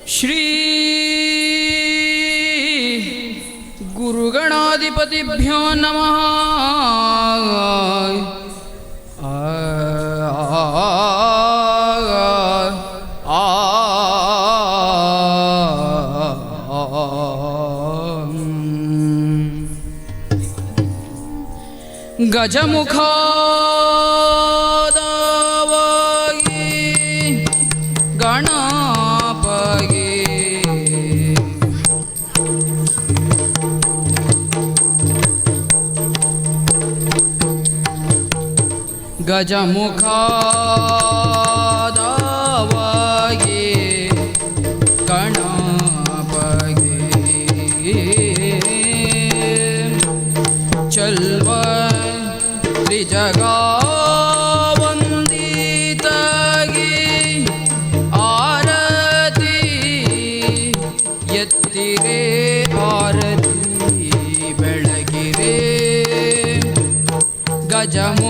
ಶ್ರೀ ಗುರುಗಣಾಧಿಪತಿಭ್ಯೋ ನಮಃ. ಗಜಮುಖಾದವಾಗಿ ಗಣಪಗೆ ಗಜಮುಖಾದವಾಗಿ ಗಣಪಗೆ ಚಲ್ವ ತ್ರಿಜಗಾವಂದಿತಾಗಿ ಆರತಿ ಎತ್ತಿರೆ ಆರತಿ ಬೆಳಗಿರೆ ಗಜಮುಖದವಾಗಿ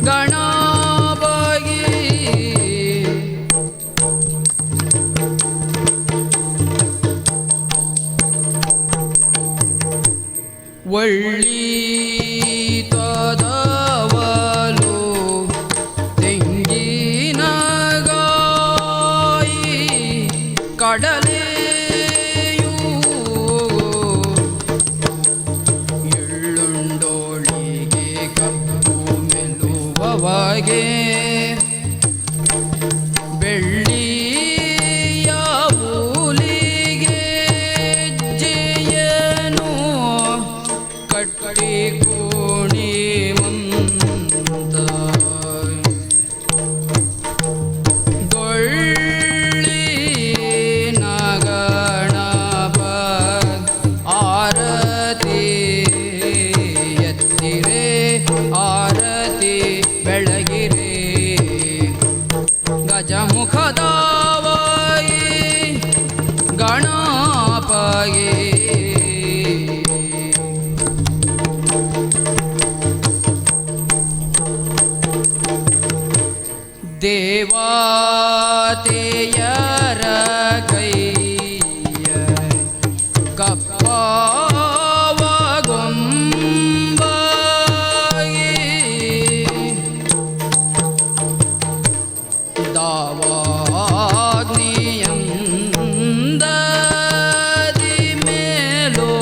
ಗಣಪಗೆ ಒಳ್ಳಿ ತದವಲು ತೆಂಗಿನಗಾಯಿ ಕಡಲೆಯೂ ಎಳ್ಳುಂಡೋಳಿಗೆ ಕಪ್ಪು ಮೆಲುವವಗೆ ಬೆಳ್ಳಿಯ ಹುಲಿಗೆ ಜಯನು ಕಟ್ಟಿ ಕೋಣಿ ಮುಂದ ದೊಳ್ಳಿ ನಗಣಪ ಆರತಿ ಎತ್ತಿರೆ ಆರತಿ ಬೆಳಗಿರೆ ಗಜಮುಖದವಾಗಿ ಗಣಪಗೆ ದೇವತೆಯರ ಕೈಯ ಕಪ್ಪವಗೊಂಬಾಗಿ ದಾವಾಗ್ನಿಯಂದದಿ ಮೇಲುವವಗೆ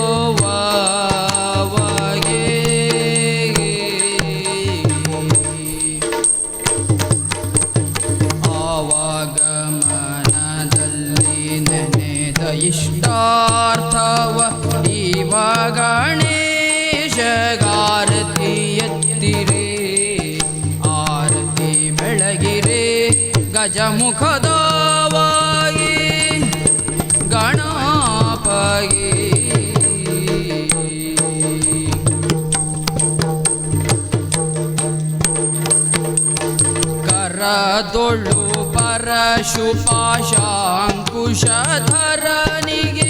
ಆವಾಗಮನದಲ್ಲಿ ನೆನೆದ ಇಷ್ಟಾರ್ಥವ ಇವ ಗಣೇಶಗಾರತಿ ಎತ್ತಿರೆ ಆರತಿ ಬೆಳಗಿರೆ ಗಜಮುಖದವಾಗಿ ಗಣಪಗೆ ಕರದೊಳು ಪರಶುಪಾಶಾಂಕುಶಧರನಿಗೆ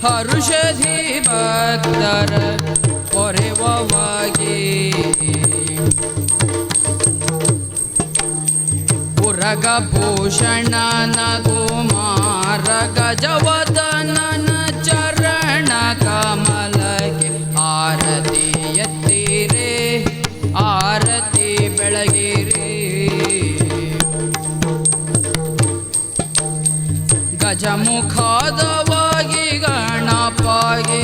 ಹರುಷಧಿ ಭಕ್ತರ ಪೊರೆವವಾಗಿ ಪುರಗಭೂಷಣನ ಕುಮಾರ ಗಜವದನನ ಚರಣ ಕಮಲಕ್ಕೆ ಆರತಿ ಎತ್ತಿರೆ ಆರತಿ ಬೆಳಗಿರೆ ಗಜಮುಖದವಾಗಿ ಗಣಪಗೆ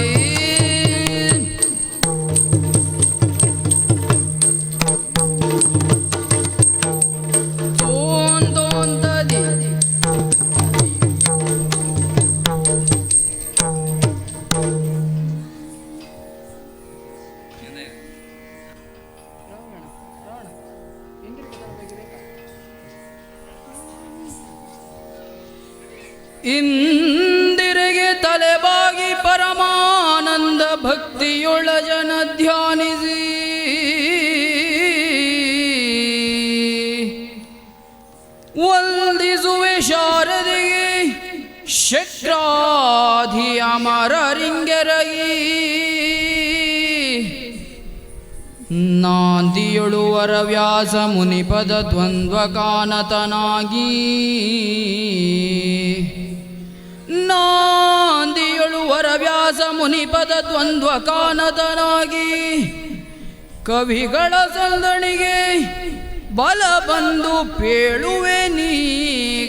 ಇಂದಿರೆಗೆ ತಲೆಬಾಗಿ ಪರಮಾನಂದ ಭಕ್ತಿಯೊಳ ಜನ ಧ್ಯಾನಿಸಿ ವಂದಿಸುವೆ ಶಾರದೆಗೆ ಶಕ್ರಾಧಿ ಅಮರರಿಂಗೆರಗಿ ನಾಂದಿಯೊಳುವರ ವ್ಯಾಸ ಮುನಿಪದ ದ್ವಂದ್ವ ಕಾನತನಾಗಿ ನಾಂದಿಯೊಳುವರ ವ್ಯಾಸ ಮುನಿಪದ ದ್ವಂದ್ವ ಕಾನತನಾಗಿ ಕವಿಗಳ ಸಂದಣಿಗೆ ಬಲ ಬಂದು ಪೇಳುವೆ ನೀ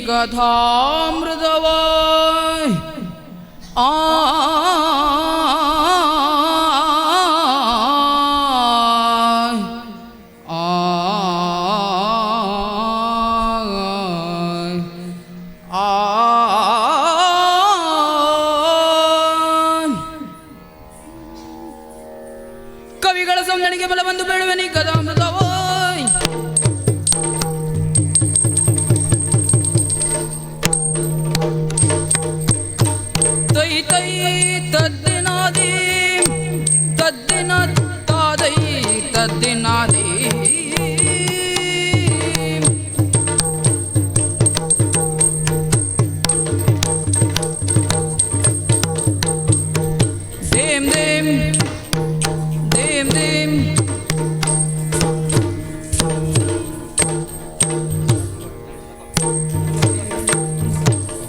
ಕಥಾಮೃತವ ಆ ಕವಿಗಳ ಸಂದಣಿಗೆ ಬಲ ಬಂದು ಬೇಳುವೆ ನೀ ಕಥಾಮೃತವ ತೈ ತೈ ತದ್ದಿನಾದಿ ತದ್ದಿನ ತಾದೈ ತದ್ದಿನಾದಿ ದೇಂ ದೇಂ ದೇಂ ದೇಂ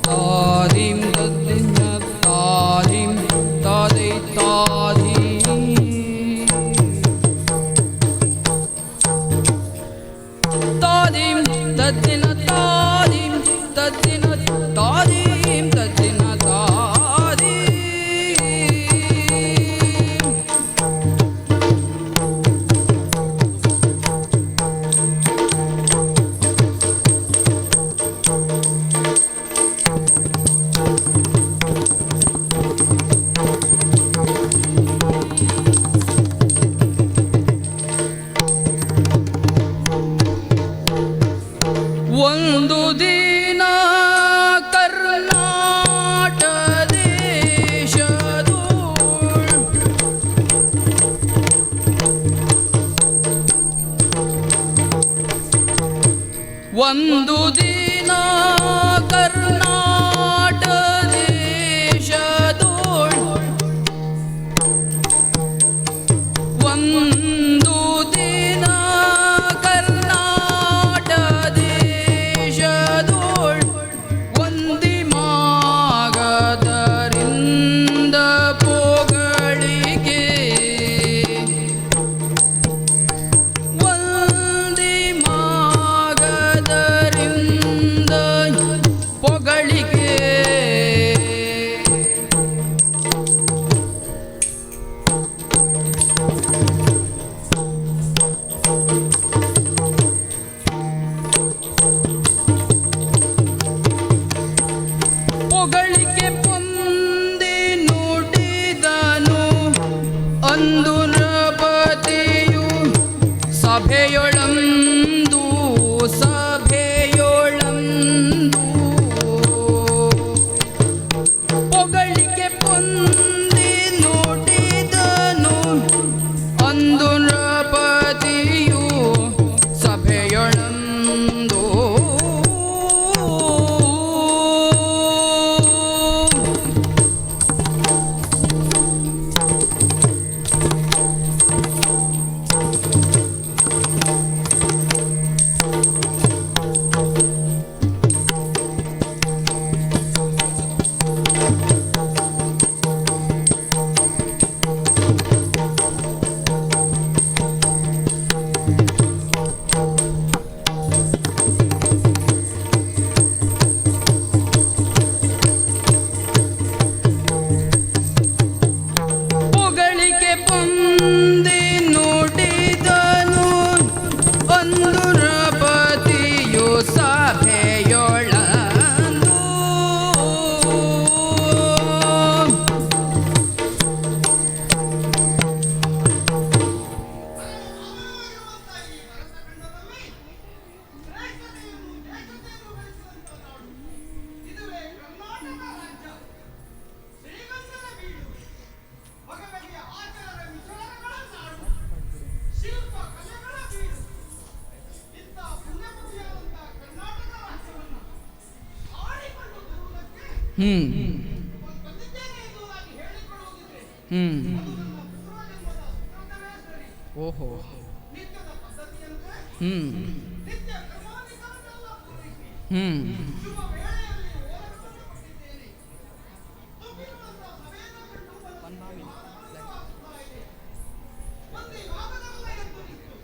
ತಾದಿಂ ತದ್ದಿನ ತಾದಿಂ ತಾದೈ ತಾದಿ ತಾದಿಂ ತದ್ದಿನ ತಾದಿಂ ತದ್ದಿನ ತಾದಿಂ ತದ್ದಿನ ತಾದಿ ಒಂದು ದಿನ ಕರ್ನಾಟ ದೇಶದೋಳ್ ಒಂದು ದಿನ ಕರ್ನಾಟ ದೇಶದೋಳ್ ಒಂದು ದಿನ ಕರ್ನಾಟ ದೇಶದೋಳ್ ಒಂದಿ ಮಾಗದರಿಂದ ಪೊಗಳಿಗೆ ಒಂದಿ ಮಾಗದರಿಂದ ಪೊಗಳಿಗೆ ಪೊಗಳಿಕೆ ಪೊಂದಿ ನುಡಿದನು ಅಂದು ನೃಪತಿಯು ಸಭೆಯೊಳಂದು ಸಭೆಯೊಳಂದು ಪೊಗಳಿಕೆ ಪೊಂದಿ ನುಡಿದನು ಅಂದು ನೃಪತಿಯು ಸಭೆಯೊಳಂದು ಪೊಗಳಿಕೆ ಪೊಂದಿ ನುಡಿದನು ಅಂದು ನೃಪತಿಯು ಸಭೆಯೊಳಂದು ಓಹೋ ಹ್ಮ್ ನಿತ್ಯ ಕರ್ಮಾಧಿಕಾರಗಳೆಲ್ಲ ಪೂರೈಸಿ ಹ್ಮ್ ಶುಭ ವೇಳೆಯಲ್ಲಿ ಓಲಗವನ್ನು ಕೊಟ್ಟಿದ್ದೇನೆ. ತುಂಬಿರುವಂತಹ ಸಭೆಯನ್ನು ಕಂಡು ಮನಸ್ಸಿಗೆ ಆನಂದವಾಗುತ್ತಾ ಇದೆ. ಮಂದಿ ನಾಗದವಲ್ಲ ಎಂದು ನಿಂತು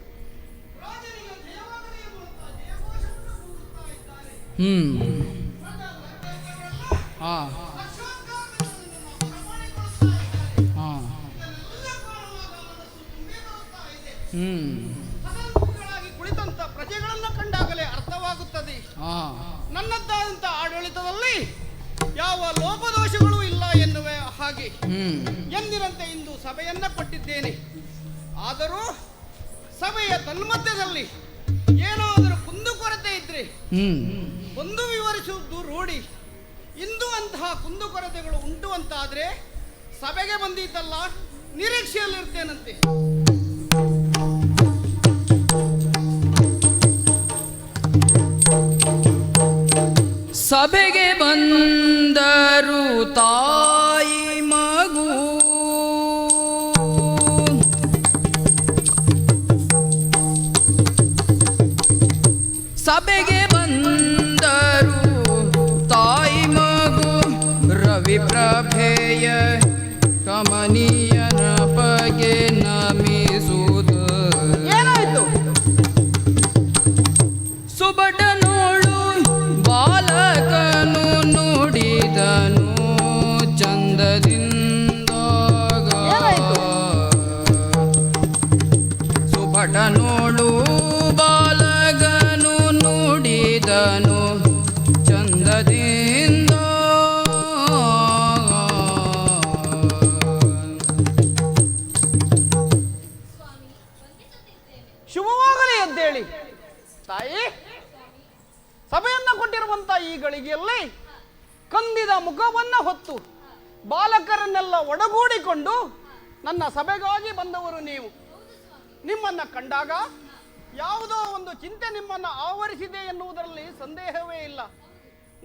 ರಾಜನಿಗೆ ಜಯವಾಗಲಿ ಎನ್ನುವಂತಹ ಜಯಘೋಷವನ್ನು ಕೂಗುತ್ತಾ ಇದ್ದಾರೆ. ಹ್ಮ್ ನನ್ನ ಲಂಕೆಗಳೆಲ್ಲ ಹಾ ಲಕ್ಷೋತ್ಕಾರಗಳನ್ನು ಬರಮಾಡಿಕೊಳ್ಳುತ್ತಾ ಇದ್ದಾರೆ. ಹಾ ಇದನ್ನೆಲ್ಲ ಕಾಣುವಾಗ ಮನಸ್ಸು ತುಂಬಿ ಬರುತ್ತಾ ಇದೆ. ಹ್ಮ್ ಹಸನ್ಮುಖಗಳಾಗಿ ಕುಳಿತಂತ ಪ್ರಜೆಗಳನ್ನು ಕಂಡಾಗಲೇ ಅರ್ಥವಾಗುತ್ತದೆ ಹಾ ನನ್ನದ್ದಾದಂಥ ಆಡಳಿತದಲ್ಲಿ ಯಾವ ಲೋಪದೋಷಗಳೂ ಇಲ್ಲ ಎನ್ನುವ ಹಾಗೆ ಹ್ಮ್ ಎಂದಿನಂತೆ ಇಂದು ಸಭೆಯನ್ನ ಕೊಟ್ಟಿದ್ದೇನೆ. ಆದರೂ ಸಭೆಯ ತನ್ಮಧ್ಯದಲ್ಲಿ ಏನಾದರೂ ಕುಂದುಕೊರತೆ ಇದ್ರೆ ಹ್ಮ್ ಒಂದು ವಿವರಿಸುವುದು ರೂಢಿ. ಇಂದು ಅಂತಹ ಕುಂದುಕೊರತೆಗಳು ಉಂಟು ಅಂತಾದ್ರೆ ಸಭೆಗೆ ಬಂದಿದ್ದಲ್ಲ, ನಿರೀಕ್ಷೆಯಲ್ಲಿರ್ತೇನಂತೆ. ಸಭೆಗೆ ಬಂದರು ತಾಯಿ ಮಗು ಸಭೆಗೆ ಬಂದರು ತಾಯಿ ಮಗು ರವಿ ಪ್ರಭೆಯ ಕಮನೀಯನ ಬಗೆ ನಮಿಸುವುದು ಏನಾಯ್ತು? ಸುಬಟನೋಳು ಬಾಲಕನು ನುಡಿದನು ಚಂದದಿಂದ ಸುಬಟನೋಳು ಬಾಲಕನು ನುಡಿದನು ಚಂದದಿಂದ ಶುಭವಾಗಲಿ ಎದ್ದೇಳಿ ತಾಯಿ. ಸಭೆಯನ್ನ ಕೊಟ್ಟಿರುವಂತ ಈ ಗಳಿಗೆಯಲ್ಲಿ ಕಂದಿದ ಮುಖವನ್ನ ಹೊತ್ತು ಬಾಲಕರನ್ನೆಲ್ಲ ಒಡಗೂಡಿಕೊಂಡು ನನ್ನ ಸಭೆಗಾಗಿ ಬಂದವರು ನೀವು. ನಿಮ್ಮನ್ನ ಕಂಡಾಗ ಯಾವುದೋ ಒಂದು ಚಿಂತೆ ನಿಮ್ಮನ್ನ ಆವರಿಸಿದೆ ಎನ್ನುವುದರಲ್ಲಿ ಸಂದೇಹವೇ ಇಲ್ಲ.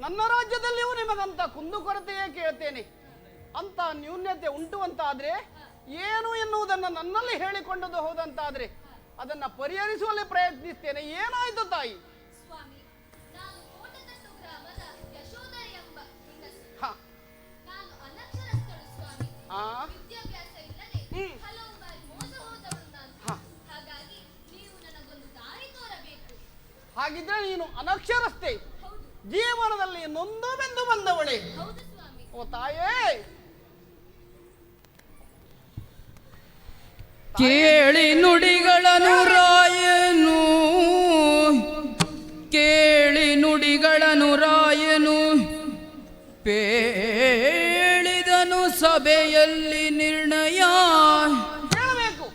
ನನ್ನ ರಾಜ್ಯದಲ್ಲಿಯೂ ನಿಮಗಂತ ಕುಂದುಕೊರತೆಯೇ ಕೇಳ್ತೇನೆ. ಅಂತ ನ್ಯೂನ್ಯತೆ ಉಂಟು ಅಂತಾದ್ರೆ ಏನು ಎನ್ನುವುದನ್ನು ನನ್ನಲ್ಲಿ ಹೇಳಿಕೊಂಡದು ಹೋದಂತಾದ್ರೆ ಅದನ್ನ ಪರಿಹರಿಸುವಲ್ಲಿ ಪ್ರಯತ್ನಿಸ್ತೇನೆ. ಏನಾಯ್ತು ತಾಯಿ? ಸ್ವಾಮಿ, ನಾನು ಕೋಟತಟ್ಟು ಗ್ರಾಮದ ಯಶೋಧರೆ ಎಂಬ ಹೆಂಗಸು. ಹ ನಾನು ಅನಕ್ಷರಸ್ಥಳು ಸ್ವಾಮಿ. ಆ ವಿದ್ಯಾಭ್ಯಾಸ ಇಲ್ಲದೆ ಹಲವು ಬಾರಿ ಮೋಸ ಹೋದವಳು ನಾನು. ಹ. ಹಾಗಾಗಿ ನೀವು ನನಗೊಂದು ದಾರಿ ತೋರಬೇಕು. ಹಾಗಿದ್ರೆ ನೀನು ಅನಕ್ಷರಸ್ಥೆ, ಹೌದು ಜೀವನದಲ್ಲಿ ನೊಂದು ಬೆಂದು ಬಂದವಳೆ. ಹೌದು ಸ್ವಾಮಿ. ಓ ತಾಯೇ, ಕೇಳಿ ನುಡಿಗಳನ್ನು ರಾಯನು ಕೇಳಿ ನುಡಿಗಳನ್ನು ರಾಯನು ಪೇಳಿದನು ಸಭೆಯಲ್ಲಿ ನಿರ್ಣಯ ಹೇಳಬೇಕು.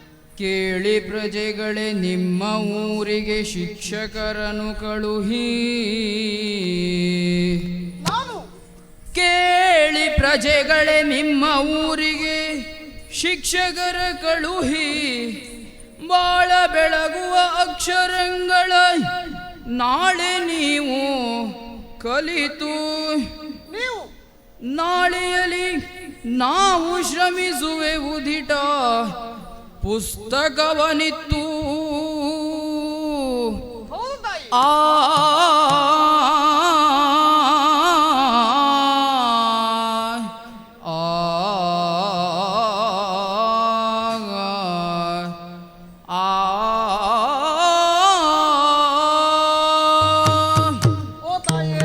ಕೇಳಿ ಪ್ರಜೆಗಳೇ ನಿಮ್ಮ ಊರಿಗೆ ಶಿಕ್ಷಕರನ್ನು ಕಳುಹಿ ನಾನು ಕೇಳಿ ಪ್ರಜೆಗಳೇ ನಿಮ್ಮ ಊರಿಗೆ ಶಿಕ್ಷಕರ ಕಳುಹಿ ಬಾಳ ಬೆಳಗುವ ಅಕ್ಷರಗಳ ನಾಳೆ ನೀವು ಕಲಿತು ನೀವು ನಾಳೆಯಲ್ಲಿ ನಾವು ಶ್ರಮಿಸುವೆವು ದಿಟ ಪುಸ್ತಕವನಿತ್ತು ಹೌದು ತಾಯಿ. ಆ ಓ ತಾಯಿ,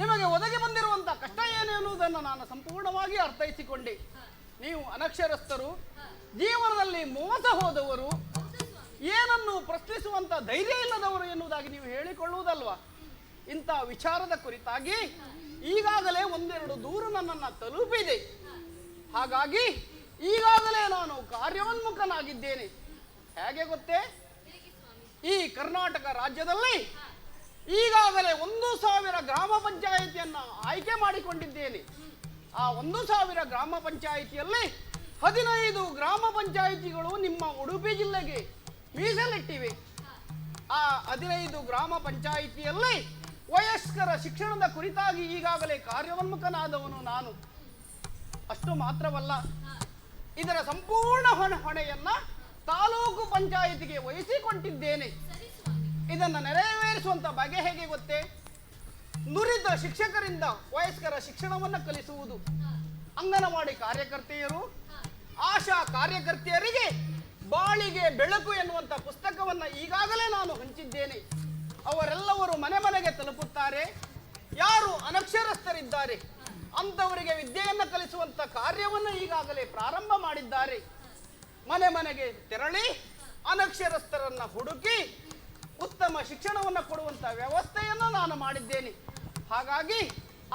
ನಿಮಗೆ ಒದಗಿ ಬಂದಿರುವಂತ ಕಷ್ಟ ಏನು ಎನ್ನುವುದನ್ನು ನಾನು ಸಂಪೂರ್ಣವಾಗಿ ಅರ್ಥೈಸಿಕೊಂಡೆ. ನೀವು ಅನಕ್ಷರಸ್ಥರು, ಜೀವನದಲ್ಲಿ ಮೋಸ ಹೋದವರು, ಏನನ್ನು ಪ್ರಶ್ನಿಸುವಂತ ಧೈರ್ಯ ಇಲ್ಲದವರು ಎನ್ನುವುದಾಗಿ ನೀವು ಹೇಳಿಕೊಳ್ಳುವುದಲ್ವಾ? ಇಂಥ ವಿಚಾರದ ಕುರಿತಾಗಿ ಈಗಾಗಲೇ ಒಂದೆರಡು ದೂರು ನನ್ನನ್ನು ತಲುಪಿದೆ. ಹಾಗಾಗಿ ಈಗಾಗಲೇ ನಾನು ಕಾರ್ಯೋನ್ಮುಖನಾಗಿದ್ದೇನೆ. ಹೇಗೆ ಗೊತ್ತೇ? ಈ ಕರ್ನಾಟಕ ರಾಜ್ಯದಲ್ಲಿ ಈಗಾಗಲೇ 1,000 ಗ್ರಾಮ ಪಂಚಾಯಿತಿಯನ್ನು ಆಯ್ಕೆ ಮಾಡಿಕೊಂಡಿದ್ದೇನೆ. ಆ 1,000 ಗ್ರಾಮ ಪಂಚಾಯಿತಿಯಲ್ಲಿ 15 ಗ್ರಾಮ ಪಂಚಾಯಿತಿಗಳು ನಿಮ್ಮ ಉಡುಪಿ ಜಿಲ್ಲೆಗೆ ಮೀಸಲಿಟ್ಟಿವೆ. ಆ 15 ಗ್ರಾಮ ಪಂಚಾಯಿತಿಯಲ್ಲಿ ವಯಸ್ಕರ ಶಿಕ್ಷಣದ ಕುರಿತಾಗಿ ಈಗಾಗಲೇ ಕಾರ್ಯೋನ್ಮುಖನಾದವನು ನಾನು. ಅಷ್ಟು ಮಾತ್ರವಲ್ಲ, ಇದರ ಸಂಪೂರ್ಣ ಹೊಣೆಯನ್ನ ತಾಲೂಕು ಪಂಚಾಯಿತಿಗೆ ವಹಿಸಿಕೊಟ್ಟಿದ್ದೇನೆ. ಸರಿ ಇದನ್ನು ನೆರವೇರಿಸುವಂಥ ಬಗೆ ಹೇಗೆ ಗೊತ್ತೇ? ನುರಿತ ಶಿಕ್ಷಕರಿಂದ ವಯಸ್ಕರ ಶಿಕ್ಷಣವನ್ನು ಕಲಿಸುವುದು. ಅಂಗನವಾಡಿ ಕಾರ್ಯಕರ್ತೆಯರು, ಆಶಾ ಕಾರ್ಯಕರ್ತೆಯರಿಗೆ ಬಾಳಿಗೆ ಬೆಳಕು ಎನ್ನುವಂಥ ಪುಸ್ತಕವನ್ನು ಈಗಾಗಲೇ ನಾನು ಹಂಚಿದ್ದೇನೆ. ಅವರೆಲ್ಲವರು ಮನೆ ಮನೆಗೆ ತಲುಪುತ್ತಾರೆ. ಯಾರು ಅನಕ್ಷರಸ್ಥರಿದ್ದಾರೆ ಅಂಥವರಿಗೆ ವಿದ್ಯೆಯನ್ನು ಕಲಿಸುವಂಥ ಕಾರ್ಯವನ್ನು ಈಗಾಗಲೇ ಪ್ರಾರಂಭ ಮಾಡಿದ್ದಾರೆ. ಮನೆ ಮನೆಗೆ ತೆರಳಿ ಅನಕ್ಷರಸ್ಥರನ್ನು ಹುಡುಕಿ ಉತ್ತಮ ಶಿಕ್ಷಣವನ್ನು ಕೊಡುವಂಥ ವ್ಯವಸ್ಥೆಯನ್ನು ನಾನು ಮಾಡಿದ್ದೇನೆ. ಹಾಗಾಗಿ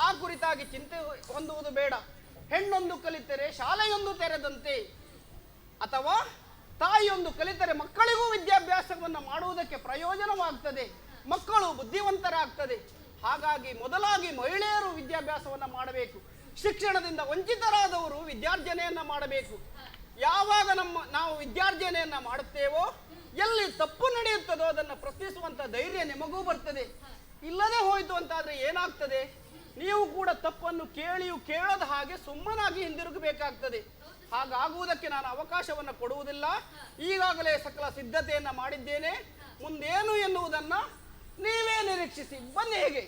ಆ ಕುರಿತಾಗಿ ಚಿಂತೆ ಹೊಂದುವುದು ಬೇಡ. ಹೆಣ್ಣೊಂದು ಕಲಿತರೆ ಶಾಲೆಯೊಂದು ತೆರೆದಂತೆ, ಅಥವಾ ತಾಯಿಯೊಂದು ಕಲಿತರೆ ಮಕ್ಕಳಿಗೂ ವಿದ್ಯಾಭ್ಯಾಸವನ್ನು ಮಾಡುವುದಕ್ಕೆ ಪ್ರಯೋಜನವಾಗ್ತದೆ, ಮಕ್ಕಳು ಬುದ್ಧಿವಂತರಾಗ್ತದೆ. ಹಾಗಾಗಿ ಮೊದಲಾಗಿ ಮಹಿಳೆಯರು ವಿದ್ಯಾಭ್ಯಾಸವನ್ನು ಮಾಡಬೇಕು. ಶಿಕ್ಷಣದಿಂದ ವಂಚಿತರಾದವರು ವಿದ್ಯಾರ್ಜನೆಯನ್ನು ಮಾಡಬೇಕು. ಯಾವಾಗ ನಾವು ವಿದ್ಯಾರ್ಜನೆಯನ್ನು ಮಾಡುತ್ತೇವೋ, ಎಲ್ಲಿ ತಪ್ಪು ನಡೆಯುತ್ತದೋ ಅದನ್ನು ಪ್ರಶ್ನಿಸುವಂಥ ಧೈರ್ಯ ನಿಮಗೂ ಬರ್ತದೆ. ಇಲ್ಲದೆ ಹೋಯಿತು ಅಂತಾದರೆ ಏನಾಗ್ತದೆ? ನೀವು ಕೂಡ ತಪ್ಪನ್ನು ಕೇಳಿಯೂ ಕೇಳದ ಹಾಗೆ ಸುಮ್ಮನಾಗಿ ಹಿಂದಿರುಗಬೇಕಾಗ್ತದೆ. ಹಾಗಾಗುವುದಕ್ಕೆ ನಾನು ಅವಕಾಶವನ್ನು ಕೊಡುವುದಿಲ್ಲ. ಈಗಾಗಲೇ ಸಕಲ ಸಿದ್ಧತೆಯನ್ನು ಮಾಡಿದ್ದೇನೆ. ಮುಂದೇನು ಎನ್ನುವುದನ್ನು ನೀವೇ ನಿರೀಕ್ಷಿಸಿ. ಬನ್ನಿ. ಹೇಗೆ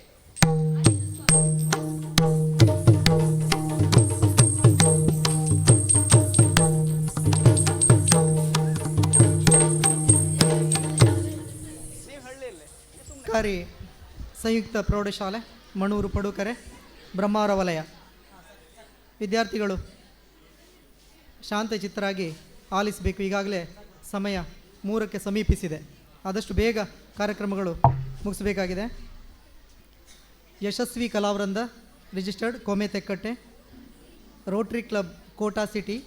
ಸರ್ಕಾರಿ ಸಂಯುಕ್ತ ಪ್ರೌಢಶಾಲೆ ಮಣೂರು ಪಡುಕರೆ ಬ್ರಹ್ಮಾವರ ವಲಯ ವಿದ್ಯಾರ್ಥಿಗಳು ಶಾಂತಚಿತ್ತರಾಗಿ ಆಲಿಸಬೇಕು. ಈಗಾಗಲೇ ಸಮಯ 3ಕ್ಕೆ ಸಮೀಪಿಸಿದೆ. ಆದಷ್ಟು ಬೇಗ ಕಾರ್ಯಕ್ರಮಗಳು ಮುಗಿಸಬೇಕಾಗಿದೆ. Yashasvi Kalavrunda registered Kome Tekkatte, Rotary Club Kota city,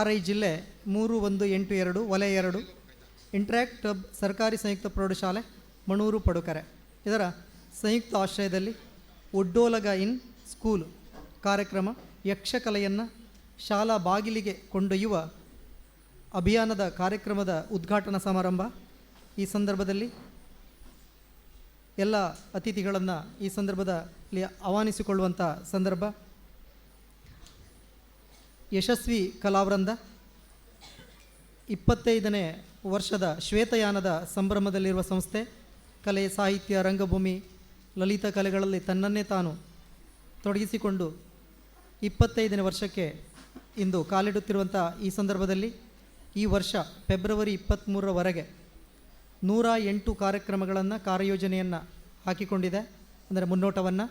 RI ಜಿಲ್ಲೆ 3182 ವಲಯ 2, ಇಂಟ್ರ್ಯಾಕ್ಟ್ ಕ್ಲಬ್ ಸರ್ಕಾರಿ ಸಂಯುಕ್ತ ಪ್ರೌಢಶಾಲೆ ಮಣೂರು ಪಡುಕರೆ ಇದರ ಸಂಯುಕ್ತ ಆಶ್ರಯದಲ್ಲಿ ಒಡ್ಡೋಲಗ ಇನ್ ಸ್ಕೂಲ್ ಕಾರ್ಯಕ್ರಮ ಯಕ್ಷಕಲೆಯನ್ನು ಶಾಲಾ ಬಾಗಿಲಿಗೆ ಕೊಂಡೊಯ್ಯುವ ಅಭಿಯಾನದ ಕಾರ್ಯಕ್ರಮದ ಉದ್ಘಾಟನಾ ಸಮಾರಂಭ. ಈ ಸಂದರ್ಭದಲ್ಲಿ ಎಲ್ಲ ಅತಿಥಿಗಳನ್ನು ಈ ಸಂದರ್ಭದಲ್ಲಿ ಆಹ್ವಾನಿಸಿಕೊಳ್ಳುವಂಥ ಸಂದರ್ಭ. ಯಶಸ್ವಿ ಕಲಾವೃಂದ 25ನೇ ವರ್ಷದ ಶ್ವೇತಯಾನದ ಸಂಭ್ರಮದಲ್ಲಿರುವ ಸಂಸ್ಥೆ. ಕಲೆ, ಸಾಹಿತ್ಯ, ರಂಗಭೂಮಿ, ಲಲಿತ ಕಲೆಗಳಲ್ಲಿ ತನ್ನನ್ನೇ ತಾನು ತೊಡಗಿಸಿಕೊಂಡು 25ನೇ ವರ್ಷಕ್ಕೆ ಇಂದು ಕಾಲಿಡುತ್ತಿರುವಂಥ ಈ ಸಂದರ್ಭದಲ್ಲಿ ಈ ವರ್ಷ ಫೆಬ್ರವರಿ 23ರವರೆಗೆ 108 ಕಾರ್ಯಕ್ರಮಗಳನ್ನು ಕಾರ್ಯಯೋಜನೆಯನ್ನು ಹಾಕಿಕೊಂಡಿದೆ. ಅಂದರೆ ಮುನ್ನೋಟವನ್ನು.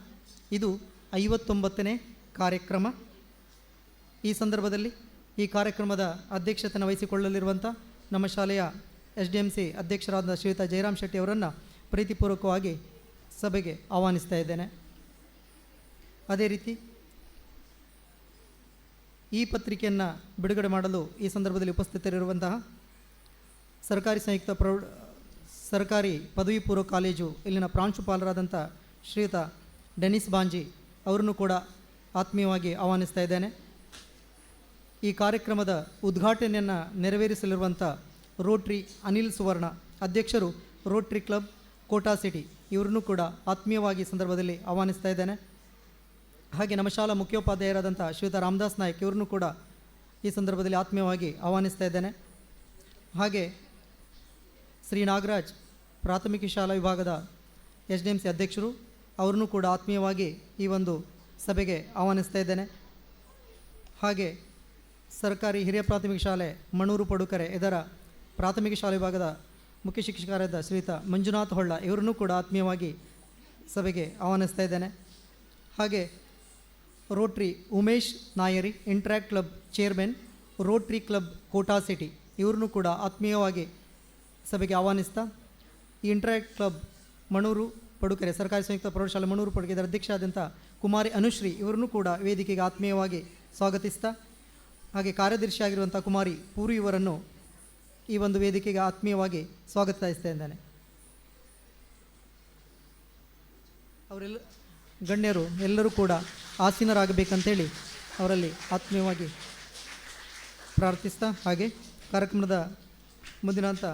ಇದು 59ನೇ ಕಾರ್ಯಕ್ರಮ. ಈ ಸಂದರ್ಭದಲ್ಲಿ ಈ ಕಾರ್ಯಕ್ರಮದ ಅಧ್ಯಕ್ಷತೆಯನ್ನು ವಹಿಸಿಕೊಳ್ಳಲಿರುವಂಥ ನಮ್ಮ ಶಾಲೆಯ SDMC ಅಧ್ಯಕ್ಷರಾದ ಶ್ರೀಯುತ ಜಯರಾಮ್ ಶೆಟ್ಟಿ ಅವರನ್ನು ಪ್ರೀತಿಪೂರ್ವಕವಾಗಿ ಸಭೆಗೆ ಆಹ್ವಾನಿಸ್ತಾ ಇದ್ದೇನೆ. ಅದೇ ರೀತಿ ಈ ಪತ್ರಿಕೆಯನ್ನು ಬಿಡುಗಡೆ ಮಾಡಲು ಈ ಸಂದರ್ಭದಲ್ಲಿ ಉಪಸ್ಥಿತರಿರುವಂತಹ ಸರ್ಕಾರಿ ಪದವಿ ಪೂರ್ವ ಕಾಲೇಜು ಇಲ್ಲಿನ ಪ್ರಾಂಶುಪಾಲರಾದಂಥ ಶ್ರೀಯುತ ಡೆನಿಸ್ ಬಾಂಜಿ ಅವರನ್ನು ಕೂಡ ಆತ್ಮೀಯವಾಗಿ ಆಹ್ವಾನಿಸ್ತಾ ಇದ್ದೇನೆ. ಈ ಕಾರ್ಯಕ್ರಮದ ಉದ್ಘಾಟನೆಯನ್ನು ನೆರವೇರಿಸಲಿರುವಂಥ ರೋಟ್ರಿ ಅನಿಲ್ ಸುವರ್ಣ ಅಧ್ಯಕ್ಷರು, ರೋಟ್ರಿ ಕ್ಲಬ್ ಕೋಟಾ ಸಿಟಿ, ಇವರನ್ನು ಕೂಡ ಆತ್ಮೀಯವಾಗಿ ಸಂದರ್ಭದಲ್ಲಿ ಆಹ್ವಾನಿಸ್ತಾ ಇದ್ದೇನೆ. ಹಾಗೆ ನಮ್ಮ ಶಾಲಾ ಮುಖ್ಯೋಪಾಧ್ಯಾಯರಾದಂಥ ಶ್ರೀಯುತ ರಾಮದಾಸ್ ನಾಯಕ್ ಇವರನ್ನು ಕೂಡ ಈ ಸಂದರ್ಭದಲ್ಲಿ ಆತ್ಮೀಯವಾಗಿ ಆಹ್ವಾನಿಸ್ತಾ ಇದ್ದೇನೆ. ಹಾಗೆ ಶ್ರೀ ನಾಗರಾಜ್ ಪ್ರಾಥಮಿಕ ಶಾಲಾ ವಿಭಾಗದ SDMC ಅಧ್ಯಕ್ಷರು, ಅವರನ್ನು ಕೂಡ ಆತ್ಮೀಯವಾಗಿ ಈ ಒಂದು ಸಭೆಗೆ ಆಹ್ವಾನಿಸ್ತಾ ಇದ್ದೇನೆ. ಹಾಗೆ ಸರ್ಕಾರಿ ಹಿರಿಯ ಪ್ರಾಥಮಿಕ ಶಾಲೆ ಮಣೂರು ಪಡುಕರೆ ಇದರ ಪ್ರಾಥಮಿಕ ಶಾಲೆ ವಿಭಾಗದ ಮುಖ್ಯ ಶಿಕ್ಷಕರಾದ ಶ್ರೀಯುತ ಮಂಜುನಾಥ್ ಹೊಳ್ಳ ಇವರನ್ನು ಕೂಡ ಆತ್ಮೀಯವಾಗಿ ಸಭೆಗೆ ಆಹ್ವಾನಿಸ್ತಾ ಇದ್ದೇನೆ. ಹಾಗೆ Rotary Umesh Nayari Interact Club chairman, Rotary Club Kota city ಇವ್ರನ್ನೂ ಕೂಡ ಆತ್ಮೀಯವಾಗಿ ಸಭೆಗೆ ಆಹ್ವಾನಿಸ್ತಾ, ಈ ಇಂಟ್ರ್ಯಾಕ್ಟ್ ಕ್ಲಬ್ ಮಣೂರು ಪಡುಕೆರೆ ಸರ್ಕಾರಿ ಸಂಯುಕ್ತ ಪ್ರೌಢಶಾಲೆ ಮಣೂರು ಪಡುಕೆ ಇದರ ಅಧ್ಯಕ್ಷರಾದಂಥ ಕುಮಾರಿ ಅನುಶ್ರೀ ಇವರನ್ನು ಕೂಡ ವೇದಿಕೆಗೆ ಆತ್ಮೀಯವಾಗಿ ಸ್ವಾಗತಿಸ್ತಾ, ಹಾಗೆ ಕಾರ್ಯದರ್ಶಿಯಾಗಿರುವಂಥ ಕುಮಾರಿ ಪೂರಿ ಇವರನ್ನು ಈ ಒಂದು ವೇದಿಕೆಗೆ ಆತ್ಮೀಯವಾಗಿ ಸ್ವಾಗತಿಸ್ತಾ ಇದ್ದೇನೆ. ಅವರೆಲ್ಲ ಗಣ್ಯರು ಎಲ್ಲರೂ ಕೂಡ ಆಸೀನರಾಗಬೇಕಂತೇಳಿ ಅವರಲ್ಲಿ ಆತ್ಮೀಯವಾಗಿ ಪ್ರಾರ್ಥಿಸ್ತಾ, ಹಾಗೆ ಕಾರ್ಯಕ್ರಮದ ಮುಂದಿನ ಹಂತ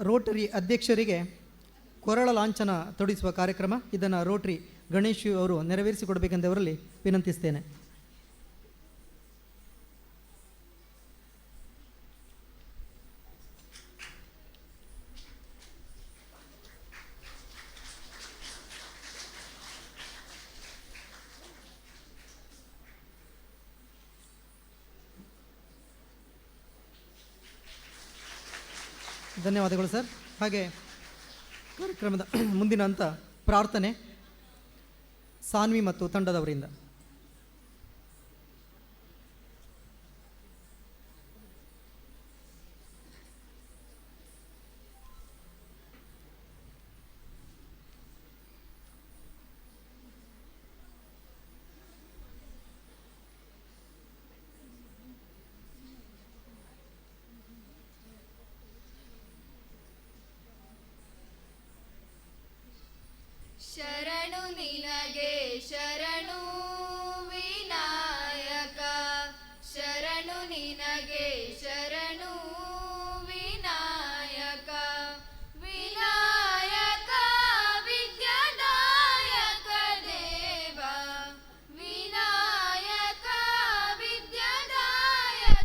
ರೋಟರಿ ಅಧ್ಯಕ್ಷರಿಗೆ ಕೊರಳ ಲಾಂಛನ ತೊಡಿಸುವ ಕಾರ್ಯಕ್ರಮ. ಇದನ್ನು ರೋಟರಿ ಗಣೇಶ್ ಅವರು ನೆರವೇರಿಸಿಕೊಡಬೇಕೆಂದವರಲ್ಲಿ ವಿನಂತಿಸ್ತೇನೆ. ಧನ್ಯವಾದಗಳು ಸರ್. ಹಾಗೆ ಕಾರ್ಯಕ್ರಮದ ಮುಂದಿನ ಹಂತ ಪ್ರಾರ್ಥನೆ ಸಾನ್ವಿ ಮತ್ತು ತಂಡದವರಿಂದ. ಶರಣು ನಿನಗೆ ಶರಣು ವಿನಾಯಕ, ಶರಣು ನಿನಗೆ ಶರಣು ವಿನಾಯಕ, ವಿನಾಯಕ ವಿದ್ಯಾದಾಯಕ ದೇವ, ವಿನಾಯಕ ವಿದ್ಯಾದಾಯಕ.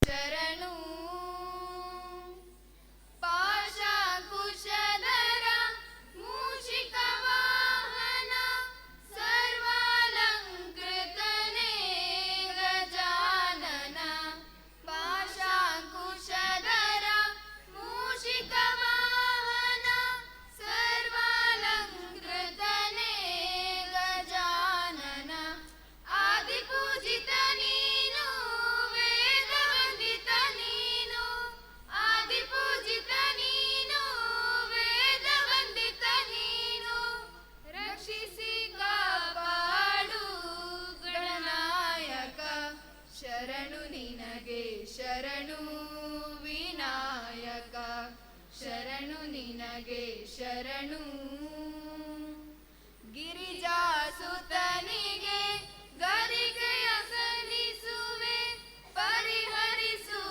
ಶರಣು ಪಾಶಾಂಕುಶಧರ ಮೂಷಿಕ ವಾಹನ, ಸರ್ವಾಲಂಕೃತನೇ ಗಜಾನನ, ಪಾಶಾಂಕುಶಧರ ಮೂಷಿಕ ವಾಹನ, ಸರ್ವಾಲಂಕೃತನೇ ಗಜಾನನ, ಆದಿಪೂಜಿತ ನೀನು, ವೇದವಂದಿತ ನೀನು, ಆದಿಪೂಜಿತ ನೀನು, ವೇದವಂದಿತ ನೀನು, ರಕ್ಷಿಸಿ ಕಾಪಾಡು ಗಣನಾಯಕ. ಶರಣು ನಿನಗೆ ಶರಣು ವಿನಾಯಕ, ಶರಣು ನಿನಗೆ ಶರಣು. ಗಿರಿಜಾಸುತನಿಗೆ ಗರಿಕೆಯ ಸಲ್ಲಿಸುವೆ, ಪರಿಹರಿಸು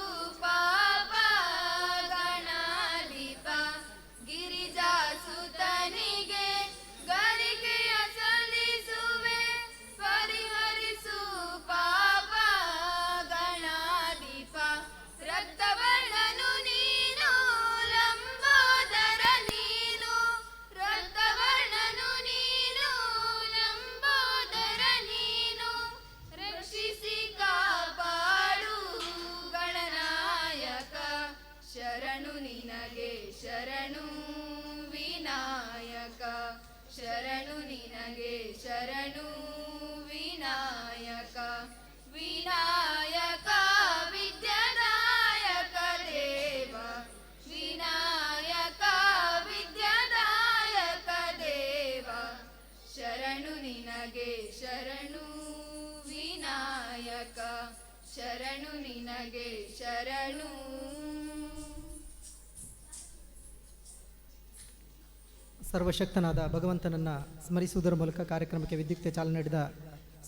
ಪಾಪ ಗಣಾಧಿಪ. ಗಿರಿಜಾಸುತನಿಗೆ ಗರಿಕೆಯ ಸಲ್ಲಿಸುವೆ, ಪರಿಹರಿಸು ಪಾಪ ಗಣಾಧಿಪ. ರಕ್ತವರ್ಣನು ನೀನು, ಲಂಬೋದರ ನೀನು, ರಕ್ತವರ್ಣನು ನೀನು, ಲಂಬೋದರ ನೀನು, ರಕ್ಷಿಸಿ ಕಾಪಾಡು ಗಣನಾಯಕ. ಶರಣು ನಿನಗೆ ಶರಣು ವಿನಾಯಕ, ಶರಣು ನಿನಗೆ ಶರಣು ವಿನಾಯಕ, ವಿನಾಯಕ ವಿದ್ಯಾದಾಯಕ ದೇವ, ವಿನಾಯಕ ವಿದ್ಯಾದಾಯಕ ದೇವ. ಶರಣು ನಿನಗೆ ಶರಣು ವಿನಾಯಕ, ಶರಣು ನಿನಗೆ ಶರಣು. ಸರ್ವಶಕ್ತನಾದ ಭಗವಂತನನ್ನು ಸ್ಮರಿಸುವುದರ ಮೂಲಕ ಕಾರ್ಯಕ್ರಮಕ್ಕೆ ವಿದ್ಯುಕ್ತ ಚಾಲನೆ ನೀಡಿದ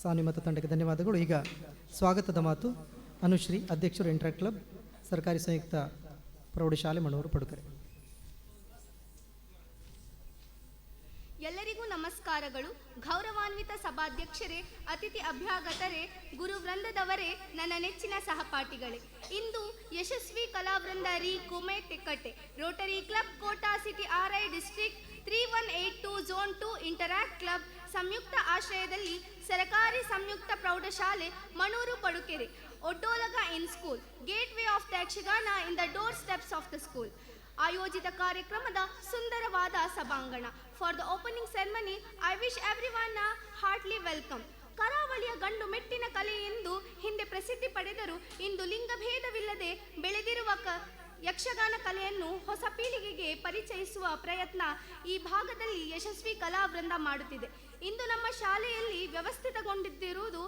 ಸಾನ್ವಿ ಮತ್ತು ತಂಡಕ್ಕೆ ಧನ್ಯವಾದಗಳು. ಈಗ ಸ್ವಾಗತದ ಮಾತು ಅನುಶ್ರೀ, ಅಧ್ಯಕ್ಷರು ಇಂಟ್ರಾಕ್ಟ್ ಕ್ಲಬ್ ಸರ್ಕಾರಿ ಸಂಯುಕ್ತ ಪ್ರೌಢಶಾಲೆ ಮಣೂರು ಪಡುಕರೆ. ಎಲ್ಲರಿಗೂ ನಮಸ್ಕಾರಗಳು. ಗೌರವಾನ್ವಿತ ಸಭಾಧ್ಯಕ್ಷರೇ, ಅತಿಥಿ ಅಭ್ಯಾಗತರೇ, ಗುರುವೃಂದದವರೇ, ನನ್ನ ನೆಚ್ಚಿನ ಸಹಪಾಠಿಗಳೇ, ಇಂದು ಯಶಸ್ವಿ ಕಲಾವೃಂದ ರಿ Kome Tekkatte Rotary Club Kota city RI district 3182 zone 2 Interact Club ಸಂಯುಕ್ತ ಆಶ್ರಯದಲ್ಲಿ ಸರ್ಕಾರಿ ಸಂಯುಕ್ತ ಪ್ರೌಢಶಾಲೆ Manur Padukere, Oddolaga in school, gateway of the Yakshagana in the doorsteps of the school ಆಯೋಜಿತ ಕಾರ್ಯಕ್ರಮದ ಸುಂದರವಾದ ಸಭಾಂಗಣ. For the opening ceremony I wish everyone a heartly welcome. ಕರಾವಳಿಯ ಗಂಡು ಮೆಟ್ಟಿನ ಕಲೆ ಎಂದು ಹಿಂದೆ ಪ್ರಸಿದ್ಧಿ ಪಡೆದರೂ ಇಂದು ಲಿಂಗಭೇದವಿಲ್ಲದೆ ಬೆಳೆದಿರುವ ಯಕ್ಷಗಾನ ಕಲೆಯನ್ನು ಹೊಸ ಪೀಳಿಗೆಗೆ ಪರಿಚಯಿಸುವ ಪ್ರಯತ್ನ ಈ ಭಾಗದಲ್ಲಿ ಯಶಸ್ವಿ ಕಲಾವೃಂದ ಮಾಡುತ್ತಿದೆ. ಇಂದು ನಮ್ಮ ಶಾಲೆಯಲ್ಲಿ ವ್ಯವಸ್ಥಿತಗೊಂಡಿದ್ದಿರುವುದು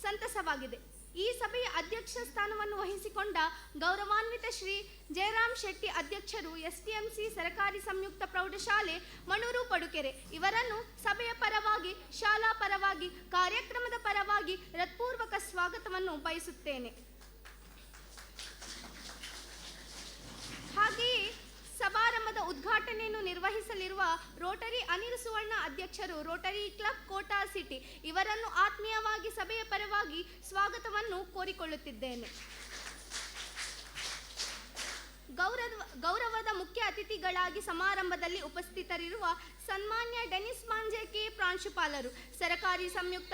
ಸಂತಸವಾಗಿದೆ. ಈ ಸಭೆಯ ಅಧ್ಯಕ್ಷ ಸ್ಥಾನವನ್ನು ವಹಿಸಿಕೊಂಡ ಗೌರವಾನ್ವಿತ ಶ್ರೀ ಜಯರಾಮ್ ಶೆಟ್ಟಿ ಅಧ್ಯಕ್ಷರು ಎಸ್ಟಿಎಂಸಿ ಸರ್ಕಾರಿ ಸಂಯುಕ್ತ ಪ್ರೌಢಶಾಲೆ ಮಣೂರು ಪಡುಕೆರೆ ಇವರನ್ನು ಸಭೆಯ ಪರವಾಗಿ ಶಾಲಾ ಪರವಾಗಿ ಕಾರ್ಯಕ್ರಮದ ಪರವಾಗಿ ಹೃತ್ಪೂರ್ವಕ ಸ್ವಾಗತವನ್ನು ಬಯಸುತ್ತೇನೆ. ಹಾಗೆಯೇ ಸಮಾರಂಭದ ಉದ್ಘಾಟನೆಯನ್ನು ನಿರ್ವಹಿಸಲಿರುವ ರೋಟರಿ ಅನಿಲ್ ಸುವರ್ಣ ಅಧ್ಯಕ್ಷರು ರೋಟರಿ ಕ್ಲಬ್ ಕೋಟಾ ಸಿಟಿ ಇವರನ್ನು ಆತ್ಮೀಯವಾಗಿ ಸಭೆಯ ಪರವಾಗಿ ಸ್ವಾಗತವನ್ನು ಕೋರಿಕೊಳ್ಳುತ್ತಿದ್ದೇನೆ. ಗೌರವದ ಮುಖ್ಯ ಅತಿಥಿಗಳಾಗಿ ಸಮಾರಂಭದಲ್ಲಿ ಉಪಸ್ಥಿತರಿರುವ ಸನ್ಮಾನ್ಯ ಡೆನಿಸ್ ಬಾಂಜೆ ಕೆ ಪ್ರಾಂಶುಪಾಲರು ಸರ್ಕಾರಿ ಸಂಯುಕ್ತ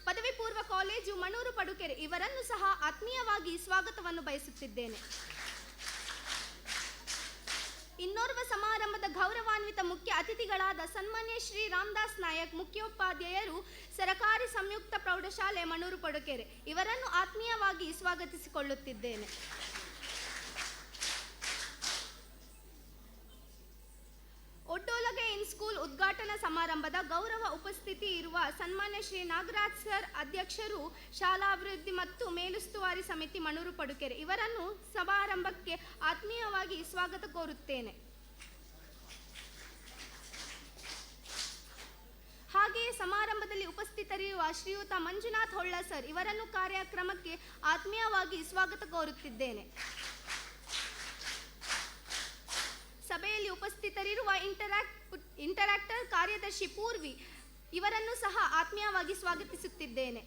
ಪದವಿ ಪೂರ್ವ ಕಾಲೇಜು ಮಣೂರು ಪಡುಕೆರೆ ಇವರನ್ನು ಸಹ ಆತ್ಮೀಯವಾಗಿ ಸ್ವಾಗತವನ್ನು ಬಯಸುತ್ತಿದ್ದೇನೆ. ಇನ್ನೋರ್ವ ಸಮಾರಂಭದ ಗೌರವಾನ್ವಿತ ಮುಖ್ಯ ಅತಿಥಿಗಳಾದ ಸನ್ಮಾನ್ಯ ಶ್ರೀ ರಾಮದಾಸ್ ನಾಯಕ್ ಮುಖ್ಯೋಪಾಧ್ಯಾಯರು ಸರಕಾರಿ ಸಂಯುಕ್ತ ಪ್ರೌಢಶಾಲೆ ಮಣೂರು ಪಡುಕೆರೆ ಇವರನ್ನು ಆತ್ಮೀಯವಾಗಿ ಸ್ವಾಗತಿಸಿಕೊಳ್ಳುತ್ತಿದ್ದೇನೆ. ಒಡ್ಡೋಲಗೆ ಇನ್ ಸ್ಕೂಲ್ ಉದ್ಘಾಟನಾ ಸಮಾರಂಭದ ಗೌರವ ಉಪಸ್ಥಿತಿ ಇರುವ ಸನ್ಮಾನ್ಯ ಶ್ರೀ ನಾಗರಾಜ್ ಸರ್ ಅಧ್ಯಕ್ಷರು ಶಾಲಾಭಿವೃದ್ಧಿ ಮತ್ತು ಮೇಲುಸ್ತುವಾರಿ ಸಮಿತಿ ಮಣೂರು ಪಡುಕೆರೆ ಇವರನ್ನು ಸಮಾರಂಭಕ್ಕೆ ಆತ್ಮೀಯವಾಗಿ ಸ್ವಾಗತ ಕೋರುತ್ತೇನೆ. ಹಾಗೆಯೇ ಸಮಾರಂಭದಲ್ಲಿ ಉಪಸ್ಥಿತರಿರುವ ಶ್ರೀಯುತ ಮಂಜುನಾಥ್ ಹೊಳ್ಳ ಸರ್ ಇವರನ್ನು ಕಾರ್ಯಕ್ರಮಕ್ಕೆ ಆತ್ಮೀಯವಾಗಿ ಸ್ವಾಗತ ಕೋರುತ್ತಿದ್ದೇನೆ. ಸಭೆಯಲ್ಲಿ ಉಪಸ್ಥಿತರಿರುವ ಇಂಟರಾಕ್ಟರ್ ಕಾರ್ಯದರ್ಶಿ ಪೂರ್ವಿ ಇವರನ್ನು ಸಹ ಆತ್ಮೀಯವಾಗಿ ಸ್ವಾಗತಿಸುತ್ತಿದ್ದೇನೆ.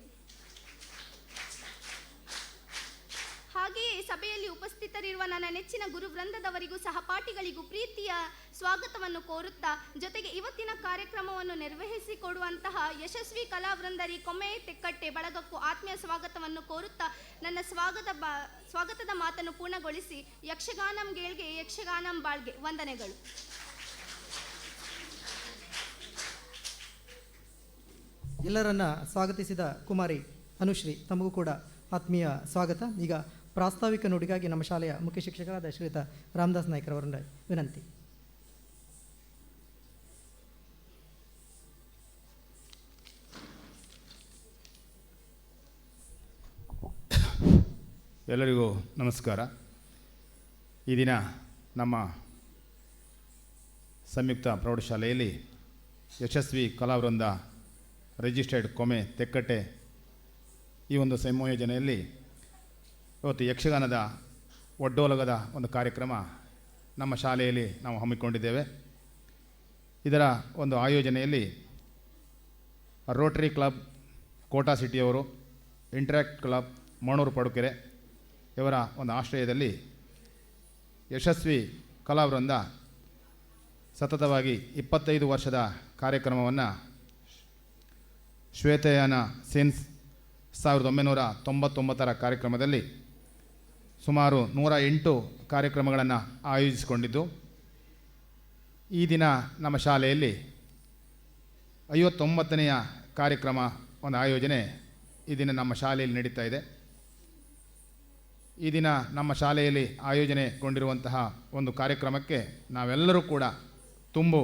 ಹಾಗೆಯೇ ಸಭೆಯಲ್ಲಿ ಉಪಸ್ಥಿತರಿರುವ ನನ್ನ ನೆಚ್ಚಿನ ಗುರುವೃಂದದವರಿಗೂ ಸಹಪಾಠಿಗಳಿಗೂ ಪ್ರೀತಿಯ ಸ್ವಾಗತವನ್ನು ಕೋರುತ್ತಾ, ಜೊತೆಗೆ ಇವತ್ತಿನ ಕಾರ್ಯಕ್ರಮವನ್ನು ನಿರ್ವಹಿಸಿಕೊಡುವಂತಹ ಯಶಸ್ವಿ ಕಲಾವೃಂದರಿ ಕೊಮ್ಮೆ ತೆಕ್ಕಟ್ಟೆ ಬಳಗಕ್ಕೂ ಆತ್ಮೀಯ ಸ್ವಾಗತವನ್ನು ಕೋರುತ್ತಾ ನನ್ನ ಸ್ವಾಗತದ ಮಾತನ್ನು ಪೂರ್ಣಗೊಳಿಸಿ ಯಕ್ಷಗಾನಂ ಗೇಳ್ಗೆ ಯಕ್ಷಗಾನಂ ಬಾಳ್ಗೆ ವಂದನೆಗಳು. ಎಲ್ಲರನ್ನ ಸ್ವಾಗತಿಸಿದ ಕುಮಾರಿ ಅನುಶ್ರೀ ತಮಗೂ ಕೂಡ ಆತ್ಮೀಯ ಸ್ವಾಗತ. ಈಗ ಪ್ರಾಸ್ತಾವಿಕ ನುಡಿಗಾಗಿ ನಮ್ಮ ಶಾಲೆಯ ಮುಖ್ಯ ಶಿಕ್ಷಕರಾದ ಶ್ರೀಯುತ ರಾಮದಾಸ್ ನಾಯ್ಕರವರ ವಿನಂತಿ. ಎಲ್ಲರಿಗೂ ನಮಸ್ಕಾರ. ಈ ದಿನ ನಮ್ಮ ಸಂಯುಕ್ತ ಪ್ರೌಢಶಾಲೆಯಲ್ಲಿ ಯಶಸ್ವಿ ಕಲಾವೃಂದ ರಿಜಿಸ್ಟರ್ಡ್ ಕೊಮ್ಮೆ ತೆಕ್ಕಟ್ಟೆ ಈ ಒಂದು ಸಂಯೋಜನೆಯಲ್ಲಿ ಇವತ್ತು ಯಕ್ಷಗಾನದ ಒಡ್ಡೋಲಗದ ಒಂದು ಕಾರ್ಯಕ್ರಮ ನಮ್ಮ ಶಾಲೆಯಲ್ಲಿ ನಾವು ಹಮ್ಮಿಕೊಂಡಿದ್ದೇವೆ. ಇದರ ಒಂದು ಆಯೋಜನೆಯಲ್ಲಿ ರೋಟರಿ ಕ್ಲಬ್ ಕೋಟಾ ಸಿಟಿಯವರು, ಇಂಟ್ರ್ಯಾಕ್ಟ್ ಕ್ಲಬ್ ಮಣೂರು ಪಡುಕೆರೆ ಇವರ ಒಂದು ಆಶ್ರಯದಲ್ಲಿ ಯಶಸ್ವಿ ಕಲಾವೃಂದ ಸತತವಾಗಿ 25 ವರ್ಷದ ಕಾರ್ಯಕ್ರಮವನ್ನು ಶ್ವೇತಯಾನ ಸಿನ್ಸ್ 1999ರ ಕಾರ್ಯಕ್ರಮದಲ್ಲಿ ಸುಮಾರು 108 ಕಾರ್ಯಕ್ರಮಗಳನ್ನು ಆಯೋಜಿಸಿಕೊಂಡಿದ್ದು, ಈ ದಿನ ನಮ್ಮ ಶಾಲೆಯಲ್ಲಿ 59ನೆಯ ಕಾರ್ಯಕ್ರಮ ಒಂದು ಆಯೋಜನೆ ಈ ದಿನ ನಮ್ಮ ಶಾಲೆಯಲ್ಲಿ ನಡೀತಾ ಇದೆ. ಈ ದಿನ ನಮ್ಮ ಶಾಲೆಯಲ್ಲಿ ಆಯೋಜನೆಗೊಂಡಿರುವಂತಹ ಒಂದು ಕಾರ್ಯಕ್ರಮಕ್ಕೆ ನಾವೆಲ್ಲರೂ ಕೂಡ ತುಂಬು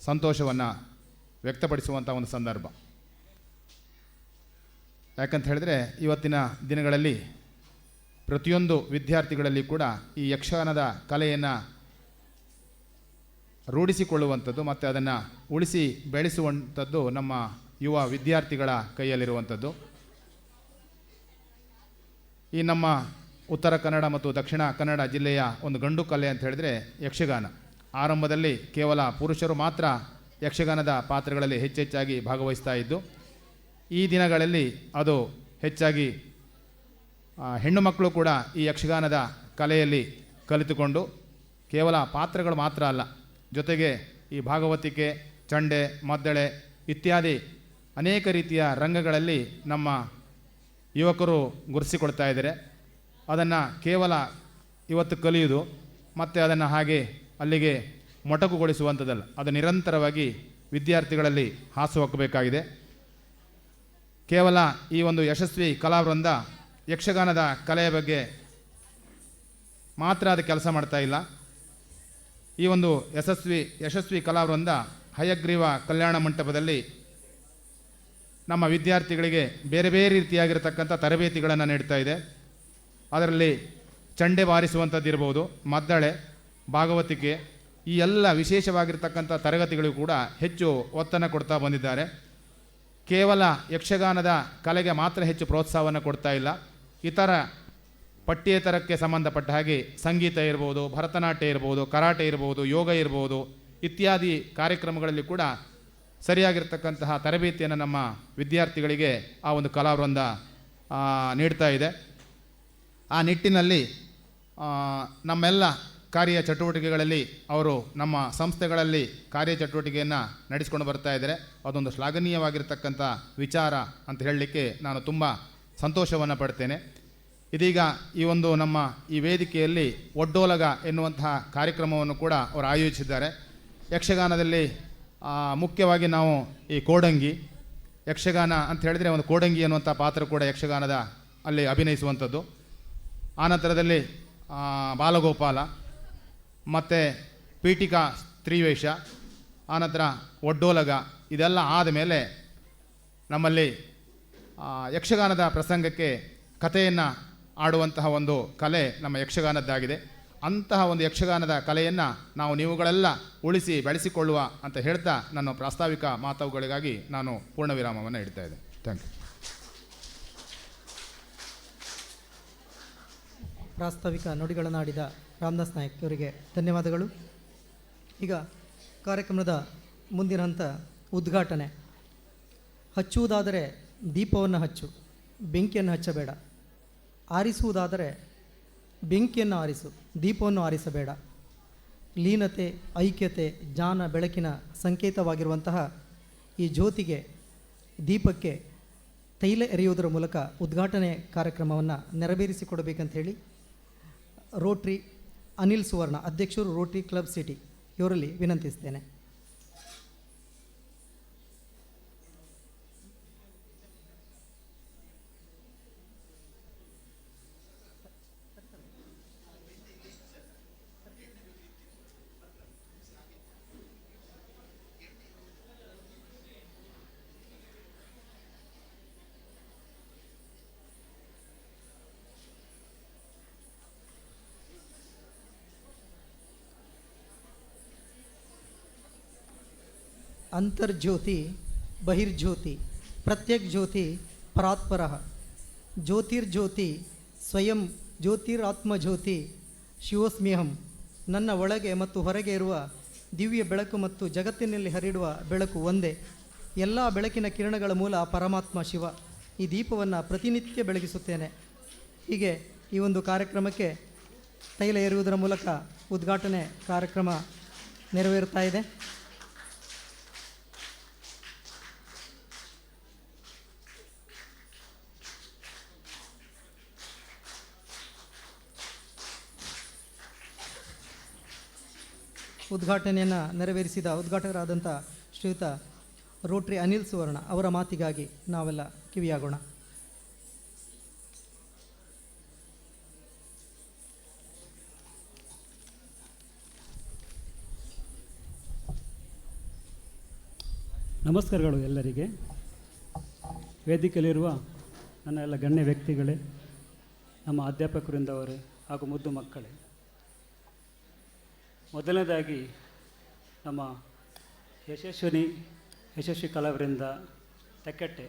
ಸಂತೋಷವನ್ನು ವ್ಯಕ್ತಪಡಿಸುವಂಥ ಒಂದು ಸಂದರ್ಭ. ಯಾಕಂತ ಹೇಳಿದ್ರೆ ಇವತ್ತಿನ ದಿನಗಳಲ್ಲಿ ಪ್ರತಿಯೊಂದು ವಿದ್ಯಾರ್ಥಿಗಳಲ್ಲಿ ಕೂಡ ಈ ಯಕ್ಷಗಾನದ ಕಲೆಯನ್ನು ರೂಢಿಸಿಕೊಳ್ಳುವಂಥದ್ದು ಮತ್ತು ಅದನ್ನು ಉಳಿಸಿ ಬೆಳೆಸುವಂಥದ್ದು ನಮ್ಮ ಯುವ ವಿದ್ಯಾರ್ಥಿಗಳ ಕೈಯಲ್ಲಿರುವಂಥದ್ದು. ಈ ನಮ್ಮ ಉತ್ತರ ಕನ್ನಡ ಮತ್ತು ದಕ್ಷಿಣ ಕನ್ನಡ ಜಿಲ್ಲೆಯ ಒಂದು ಗಂಡು ಕಲೆ ಅಂತ ಹೇಳಿದರೆ ಯಕ್ಷಗಾನ. ಆರಂಭದಲ್ಲಿ ಕೇವಲ ಪುರುಷರು ಮಾತ್ರ ಯಕ್ಷಗಾನದ ಪಾತ್ರಗಳಲ್ಲಿ ಹೆಚ್ಚೆಚ್ಚಾಗಿ ಭಾಗವಹಿಸ್ತಾ ಇದ್ದು, ಈ ದಿನಗಳಲ್ಲಿ ಅದು ಹೆಚ್ಚಾಗಿ ಹೆಣ್ಣು ಮಕ್ಕಳು ಕೂಡ ಈ ಯಕ್ಷಗಾನದ ಕಲೆಯಲ್ಲಿ ಕಲಿತುಕೊಂಡು ಕೇವಲ ಪಾತ್ರಗಳು ಮಾತ್ರ ಅಲ್ಲ, ಜೊತೆಗೆ ಈ ಭಾಗವತಿಕೆ, ಚಂಡೆ, ಮದ್ದಳೆ ಇತ್ಯಾದಿ ಅನೇಕ ರೀತಿಯ ರಂಗಗಳಲ್ಲಿ ನಮ್ಮ ಯುವಕರು ಗುರುತಿಸಿಕೊಳ್ತಾ ಇದ್ದಾರೆ. ಅದನ್ನು ಕೇವಲ ಇವತ್ತು ಕಲಿಯುವುದು ಮತ್ತು ಅದನ್ನು ಹಾಗೆ ಅಲ್ಲಿಗೆ ಮೊಟಕುಗೊಳಿಸುವಂಥದ್ದಲ್ಲ, ಅದು ನಿರಂತರವಾಗಿ ವಿದ್ಯಾರ್ಥಿಗಳಲ್ಲಿ ಹಾಸುಹೊಕ್ಕಬೇಕಾಗಿದೆ. ಕೇವಲ ಈ ಒಂದು ಯಶಸ್ವಿ ಕಲಾವೃಂದ ಯಕ್ಷಗಾನದ ಕಲೆಯ ಬಗ್ಗೆ ಮಾತ್ರ ಅದು ಕೆಲಸ ಮಾಡ್ತಾ ಇಲ್ಲ. ಈ ಒಂದು ಯಶಸ್ವಿ ಕಲಾವೃಂದ ಹಯಗ್ರೀವ ಕಲ್ಯಾಣ ಮಂಟಪದಲ್ಲಿ ನಮ್ಮ ವಿದ್ಯಾರ್ಥಿಗಳಿಗೆ ಬೇರೆ ಬೇರೆ ರೀತಿಯಾಗಿರತಕ್ಕಂಥ ತರಬೇತಿಗಳನ್ನು ನೀಡ್ತಾ ಇದೆ. ಅದರಲ್ಲಿ ಚಂಡೆ ಬಾರಿಸುವಂಥದ್ದಿರ್ಬೋದು, ಮದ್ದಳೆ, ಭಾಗವತಿಕೆ, ಈ ಎಲ್ಲ ವಿಶೇಷವಾಗಿರ್ತಕ್ಕಂಥ ತರಗತಿಗಳಿಗೂ ಕೂಡ ಹೆಚ್ಚು ಒತ್ತನ್ನು ಕೊಡ್ತಾ ಬಂದಿದ್ದಾರೆ. ಕೇವಲ ಯಕ್ಷಗಾನದ ಕಲೆಗೆ ಮಾತ್ರ ಹೆಚ್ಚು ಪ್ರೋತ್ಸಾಹವನ್ನು ಕೊಡ್ತಾ ಇಲ್ಲ, ಇತರ ಪಠ್ಯೇತರಕ್ಕೆ ಸಂಬಂಧಪಟ್ಟ ಹಾಗೆ ಸಂಗೀತ ಇರ್ಬೋದು, ಭರತನಾಟ್ಯ ಇರ್ಬೋದು, ಕರಾಟೆ ಇರ್ಬೋದು, ಯೋಗ ಇರ್ಬೋದು ಇತ್ಯಾದಿ ಕಾರ್ಯಕ್ರಮಗಳಲ್ಲಿ ಕೂಡ ಸರಿಯಾಗಿರ್ತಕ್ಕಂತಹ ತರಬೇತಿಯನ್ನು ನಮ್ಮ ವಿದ್ಯಾರ್ಥಿಗಳಿಗೆ ಆ ಒಂದು ಕಲಾವೃಂದ ನೀಡ್ತಾ ಇದೆ. ಆ ನಿಟ್ಟಿನಲ್ಲಿ ನಮ್ಮೆಲ್ಲ ಕಾರ್ಯ ಚಟುವಟಿಕೆಗಳಲ್ಲಿ ಅವರು ನಮ್ಮ ಸಂಸ್ಥೆಗಳಲ್ಲಿ ಕಾರ್ಯಚಟುವಟಿಕೆಯನ್ನು ನಡೆಸಿಕೊಂಡು ಬರ್ತಾ ಇದ್ದಾರೆ. ಅದೊಂದು ಶ್ಲಾಘನೀಯವಾಗಿರ್ತಕ್ಕಂಥ ವಿಚಾರ ಅಂತ ಹೇಳಲಿಕ್ಕೆ ನಾನು ತುಂಬ ಸಂತೋಷವನ್ನು ಪಡ್ತೇನೆ. ಇದೀಗ ಈ ಒಂದು ನಮ್ಮ ಈ ವೇದಿಕೆಯಲ್ಲಿ ಒಡ್ಡೋಲಗ ಎನ್ನುವಂತಹ ಕಾರ್ಯಕ್ರಮವನ್ನು ಕೂಡ ಅವರು ಆಯೋಜಿಸಿದ್ದಾರೆ. ಯಕ್ಷಗಾನದಲ್ಲಿ ಮುಖ್ಯವಾಗಿ ನಾವು ಈ ಕೋಡಂಗಿ ಯಕ್ಷಗಾನ ಅಂತ ಹೇಳಿದರೆ ಒಂದು ಕೋಡಂಗಿ ಅನ್ನುವಂಥ ಪಾತ್ರ ಕೂಡ ಯಕ್ಷಗಾನದ ಅಲ್ಲಿ ಅಭಿನಯಿಸುವಂಥದ್ದು. ಆನಂತರದಲ್ಲಿ ಬಾಲಗೋಪಾಲ ಮತ್ತು ಪೀಠಿಕಾ ಸ್ತ್ರೀವೇಷ, ಆನಂತರ ಒಡ್ಡೋಲಗ, ಇದೆಲ್ಲ ಆದಮೇಲೆ ನಮ್ಮಲ್ಲಿ ಯಕ್ಷಗಾನದ ಪ್ರಸಂಗಕ್ಕೆ ಕಥೆಯನ್ನು ಆಡುವಂತಹ ಒಂದು ಕಲೆ ನಮ್ಮ ಯಕ್ಷಗಾನದ್ದಾಗಿದೆ. ಅಂತಹ ಒಂದು ಯಕ್ಷಗಾನದ ಕಲೆಯನ್ನು ನೀವುಗಳೆಲ್ಲ ಉಳಿಸಿ ಬೆಳೆಸಿಕೊಳ್ಳುವ ಅಂತ ಹೇಳ್ತಾ ನನ್ನ ಪ್ರಾಸ್ತಾವಿಕ ಮಾತುಗಳಿಗಾಗಿ ನಾನು ಪೂರ್ಣ ವಿರಾಮವನ್ನು ಇಡ್ತಾ ಇದ್ದೇನೆ. Thank you. ಪ್ರಾಸ್ತಾವಿಕ ನುಡಿಗಳನ್ನಾಡಿದ ರಾಮದಾಸ್ ನಾಯಕ್ ಅವರಿಗೆ ಧನ್ಯವಾದಗಳು. ಈಗ ಕಾರ್ಯಕ್ರಮದ ಮುಂದಿನ ಹಂತ ಉದ್ಘಾಟನೆ. ಹಚ್ಚುವುದಾದರೆ ದೀಪವನ್ನು ಹಚ್ಚು, ಬೆಂಕಿಯನ್ನು ಹಚ್ಚಬೇಡ. ಆರಿಸುವುದಾದರೆ ಬೆಂಕಿಯನ್ನು ಆರಿಸು, ದೀಪವನ್ನು ಆರಿಸಬೇಡ. ಲೀನತೆ, ಐಕ್ಯತೆ, ಜ್ಞಾನ, ಬೆಳಕಿನ ಸಂಕೇತವಾಗಿರುವಂತಹ ಈ ಜ್ಯೋತಿಗೆ, ದೀಪಕ್ಕೆ ತೈಲ ಎರೆಯುವುದರ ಮೂಲಕ ಉದ್ಘಾಟನೆ ಕಾರ್ಯಕ್ರಮವನ್ನು ನೆರವೇರಿಸಿಕೊಡಬೇಕಂತ ಹೇಳಿ ರೋಟ್ರಿ ಅನಿಲ್ ಸುವರ್ಣ, ಅಧ್ಯಕ್ಷರು ರೋಟ್ರಿ ಕ್ಲಬ್ ಸಿಟಿ, ಇವರಲ್ಲಿ ವಿನಂತಿಸ್ತೇನೆ. ಅಂತರ್ಜ್ಯೋತಿ ಬಹಿರ್ಜ್ಯೋತಿ ಪ್ರತ್ಯಕ್ ಜ್ಯೋತಿ ಪರಾತ್ಪರಃ ಜ್ಯೋತಿರ್ಜ್ಯೋತಿ ಸ್ವಯಂ ಜ್ಯೋತಿರಾತ್ಮಜ್ಯೋತಿ ಶಿವೋಸ್ಮ್ಯಹಂ. ನನ್ನ ಒಳಗೆ ಮತ್ತು ಹೊರಗೆ ಇರುವ ದಿವ್ಯ ಬೆಳಕು ಮತ್ತು ಜಗತ್ತಿನಲ್ಲಿ ಹರಿಡುವ ಬೆಳಕು ಒಂದೇ. ಎಲ್ಲ ಬೆಳಕಿನ ಕಿರಣಗಳ ಮೂಲ ಪರಮಾತ್ಮ ಶಿವ. ಈ ದೀಪವನ್ನು ಪ್ರತಿನಿತ್ಯ ಬೆಳಗಿಸುತ್ತೇನೆ. ಹೀಗೆ ಈ ಒಂದು ಕಾರ್ಯಕ್ರಮಕ್ಕೆ ತೈಲ ಏರುವುದರ ಮೂಲಕ ಉದ್ಘಾಟನೆ ಕಾರ್ಯಕ್ರಮ ನೆರವೇರುತ್ತಾ ಇದೆ. ಉದ್ಘಾಟನೆಯನ್ನು ನೆರವೇರಿಸಿದ ಉದ್ಘಾಟಕರಾದಂಥ ಶ್ರೀಯುತ ರೋಟ್ರಿ ಅನಿಲ್ ಸುವರ್ಣ ಅವರ ಮಾತಿಗಾಗಿ ನಾವೆಲ್ಲ ಕಿವಿಯಾಗೋಣ. ನಮಸ್ಕಾರಗಳು ಎಲ್ಲರಿಗೆ. ವೇದಿಕೆಯಲ್ಲಿರುವ ನನ್ನ ಎಲ್ಲ ಗಣ್ಯ ವ್ಯಕ್ತಿಗಳೇ, ನಮ್ಮ ಅಧ್ಯಾಪಕರಿಂದವರೇ ಹಾಗೂ ಮುದ್ದು ಮಕ್ಕಳೇ, ಮೊದಲನೇದಾಗಿ ನಮ್ಮ ಯಶಸ್ವಿ ಕಲಾವೃಂದ ತೆಕ್ಕಟ್ಟೆ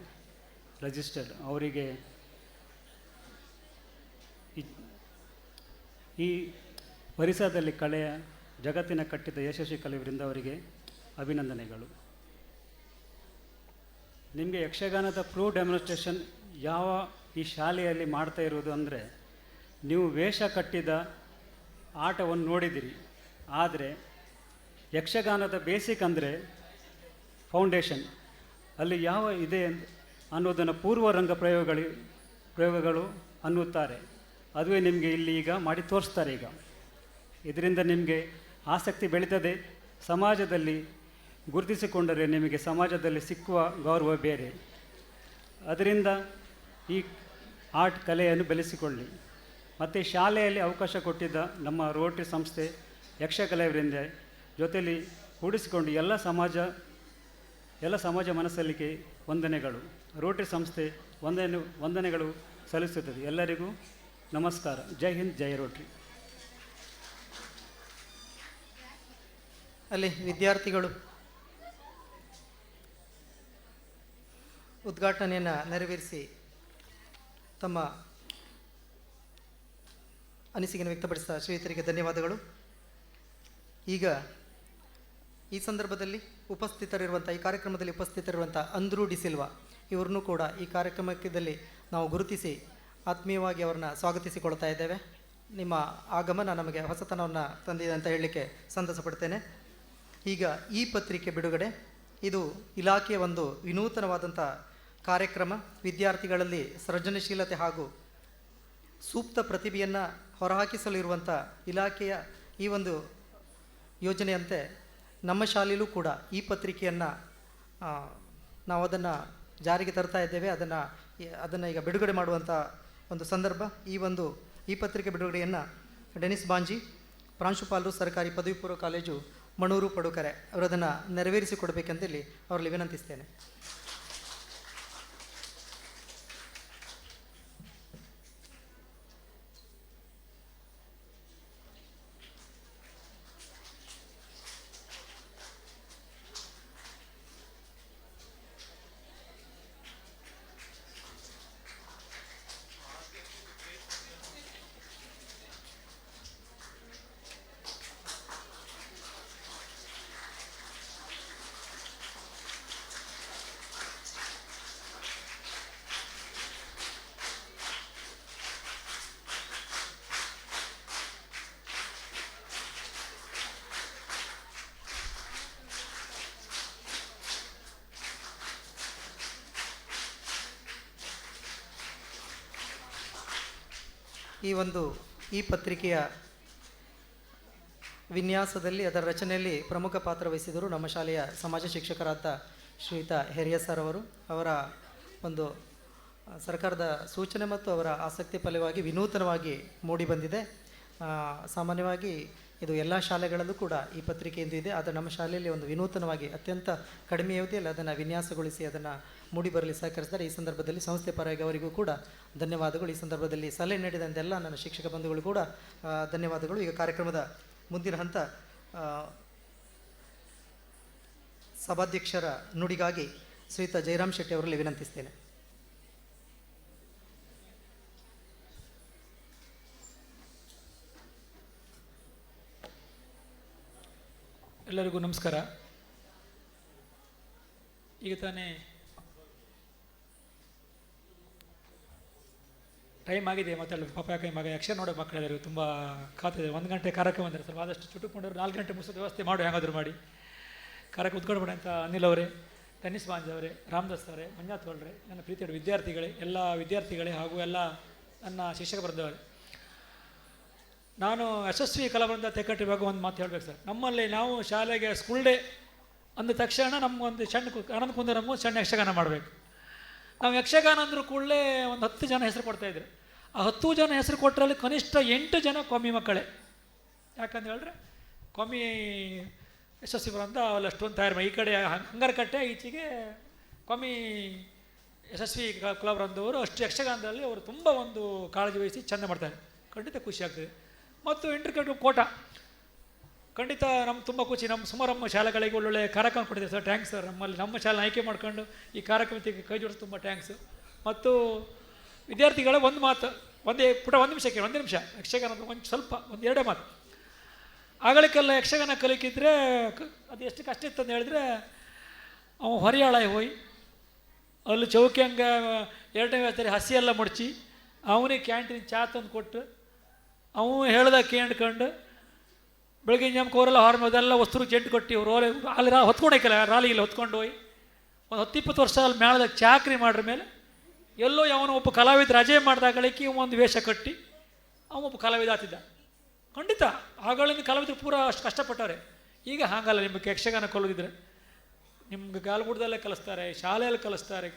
ರಿಜಿಸ್ಟರ್ಡ್ ಅವರಿಗೆ ಈ ಪರಿಸರದಲ್ಲಿ ಕಲೆಯ ಜಗತ್ತಿನ ಕಟ್ಟಿದ ಯಶಸ್ವಿ ಕಲಾವೃಂದ ಅವರಿಗೆ ಅಭಿನಂದನೆಗಳು. ನಿಮಗೆ ಯಕ್ಷಗಾನದ ಪ್ರೂವ್ ಡೆಮಾನ್ಸ್ಟ್ರೇಷನ್ ಯಾವ ಈ ಶಾಲೆಯಲ್ಲಿ ಮಾಡ್ತಾ ಇರುವುದು ಅಂದರೆ, ನೀವು ವೇಷ ಕಟ್ಟಿದ ಆಟವನ್ನು ನೋಡಿದಿರಿ, ಆದರೆ ಯಕ್ಷಗಾನದ ಬೇಸಿಕ್ ಅಂದರೆ ಫೌಂಡೇಶನ್ ಅಲ್ಲಿ ಯಾವ ಇದೆ ಅನ್ನೋದನ್ನು ಪೂರ್ವರಂಗ ಪ್ರಯೋಗಗಳು ಅನ್ನುತ್ತಾರೆ. ಅದುವೇ ನಿಮಗೆ ಇಲ್ಲಿ ಈಗ ಮಾಡಿ ತೋರಿಸ್ತಾರೆ. ಈಗ ಇದರಿಂದ ನಿಮಗೆ ಆಸಕ್ತಿ ಬೆಳೀತದೆ. ಸಮಾಜದಲ್ಲಿ ಗುರುತಿಸಿಕೊಂಡರೆ ನಿಮಗೆ ಸಮಾಜದಲ್ಲಿ ಸಿಕ್ಕುವ ಗೌರವ ಬೇರೆ. ಅದರಿಂದ ಈ ಆರ್ಟ್ ಕಲೆಯನ್ನು ಬೆಳೆಸಿಕೊಳ್ಳಿ. ಮತ್ತು ಶಾಲೆಯಲ್ಲಿ ಅವಕಾಶ ಕೊಟ್ಟಿದ್ದ ನಮ್ಮ ರೋಟರಿ ಸಂಸ್ಥೆ ಯಕ್ಷಕಲಾವೃಂದ ಜೊತೆಯಲ್ಲಿ ಕೂಡಿಸಿಕೊಂಡು ಎಲ್ಲ ಸಮಾಜ ಮನಸ್ಸಲ್ಲಿಗೆ ವಂದನೆಗಳು. ರೋಟರಿ ಸಂಸ್ಥೆ ವಂದನೆಗಳು ಸಲ್ಲಿಸುತ್ತದೆ. ಎಲ್ಲರಿಗೂ ನಮಸ್ಕಾರ. ಜೈ ಹಿಂದ್, ಜೈ ರೋಟರಿ. ಅಲ್ಲಿ ವಿದ್ಯಾರ್ಥಿಗಳು ಉದ್ಘಾಟನೆಯನ್ನು ನೆರವೇರಿಸಿ ತಮ್ಮ ಅನಿಸಿಕೆಯನ್ನು ವ್ಯಕ್ತಪಡಿಸಿದ ಶ್ರೀಯುತರಿಗೆ ಧನ್ಯವಾದಗಳು. ಈಗ ಈ ಸಂದರ್ಭದಲ್ಲಿ ಈ ಕಾರ್ಯಕ್ರಮದಲ್ಲಿ ಉಪಸ್ಥಿತರಿರುವಂಥ ಅಂದ್ರೂ ಡಿಸಿಲ್ವಾ ಇವ್ರನ್ನೂ ಕೂಡ ಈ ಕಾರ್ಯಕ್ರಮದಲ್ಲಿ ನಾವು ಗುರುತಿಸಿ ಆತ್ಮೀಯವಾಗಿ ಅವ್ರನ್ನ ಸ್ವಾಗತಿಸಿಕೊಳ್ತಾ ಇದ್ದೇವೆ. ನಿಮ್ಮ ಆಗಮನ ನಮಗೆ ಹೊಸತನವನ್ನು ತಂದಿದೆ ಅಂತ ಹೇಳಲಿಕ್ಕೆ ಸಂತಸ ಪಡ್ತೇನೆ. ಈಗ ಈ ಪತ್ರಿಕೆ ಬಿಡುಗಡೆ ಇದು ಇಲಾಖೆಯ ಒಂದು ವಿನೂತನವಾದಂಥ ಕಾರ್ಯಕ್ರಮ. ವಿದ್ಯಾರ್ಥಿಗಳಲ್ಲಿ ಸೃಜನಶೀಲತೆ ಹಾಗೂ ಸೂಕ್ತ ಪ್ರತಿಭೆಯನ್ನು ಹೊರಹಾಕಿಸಲು ಇರುವಂಥ ಇಲಾಖೆಯ ಈ ಒಂದು ಯೋಜನೆಯಂತೆ ನಮ್ಮ ಶಾಲೆಯಲ್ಲೂ ಕೂಡ ಈ ಪತ್ರಿಕೆಯನ್ನು ನಾವು ಅದನ್ನು ಜಾರಿಗೆ ತರ್ತಾ ಇದ್ದೇವೆ. ಅದನ್ನು ಈಗ ಬಿಡುಗಡೆ ಮಾಡುವಂಥ ಒಂದು ಸಂದರ್ಭ. ಈ ಪತ್ರಿಕೆ ಬಿಡುಗಡೆಯನ್ನು ಡೆನಿಸ್ ಬಾಂಜಿ, ಪ್ರಾಂಶುಪಾಲರು, ಸರ್ಕಾರಿ ಪದವಿ ಪೂರ್ವ ಕಾಲೇಜು, ಮಣೂರು, ಪಡುಕರೆ ಅವರದನ್ನು ನೆರವೇರಿಸಿಕೊಡಬೇಕಂತೇಳಿ ಅವರಲ್ಲಿ ವಿನಂತಿಸ್ತೇನೆ. ಈ ಪತ್ರಿಕೆಯ ವಿನ್ಯಾಸದಲ್ಲಿ, ಅದರ ರಚನೆಯಲ್ಲಿ ಪ್ರಮುಖ ಪಾತ್ರ ವಹಿಸಿದರು ನಮ್ಮ ಶಾಲೆಯ ಸಮಾಜ ಶಿಕ್ಷಕರಾದ ಶ್ರೀಯುತ ಹೆರಿಯ ಸರ್ ಅವರು. ಅವರ ಒಂದು ಸರ್ಕಾರದ ಸೂಚನೆ ಮತ್ತು ಅವರ ಆಸಕ್ತಿ ಫಲವಾಗಿ ವಿನೂತನವಾಗಿ ಮೂಡಿಬಂದಿದೆ. ಸಾಮಾನ್ಯವಾಗಿ ಇದು ಎಲ್ಲ ಶಾಲೆಗಳಲ್ಲೂ ಕೂಡ ಈ ಪತ್ರಿಕೆಯಿಂದ ಇದೆ. ಆದರೆ ನಮ್ಮ ಶಾಲೆಯಲ್ಲಿ ಒಂದು ವಿನೂತನವಾಗಿ ಅತ್ಯಂತ ಕಡಿಮೆ ಅವಧಿಯಲ್ಲಿ ಅದನ್ನು ವಿನ್ಯಾಸಗೊಳಿಸಿ ಅದನ್ನು ಮೂಡಿಬರಲಿ ಸಹಕರಿಸಿದ್ದಾರೆ. ಈ ಸಂದರ್ಭದಲ್ಲಿ ಸಂಸ್ಥೆ ಪರವಾಗಿ ಅವರಿಗೂ ಕೂಡ ಧನ್ಯವಾದಗಳು. ಈ ಸಂದರ್ಭದಲ್ಲಿ ಸಲಹೆ ನೀಡಿದಂತೆಲ್ಲ ನನ್ನ ಶಿಕ್ಷಕ ಬಂಧುಗಳು ಕೂಡ ಧನ್ಯವಾದಗಳು. ಈಗ ಕಾರ್ಯಕ್ರಮದ ಮುಂದಿನ ಹಂತ ಸಭಾಧ್ಯಕ್ಷರ ನುಡಿಗಾಗಿ ಶ್ರೀಯುತ ಜಯರಾಮ್ ಶೆಟ್ಟಿ ಅವರಲ್ಲಿ ವಿನಂತಿಸ್ತೇನೆ. ಎಲ್ಲರಿಗೂ ನಮಸ್ಕಾರ. ಈಗ ತಾನೇ ಟೈಮ್ ಆಗಿದೆ, ಮಾತಾಡಲು ಪಾಪ ಯಾಕೆ ಮಗ ಯಕ್ಷ ನೋಡೋ ಮಕ್ಕಳೆಲ್ಲರಿಗೂ ತುಂಬ ಕಾತಿದೆ. 1 ಗಂಟೆ ಕಾರ್ಯಕ್ರಮ ಅಂದರೆ ಸ್ವಲ್ಪ ಆದಷ್ಟು ಚುಟುಕೊಂಡವರು 4 ಗಂಟೆ ಮುಗಿಸೋ ವ್ಯವಸ್ಥೆ ಮಾಡಿ ಹೇಗಾದರೂ ಮಾಡಿ ಕಾರ್ಯಕ್ರಮ ಉದ್ಘಾಟನೆ ಅಂತ ಅನಿಲ್ ಅವರೇ, ಟೆನ್ನಿಸ್ ಬಾಂಜ್ ಅವರೇ, ರಾಮದಾಸ್ ಅವರೇ, ಮಂಜಾತ್ ಅವರೇ, ನನ್ನ ಪ್ರೀತಿಯ ವಿದ್ಯಾರ್ಥಿಗಳೇ, ಎಲ್ಲ ವಿದ್ಯಾರ್ಥಿಗಳೇ ಹಾಗೂ ಎಲ್ಲ ನನ್ನ ಶಿಕ್ಷಕ ಬಂದವರೇ, ನಾನು ಯಶಸ್ವಿ ಕಲಾವೃಂದ ತೆಕ್ಕಟ್ಟಿ ಬಗ್ಗೆ ಒಂದು ಮಾತು ಹೇಳಬೇಕು ಸರ್. ನಮ್ಮಲ್ಲಿ ನಾವು ಶಾಲೆಗೆ ಸ್ಕೂಲ್ ಡೇ ಅಂದ ತಕ್ಷಣ ನಮಗೊಂದು ಸಣ್ಣ ಆನಂದ ಕುಂದ ನಮಗೊಂದು ಸಣ್ಣ ಯಕ್ಷಗಾನ ಮಾಡಬೇಕು. ನಾವು ಯಕ್ಷಗಾನ ಅಂದರೂ ಕೂಡಲೇ ಒಂದು 10 ಜನ ಹೆಸರು ಕೊಡ್ತಾಯಿದ್ರು. ಆ 10 ಜನ ಹೆಸರು ಕೊಟ್ಟರಲ್ಲಿ ಕನಿಷ್ಠ 8 ಜನ ಕೊಮ್ಮಿ ಮಕ್ಕಳೇ. ಯಾಕಂತ ಹೇಳಿದ್ರೆ ಕೊಮ್ಮಿ ಯಶಸ್ವಿ ಬರಂತ ಅವೆಲ್ಲ ಅಷ್ಟೊಂದು ತಯಾರು ಮಾಡಿ, ಈ ಕಡೆ ಹಂಗರಕಟ್ಟೆ ಈಚೆಗೆ ಕೊಮ್ಮಿ ಯಶಸ್ವಿ ಕಲಾವೃಂದವರು ಅಷ್ಟು ಯಕ್ಷಗಾನದಲ್ಲಿ ಅವರು ತುಂಬ ಒಂದು ಕಾಳಜಿ ವಹಿಸಿ ಚೆಂದ ಮಾಡ್ತಾರೆ. ಖಂಡಿತ ಖುಷಿ ಆಗ್ತದೆ. ಮತ್ತು ಇಂಟರ್ಕಟ್ ಕೋಟ ಖಂಡಿತ ನಮ್ಗೆ ತುಂಬ ಖುಷಿ. ನಮ್ಮ ಸುಮಾರು ನಮ್ಮ ಶಾಲೆಗಳಿಗೆ ಒಳ್ಳೊಳ್ಳೆ ಕಾರ್ಯಕ್ರಮ ಕೊಟ್ಟಿದೆ ಸರ್. Thanks sir. ನಮ್ಮ ಶಾಲೆ ಆಯ್ಕೆ ಮಾಡ್ಕೊಂಡು ಈ ಕಾರ್ಯಕ್ರಮಕ್ಕೆ ಕೈ ಜೋಡಿಸಿ ತುಂಬ ಥ್ಯಾಂಕ್ಸು. ಮತ್ತು ವಿದ್ಯಾರ್ಥಿಗಳ ಒಂದು ಮಾತು, ಒಂದು ನಿಮಿಷಕ್ಕೆ 1 ನಿಮಿಷ ಯಕ್ಷಗಾನದ ಸ್ವಲ್ಪ 2 ಮಾತು. ಆಗಳಿಗೆಲ್ಲ ಯಕ್ಷಗಾನ ಕಲಿಕಿದ್ರೆ ಅದು ಎಷ್ಟು ಕಷ್ಟ ಇತ್ತು ಅಂತ ಹೇಳಿದ್ರೆ, ಅವ ಹೊರಿಯಾಳ ಹೋಗಿ ಅಲ್ಲಿ ಚೌಕಿ ಹಂಗೆ 2ನೇ ವ್ಯವಸ್ಥೆ ಹಸಿ ಎಲ್ಲ ಮುಡ್ಚಿ ಅವನಿಗೆ ಕ್ಯಾಂಟೀನ್ ಚಾ ತಂದು ಕೊಟ್ಟು ಅವನು ಹೇಳ್ದ ಕೇಳ್ಕೊಂಡು ಬೆಳಗ್ಗೆ ಜಮ್ಕೋರೆಲ್ಲ ಹಾರ್ಮ ಅದೆಲ್ಲ ವಸ್ತು ಜಂಟು ಕೊಟ್ಟು ರೋಲೆ ಅಲ್ಲಿ ಹೊತ್ಕೊಂಡೋಯ್ಕಲ್ಲ ರಾಲಿಗೆಲ್ಲ ಹೊತ್ಕೊಂಡು ಹೋಗಿ ಒಂದು 10-20 ವರ್ಷ ಅಲ್ಲಿ ಮೇಳದಾಗ ಚಾಕ್ರಿ ಮಾಡ್ರ ಮೇಲೆ ಎಲ್ಲೋ ಅವನು ಒಬ್ಬ ಕಲಾವಿದ ರಜೆ ಮಾಡಿದಾಗಳಿಗೆ ಒಂದು ವೇಷ ಕಟ್ಟಿ ಅವನೊಬ್ಬ ಕಲಾವಿದ ಆತಿದ್ದ. ಖಂಡಿತ ಆಗಳಿಂದ ಕಲಾವಿದರು ಪೂರ ಅಷ್ಟು ಕಷ್ಟಪಟ್ಟವ್ರೆ. ಈಗ ಹಾಗಲ್ಲ. ನಿಮಗೆ ಯಕ್ಷಗಾನ ಕಲಿದಿದ್ರೆ ನಿಮ್ಗೆ ಗಾಲ್ಗುಡ್ದಲ್ಲೇ ಕಲಿಸ್ತಾರೆ, ಶಾಲೆಯಲ್ಲಿ ಕಲಿಸ್ತಾರೆ,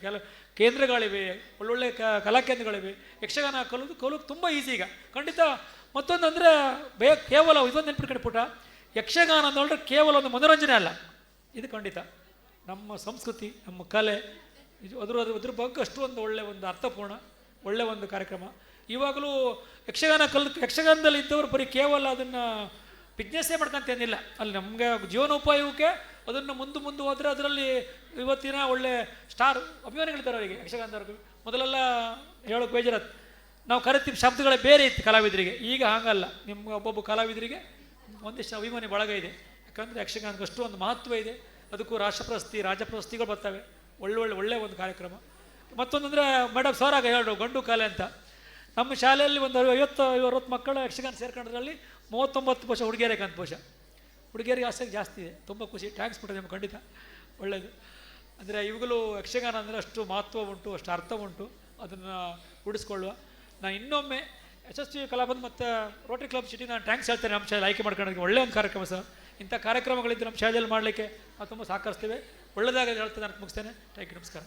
ಕೇಂದ್ರಗಳಿವೆ, ಒಳ್ಳೊಳ್ಳೆ ಕಲಾಕೇಂದ್ರಗಳಿವೆ. ಯಕ್ಷಗಾನ ಕಲಿಯೋದು ತುಂಬ ಈಸಿ ಈಗ ಖಂಡಿತ. ಮತ್ತೊಂದು ಅಂದರೆ ಕೇವಲ ಇದೊಂದು ನೆನ್ಪಿಟ್ಕೊಂಡು ಪುಟ, ಯಕ್ಷಗಾನ ಅಂತಂದ್ರೆ ಕೇವಲ ಒಂದು ಮನೋರಂಜನೆ ಅಲ್ಲ, ಇದು ಖಂಡಿತ ನಮ್ಮ ಸಂಸ್ಕೃತಿ, ನಮ್ಮ ಕಲೆ, ಅದ್ರ ಬಗ್ಗೆ ಅಷ್ಟೊಂದು ಒಳ್ಳೆಯ ಒಂದು ಅರ್ಥಪೂರ್ಣ ಒಳ್ಳೆಯ ಒಂದು ಕಾರ್ಯಕ್ರಮ. ಇವಾಗಲೂ ಯಕ್ಷಗಾನದಲ್ಲಿ ಇದ್ದವರು ಬರೀ ಕೇವಲ ಅದನ್ನು ಬಿಸ್ನೆಸ್ಸೇ ಮಾಡ್ಕೊಂತೇನಿಲ್ಲ, ಅಲ್ಲಿ ನಮಗೆ ಜೀವನೋಪಾಯಕ್ಕೆ ಅದನ್ನು ಮುಂದೆ ಹೋದರೆ ಅದರಲ್ಲಿ ಇವತ್ತಿನ ಒಳ್ಳೆ ಸ್ಟಾರ್ ಅಭಿಮಾನಿಗಳಿದ್ದಾರೆ ಅವರಿಗೆ ಯಕ್ಷಗಾನದವ್ರಿಗೆ. ಮೊದಲೆಲ್ಲ ಹೇಳೋಕೆ ಬೇಜಾರತ್ತು, ನಾವು ಕರಿತೀವಿ ಶಬ್ದಗಳೇ ಬೇರೆ ಇತ್ತು ಕಲಾವಿದರಿಗೆ. ಈಗ ಹಾಗಲ್ಲ, ನಿಮ್ಮ ಒಬ್ಬೊಬ್ಬ ಕಲಾವಿದರಿಗೆ ಒಂದಿಷ್ಟು ಅಭಿಮಾನಿ ಬಳಗ ಇದೆ. ಯಾಕಂದರೆ ಯಕ್ಷಗಾನಕ್ಕೆ ಅಷ್ಟು ಒಂದು ಮಹತ್ವ ಇದೆ. ಅದಕ್ಕೂ ರಾಷ್ಟ್ರ ಪ್ರಶಸ್ತಿ ರಾಜ್ಯ ಪ್ರಶಸ್ತಿಗಳು ಬರ್ತವೆ. ಒಳ್ಳೆ ಒಂದು ಕಾರ್ಯಕ್ರಮ. ಮತ್ತೊಂದಂದರೆ ಮೇಡಮ್ ಸೋರಾಗ ಹೇಳೋ ಗಂಡು ಕಾಲೆ ಅಂತ, ನಮ್ಮ ಶಾಲೆಯಲ್ಲಿ ಒಂದು 50-60 ಮಕ್ಕಳು ಯಕ್ಷಗಾನ ಸೇರ್ಕೊಂಡ್ರಲ್ಲಿ 39% ಹುಡುಗಿಯರಿಗೆ ಅಂತ ಹುಡುಗಿಯರಿಗೆ ಆಸಕ್ತಿ ಜಾಸ್ತಿ ಇದೆ. ತುಂಬ ಖುಷಿ, ಥ್ಯಾಂಕ್ಸ್ ಬಿಟ್ಟರೆ ನಿಮ್ಗೆ ಖಂಡಿತ ಒಳ್ಳೆಯದು. ಅಂದರೆ ಇವುಗಳು ಯಕ್ಷಗಾನ ಅಂದರೆ ಅಷ್ಟು ಮಹತ್ವ ಉಂಟು, ಅಷ್ಟು ಅರ್ಥ ಉಂಟು, ಅದನ್ನು ರೂಢಿಸ್ಕೊಳ್ಳುವ. ನಾನು ಇನ್ನೊಮ್ಮೆ ಯಶಸ್ವಿ ಕಲಾಬಂಧು ಮತ್ತು ರೋಟರಿ ಕ್ಲಬ್ ಸಿಟಿ ನಾನು ಥ್ಯಾಂಕ್ಸ್ ಹೇಳ್ತೇನೆ. ನಮ್ಮ ಶಾಲೆ ಆಯ್ಕೆ ಮಾಡ್ಕೊಳ್ಳೋದಕ್ಕೆ ಒಳ್ಳೆಯ ಒಂದು ಕಾರ್ಯಕ್ರಮ ಸರ್. ಇಂಥ ಕಾರ್ಯಕ್ರಮಗಳಿದ್ದು ನಮ್ಮ ಶಾಲೆಯಲ್ಲಿ ಮಾಡಲಿಕ್ಕೆ ನಾವು ತುಂಬ ಸಹಕರಿಸ್ತೇವೆ. ಒಳ್ಳೆಯದಾಗಿ ಹೇಳ್ತೇನೆ, ನಾನು ಮುಗಿಸ್ತೇನೆ. ಥ್ಯಾಂಕ್ ಯು, ನಮಸ್ಕಾರ.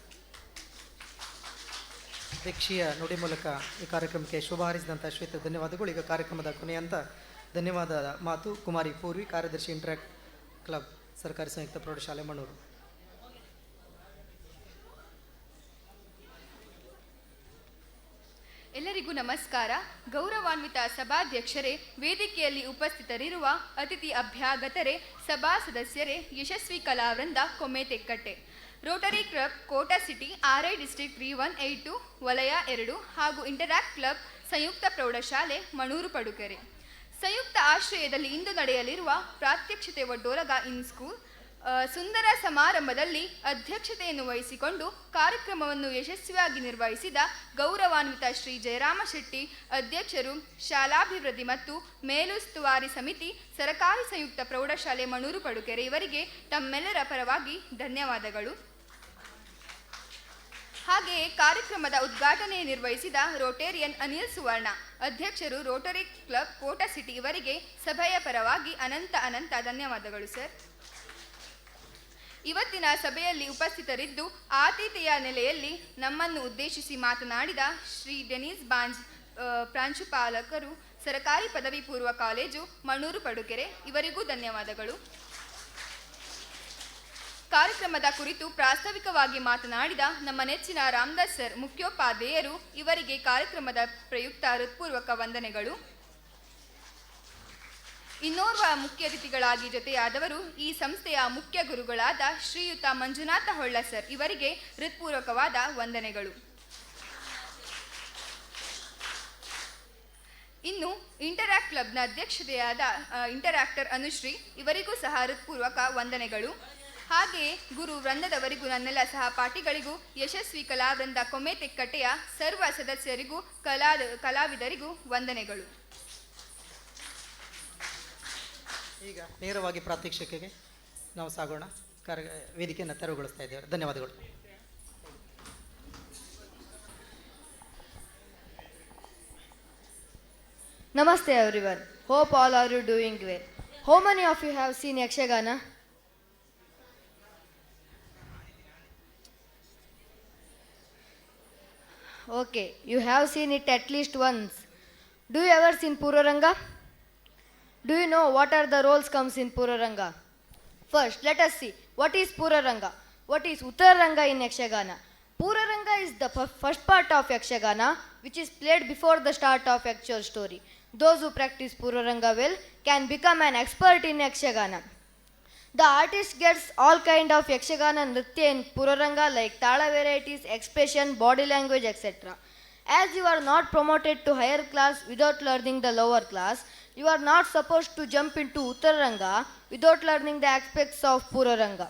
ಅಧ್ಯಕ್ಷೀಯ ನುಡಿ ಮೂಲಕ ಈ ಕಾರ್ಯಕ್ರಮಕ್ಕೆ ಶುಭ ಹಾರೈಸಿದಂಥ ಶ್ವೇತ ಧನ್ಯವಾದಗಳು. ಈಗ ಕಾರ್ಯಕ್ರಮದ ಕೊನೆಯಂತ ಧನ್ಯವಾದದ ಮಾತು ಕುಮಾರಿ ಪೂರ್ವಿ, ಕಾರ್ಯದರ್ಶಿ ಇಂಟ್ರಾಕ್ಟ್ ಕ್ಲಬ್ ಸರ್ಕಾರಿ ಸಂಯುಕ್ತ ಪ್ರೌಢಶಾಲೆ ಮಣ್ಣೂರು. ಎಲ್ಲರಿಗೂ ನಮಸ್ಕಾರ. ಗೌರವಾನ್ವಿತ ಸಭಾಧ್ಯಕ್ಷರೇ, ವೇದಿಕೆಯಲ್ಲಿ ಉಪಸ್ಥಿತರಿರುವ ಅತಿಥಿ ಅಭ್ಯಾಗತರೇ, ಸಭಾ ಸದಸ್ಯರೇ, Yashaswi Kalavrinda Komethekkatte, Rotary Club Kota city RI district 3182 ವಲಯ 2 ಹಾಗೂ ಇಂಟರಾಕ್ಟ್ ಕ್ಲಬ್ ಸಂಯುಕ್ತ ಪ್ರೌಢಶಾಲೆ ಮಣೂರು ಪಡುಕೆರೆ ಸಂಯುಕ್ತ ಆಶ್ರಯದಲ್ಲಿ ಇಂದು ನಡೆಯಲಿರುವ ಪ್ರಾತ್ಯಕ್ಷತೆ ಒಡ್ಡೋಲಗ ಇನ್ ಸ್ಕೂಲ್ ಸುಂದರ ಸಮಾರಂಭದಲ್ಲಿ ಅಧ್ಯಕ್ಷತೆಯನ್ನು ವಹಿಸಿಕೊಂಡು ಕಾರ್ಯಕ್ರಮವನ್ನು ಯಶಸ್ವಿಯಾಗಿ ನಿರ್ವಹಿಸಿದ ಗೌರವಾನ್ವಿತ ಶ್ರೀ ಜಯರಾಮ ಶೆಟ್ಟಿ ಅಧ್ಯಕ್ಷರು, ಶಾಲಾಭಿವೃದ್ಧಿ ಮತ್ತು ಮೇಲುಸ್ತುವಾರಿ ಸಮಿತಿ, ಸರಕಾರಿ ಸಂಯುಕ್ತ ಪ್ರೌಢಶಾಲೆ ಮಣೂರು ಪಡುಕೆರೆ ಇವರಿಗೆ ತಮ್ಮೆಲ್ಲರ ಪರವಾಗಿ ಧನ್ಯವಾದಗಳು. ಹಾಗೆಯೇ ಕಾರ್ಯಕ್ರಮದ ಉದ್ಘಾಟನೆ ನಿರ್ವಹಿಸಿದ ರೋಟೇರಿಯನ್ ಅನಿಲ್ ಸುವರ್ಣ ಅಧ್ಯಕ್ಷರು, ರೋಟರಿ ಕ್ಲಬ್ ಕೋಟಾ ಸಿಟಿ ಇವರಿಗೆ ಸಭೆಯ ಪರವಾಗಿ ಅನಂತ ಧನ್ಯವಾದಗಳು ಸರ್. ಇವತ್ತಿನ ಸಭೆಯಲ್ಲಿ ಉಪಸ್ಥಿತರಿದ್ದು ಆತಿಥೇಯ ನೆಲೆಯಲ್ಲಿ ನಮ್ಮನ್ನು ಉದ್ದೇಶಿಸಿ ಮಾತನಾಡಿದ ಶ್ರೀ ಡೆನಿಸ್ ಬಾಂಜ್ ಪ್ರಾಂಶುಪಾಲಕರು, ಸರಕಾರಿ ಪದವಿ ಪೂರ್ವ ಕಾಲೇಜು ಮಣೂರು ಪಡುಕೆರೆ ಇವರಿಗೂ ಧನ್ಯವಾದಗಳು. ಕಾರ್ಯಕ್ರಮದ ಕುರಿತು ಪ್ರಾಸ್ತಾವಿಕವಾಗಿ ಮಾತನಾಡಿದ ನಮ್ಮ ನೆಚ್ಚಿನ ರಾಮದಾಸ್ ಸರ್ ಮುಖ್ಯೋಪಾಧ್ಯಾಯರು ಇವರಿಗೆ ಕಾರ್ಯಕ್ರಮದ ಪ್ರಯುಕ್ತ ಹೃತ್ಪೂರ್ವಕ ವಂದನೆಗಳು. ಇನ್ನೋರ್ವ ಮುಖ್ಯ ಅತಿಥಿಗಳಾಗಿ ಜೊತೆಯಾದವರು ಈ ಸಂಸ್ಥೆಯ ಮುಖ್ಯ ಗುರುಗಳಾದ ಶ್ರೀಯುತ ಮಂಜುನಾಥ ಹೊಳ್ಳ ಸರ್ ಇವರಿಗೆ ಹೃತ್ಪೂರ್ವಕವಾದ ವಂದನೆಗಳು. ಇನ್ನು ಇಂಟರಾಕ್ಟ್ ಕ್ಲಬ್ನ ಅಧ್ಯಕ್ಷತೆಯಾದ ಇಂಟರಾಕ್ಟರ್ ಅನುಶ್ರೀ ಇವರಿಗೂ ಸಹ ಹೃತ್ಪೂರ್ವಕ ವಂದನೆಗಳು. ಹಾಗೆಯೇ ಗುರು ವೃಂದದವರಿಗೂ, ನನ್ನೆಲ್ಲ ಸಹಪಾಠಿಗಳಿಗೂ, ಯಶಸ್ವಿ ಕಲಾವೃಂದ ಕೊಮೆತೆಕ್ಕಟ್ಟೆಯ ಸರ್ವ ಸದಸ್ಯರಿಗೂ, ಕಲಾವಿದರಿಗೂ ವಂದನೆಗಳು. ಈಗ ನೇರವಾಗಿ ಪ್ರಾತ್ಯಕ್ಷಿಕೆಗೆ ನಾವು ಸಾಗೋಣ. ವೇದಿಕೆಯನ್ನು ತೆರವುಗೊಳಿಸ್ತಾ ಇದ್ದೇವೆ. ಧನ್ಯವಾದಗಳು. Namaste everyone. Hope all are you doing well. How many of you have seen Yakshagana? Okay, you have seen it at least once. Do you ever seen Puraranga? Do you know what are the roles comes in Puraranga? First, let us see what is Puraranga. What is Uttararanga in Yakshagana? Puraranga is the first part of Yakshagana which is played before the start of actual story. Those who practice Puraranga well can become an expert in Yakshagana. The artist gets all kind of Yakshagana Nritya in Puraranga like Tala varieties, expression, body language, etc. As you are not promoted to higher class without learning the lower class, you are not supposed to jump into Uttararanga without learning the aspects of Puraranga.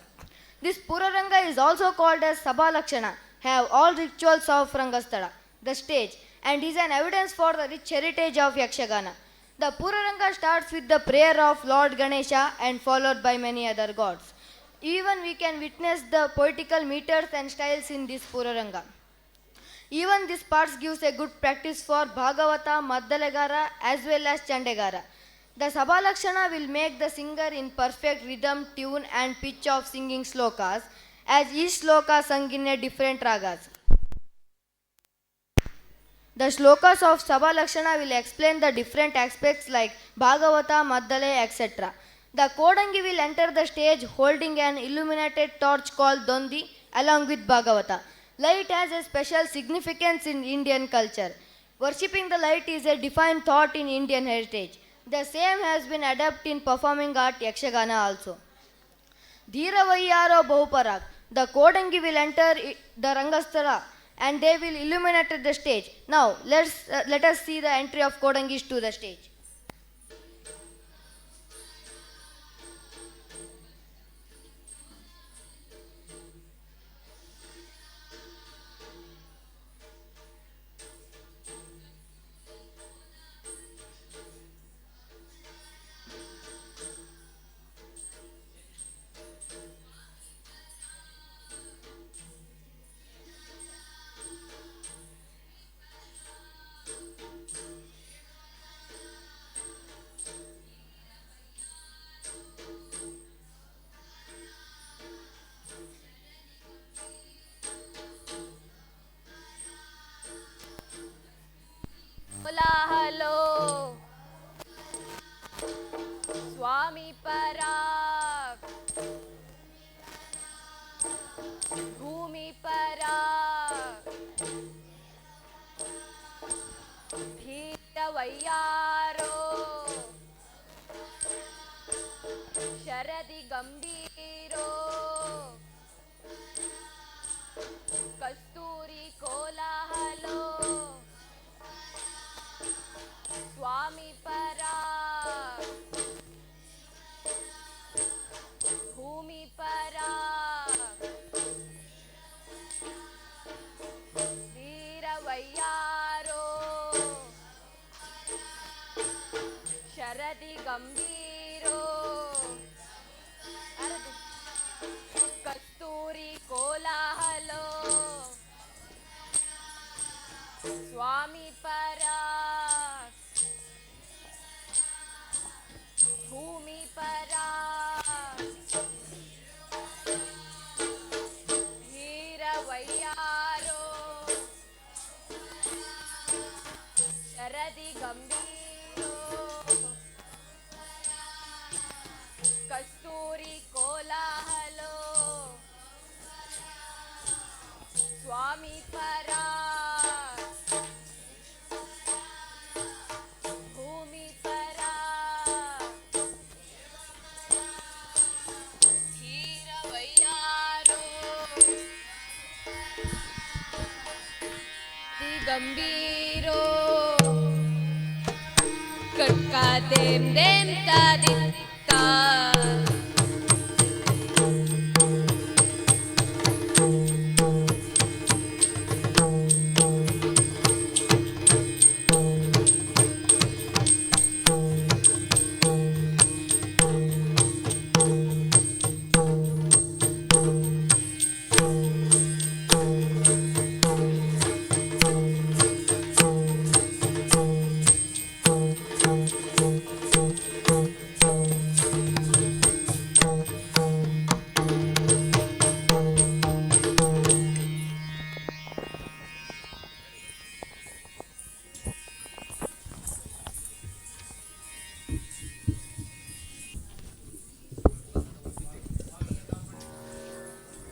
This Puraranga is also called as Sabha Lakshana, have all rituals of Rangasthala, the stage, and is an evidence for the rich heritage of Yakshagana. The Puraranga starts with the prayer of Lord Ganesha and followed by many other gods. Even we can witness the poetical meters and styles in this Puraranga. Even this part gives a good practice for Bhagavata, Maddalegara as well as Chandegara. The Sabha Lakshana will make the singer in perfect rhythm, tune and pitch of singing slokas, as each sloka sung in a different ragas. The slokas of Sabha Lakshana will explain the different aspects like Bhagavata, Maddale, etc. The Kodangi will enter the stage holding an illuminated torch called Dondi along with Bhagavata. Light has a special significance in Indian culture. Worshipping the light is a defined thought in Indian heritage. The same has been adapted in performing art Yakshagana also. Dhiravayyaro Bahuparag. The Kodangi will enter the Rangasthala and they will illuminate the stage. Now, let us see the entry of Kodangis to the stage. ಕೋಲಾಹಲೋ ಸ್ವಾಮಿ ಪರಾಗ್ ಭೂಮಿ ಪರಾಗ್ ಧೀರವಯ್ಯಾರೋ ಶರದಿ ಗಂಭೀರೋ ಕಸ್ತೂರಿ ಕೋಲಾಹಲೋ ಸ್ವಾಮಿ ಪರಾಗ್ ಭೂಮಿ ಪರಾಗ್ ಧೀರವಯ್ಯಾರೋ ಶರದಿ ಗಂಭೀರೋ ಕಸ್ತೂರಿ ಕೋಲಾಹಲೋ ಸ್ವಾಮಿ ಪರಾಗ್ ಭೂಮಿ ಪರಾಗ್ ಧೀರವಯ್ಯಾರೋ ಶರದಿ ಗಂಭೀರೋ ಕಸ್ತೂರಿ ಕೋಲಾಹಲೋ ಸ್ವಾಮಿ ಪರಾಗ್ ಭೂಮಿ Parag ಧೀರವಯ್ಯಾರೋ ಗಂಭೀರೋ ಕಟ್ಕಾ ದೇಂ ದೇಂ ತಾದಿತ್ತಾ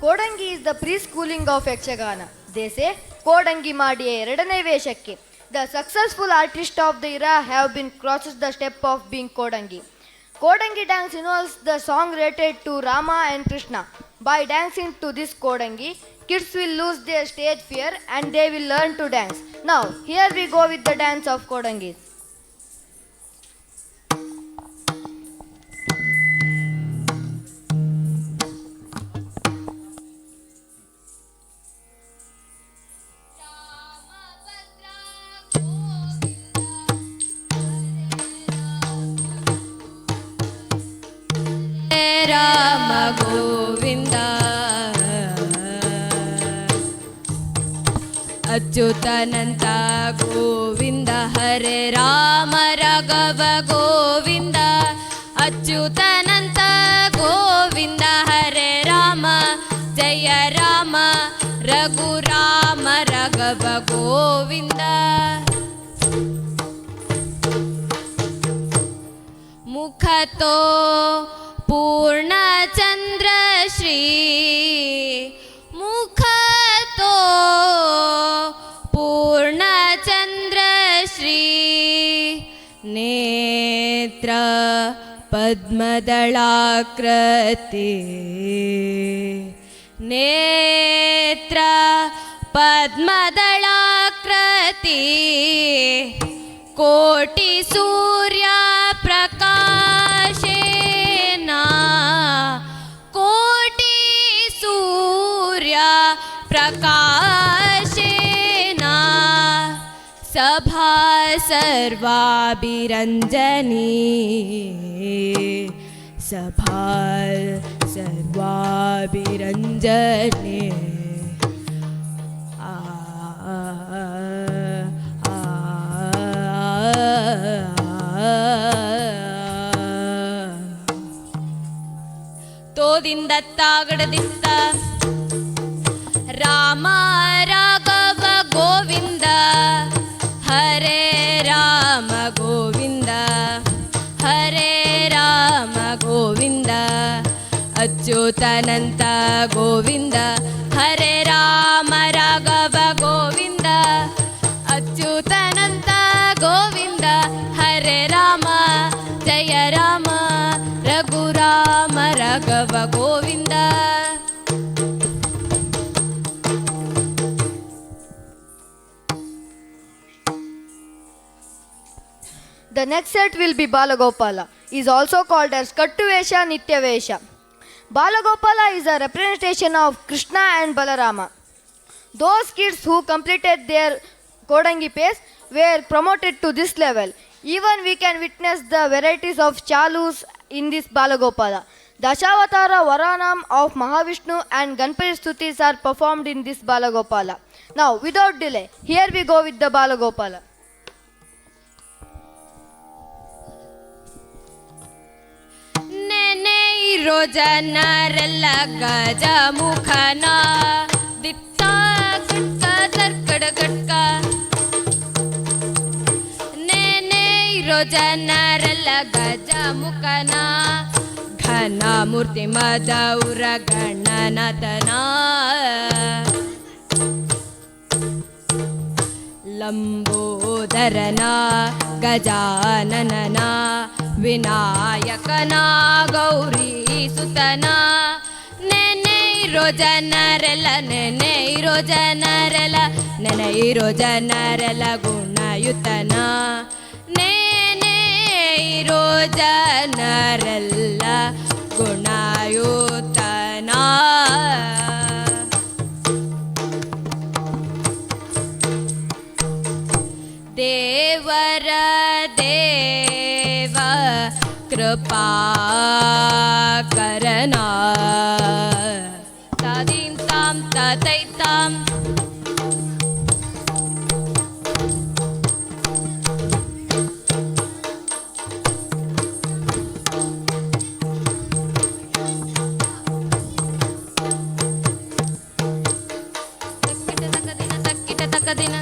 Kodangi is the preschooling of Yakshagana. They say, Kodangi ಮಾಡಿಯೇ ಎರಡನೇ ವೇಷಕ್ಕೆ. The successful artists of the era have been crossed the step of being Kodangi. Kodangi dance involves the song related to Rama and Krishna. By dancing to this Kodangi, kids will lose their stage fear and they will learn to dance. Now, here we go with the dance of Kodangis. Rama Govinda ಅಚ್ಯುತಾನಂತ Govinda ಹರೇ ರಾಮ ರಾಘವ ಗೋವಿಂದ ಅಚ್ಯುತಾನಂತ ಗೋವಿಂದ ಹರೇ ರಾಮ ಜಯ ರಾಮ ರಘುರಾಮ ರಾಘವ ಗೋವಿಂದ ಮುಖತೋ ಪೂರ್ಣಚಂದ್ರ ಶ್ರೀ ಮುಖತೋ ಪದ್ಮದಳಾಕೃತಿ ನೇತ್ರ ಪದ್ಮದಳಾಕೃತಿ ಕೋಟಿ ಸೂರ್ಯ ಪ್ರಕಾಶೇನ ಕೋಟಿ ಸೂರ್ಯ ಪ್ರಕಾಶೇನ ಸಭಾ ಸರ್ವಾಭಿರಂಜನಿ ಸಭಾ ಸರ್ವಾಭಿರಂಜನೆ ತೋದಿಂದತ್ತಾಗಡದಿತ್ತ ರಾಮ ರಾಘವ ಗೋವಿಂದ ಹರೇ ರಾಮ ಗೋವಿಂದ ಹರೇ ರಾಮ ಗೋವಿಂದ ಅಚ್ಯುತಾನಂತ ಗೋವಿಂದ ಹರೇ ರಾಮ ರಾಘವ ಗೋವಿಂದ ಅಚ್ಯುತಾನಂತ ಗೋವಿಂದ ಹರೇ ರಾಮ ಜಯ Rama Raghurama Raghava Govinda. The next set will be Balagopala, is also called as Kattuvesha Nityavesha. Balagopala is a representation of Krishna and Balarama. Those kids who completed their Kodangi pace were promoted to this level. Even we can witness the varieties of Chalus in this Balagopala. Dashavatara Varanam of Mahavishnu and Ganpati Stutis are performed in this Balagopala. Now, without delay, here we go with the Balagopala. ನೆನೆಯಿರೋ ಜನರೆಲ್ಲ ಗಜ ಮುಖನ ದಿಟ್ಟ ಗಟ್ಕ ದರ್ಕಡ ಗಟ್ಕ ನೆನೆಯಿರೋ ಜನರೆಲ್ಲ ಗಜ ಮುಖನ ಘನ ಮೂರ್ತಿ ಮದೌರ ಗಣನತನ ಲಂಬೋದರನ ಗಜಾನನನ ವಿನಾಯಕನ ಗೌರಿ ಸುತನ ನೆನೆಯಿರೋ ಜನರೆಲ್ಲ ನೆನೆಯಿರೋ ಜನರೆಲ್ಲ ನೆನೆಯಿರೋ ಜನರೆಲ್ಲ ಗುಣಯುತನ ನೆನೆಯಿರೋ ಜನರೆಲ್ಲ ಗುಣಯುತನ ದೇವರ ದೇವ ಕೃಪಾ ಕರನ ತಾದೀಂ ತಾಂ ತತೈತಾಂ ತಕ್ಕಿಟ ತಕ್ಕದಿನ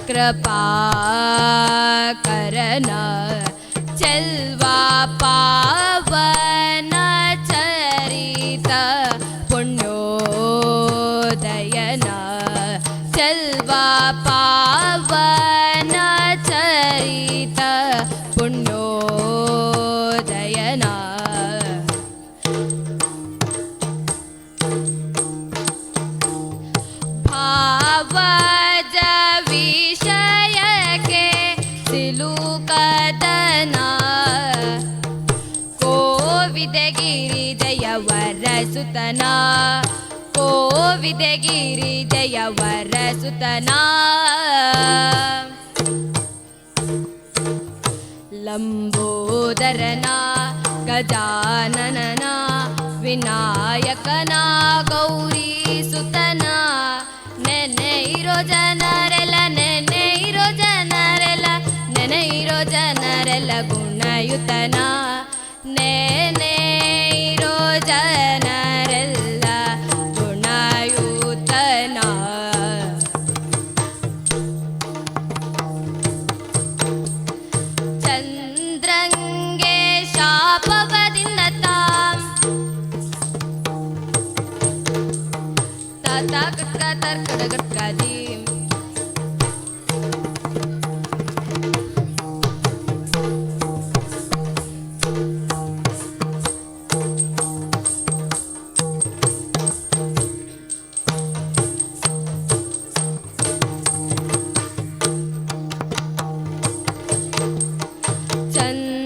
कृपा करना चलवा पावन चरित पुण्योदयना चलवा पावन चरित पुण्योदयना ಸುತನ ಕೋವಿದಗಿರಿ ಜಯವರ ಸುತನ ಲಂಬೋದರನ ಗಜಾನನನ ವಿನಾಯಕನ ಗೌರಿ ಸುತನ ನೆನೆಯಿರೋ ಜನರೆಲ್ಲ ನೆನೆಯಿರೋ ಜನರೆಲ್ಲ ನೆನೆಯಿರೋ ಜನರೆಲ್ಲ ಗುಣಯುತನ ನೆನೆಯಿರೋ ಜನರೆಲ್ಲ ಗುಣಯುತನ ಚಂದ್ರಂಗೆ ಶಾಪವದಿಂದ ತಾತ ಕಟ್ಕ ತರ್ಕಡ ಗಟ್ಕಾದಿ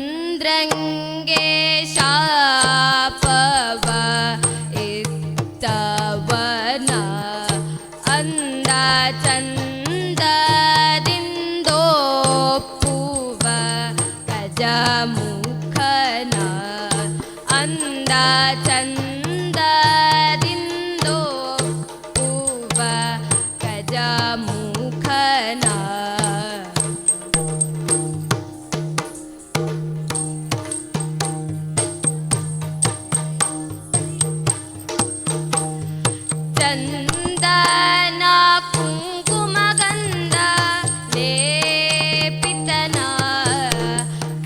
ಚಂದ್ರಂಗೆ ಶಾಪವ ಇತ್ತವನ ಅಂದ ಚಂದದಿಂದೋಪ್ಪುವ ಗಜಮುಖನ ಅಂದ ಚಂದದಿಂದೋಪ್ಪುವ ಗಜಮುಖನ ಚಂದನ ಕುಂಕುಮಗಂಧ ಲೇಪಿತನ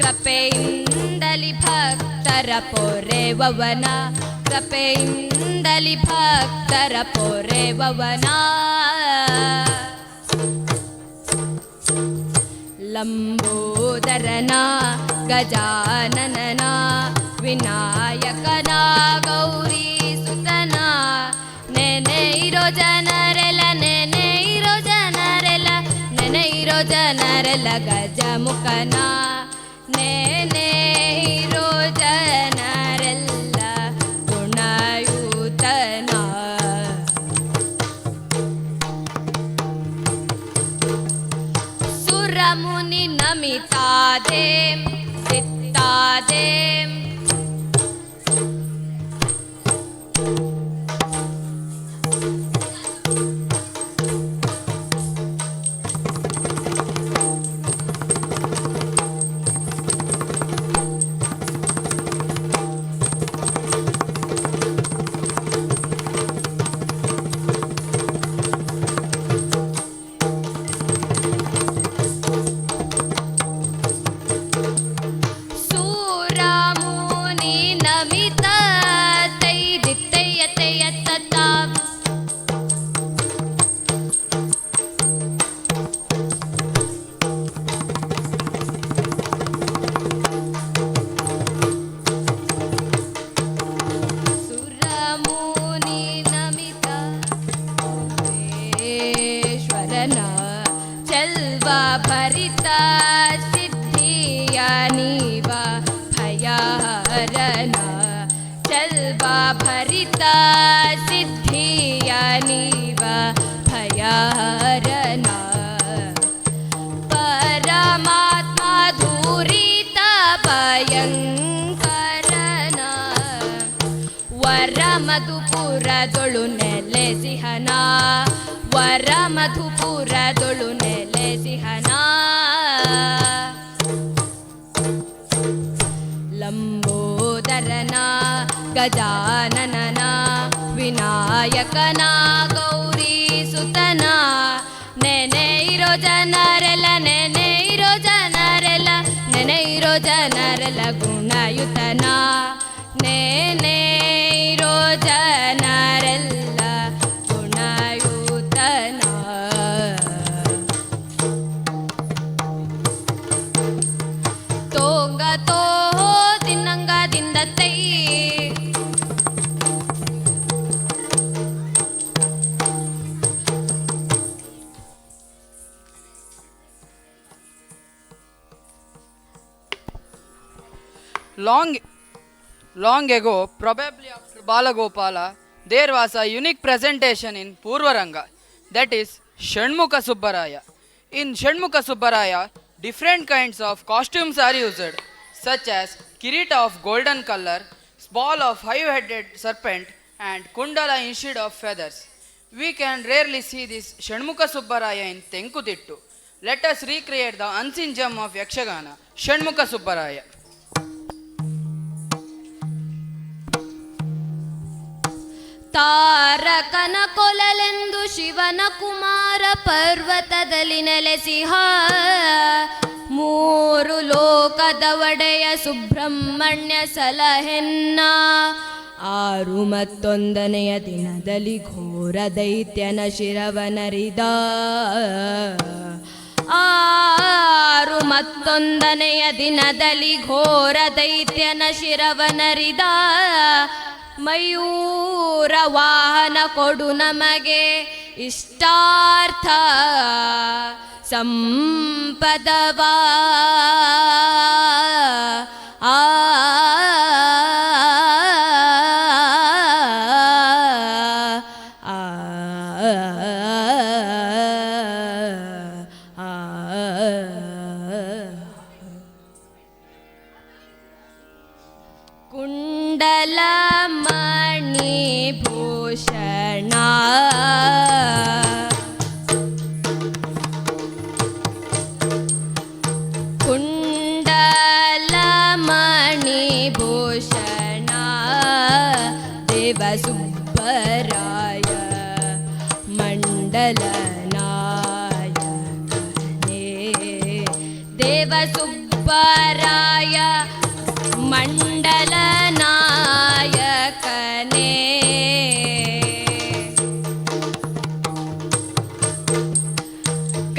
ಕೃಪೆಯಿಂದಲಿ ಭಕ್ತರ ಪೊರೆವವನ ಕೃಪೆಯಿಂದಲಿ ಭಕ್ತರ ಪೊರೆವವನ ಲಂಬೋದರನ ಗಜಾನನನ ವಿನಾಯಕನ ಗೌರಿ ಸುತನ ನೆನೆಯಿರೋ ಜನರೆಲ್ಲ ನೆನೆಯಿರೋ ಜನರೆಲ್ಲ ನೆನೆಯಿರೋ ಜನರೆಲ್ಲ ಗಜಮುಖನ ನೆನೆಯಿರೋ ಜನರೆಲ್ಲ ಗುಣಯುತನ ಸುರಮುನಿ ನಮಿತಾದೆ ಸಿತ್ತಾದೆ ಸೂರಮುನಿ ನಮಿತ ತೈದಿತ್ತಯ್ಯ ತಯ್ಯ ತತ್ತ ಸುರಮುನಿ ನಮಿತ ಈಶ್ವರನ ಚೆಲ್ವ ಭರಿತ ಸಿದ್ಧಿಯ ನೀವ ಭಯಹರನ ಚೆಲ್ವ ಭರಿತ ಸಿದ್ಧಿಯ ನೀವ ಭಯಹರನ ಪರಮಾತ್ಮ ಧೂರಿತ ಭಯಂಕರನ ವರ ಮಧುಪುರದೊಳು ನೆಲೆಸಿಹನ ವರ ಮಧುಪುರದೊಳು ನೆಲೆಸಿಹನ ಲಂಬೋದರನ ಗಜಾನನನ ವಿನಾಯಕನ ಗೌರಿ ಸುತನ ನೆನೆಯಿರೋ ಜನರೆಲ್ಲ ನೆನೆಯಿರೋ ಜನರೆಲ್ಲ ನೆನೆಯಿರೋ ಜನರೆಲ್ಲ ಗುಣಯುತನ ನೆನೆಯಿರೋ ಜನರೆಲ್ಲ ಗುಣಯುತನ ತೋಂಗ ತೋ ದಿನಂಗದಿಂದ ತೈ Long ago, probably after Balagopala, there was a unique presentation in Purvaranga, that is Shanmukha Subbaraya. In Shanmukha Subbaraya, Different kinds of costumes are used, such as kirita of golden color, ball of five-headed serpent, and kundala instead of feathers. We can rarely see this Shanmuka Subbaraya in Tenkudittu. Let us recreate the unseen gem of Yakshagana, Shanmuka Subbaraya. ತಾರಕನ ಕೊಲಲೆಂದು ಶಿವನ ಕುಮಾರ ಪರ್ವತದಲ್ಲಿ ನೆಲೆಸಿಹ ಮೂರು ಲೋಕದ ಒಡೆಯ ಸುಬ್ರಹ್ಮಣ್ಯ ಸಲಹೆನ್ನ 61ನೆಯ ದಿನದಲ್ಲಿ ಘೋರ ದೈತ್ಯನ ಶಿರವನರಿದ 61ನೆಯ ದಿನದಲ್ಲಿ ಘೋರ ದೈತ್ಯನ ಶಿರವನರಿದ ಮಯೂರ ವಾಹನ ಕೊಡು ನಮಗೆ ಇಷ್ಟಾರ್ಥ ಸಂಪದವಾ ಕುಂಡಲ ಮಣಿ ಭೂಷಣ ಕುಂಡಲ ಮಣಿ ಭೂಷಣ ದೇವ ಸುಬ್ಬರಾಯ ಮಂಡಲ ನಾಯಕನೇ ದೇವ ಸುಬ್ಬರಾಯ ಮಂಡಲ ನಾಯಕನೇ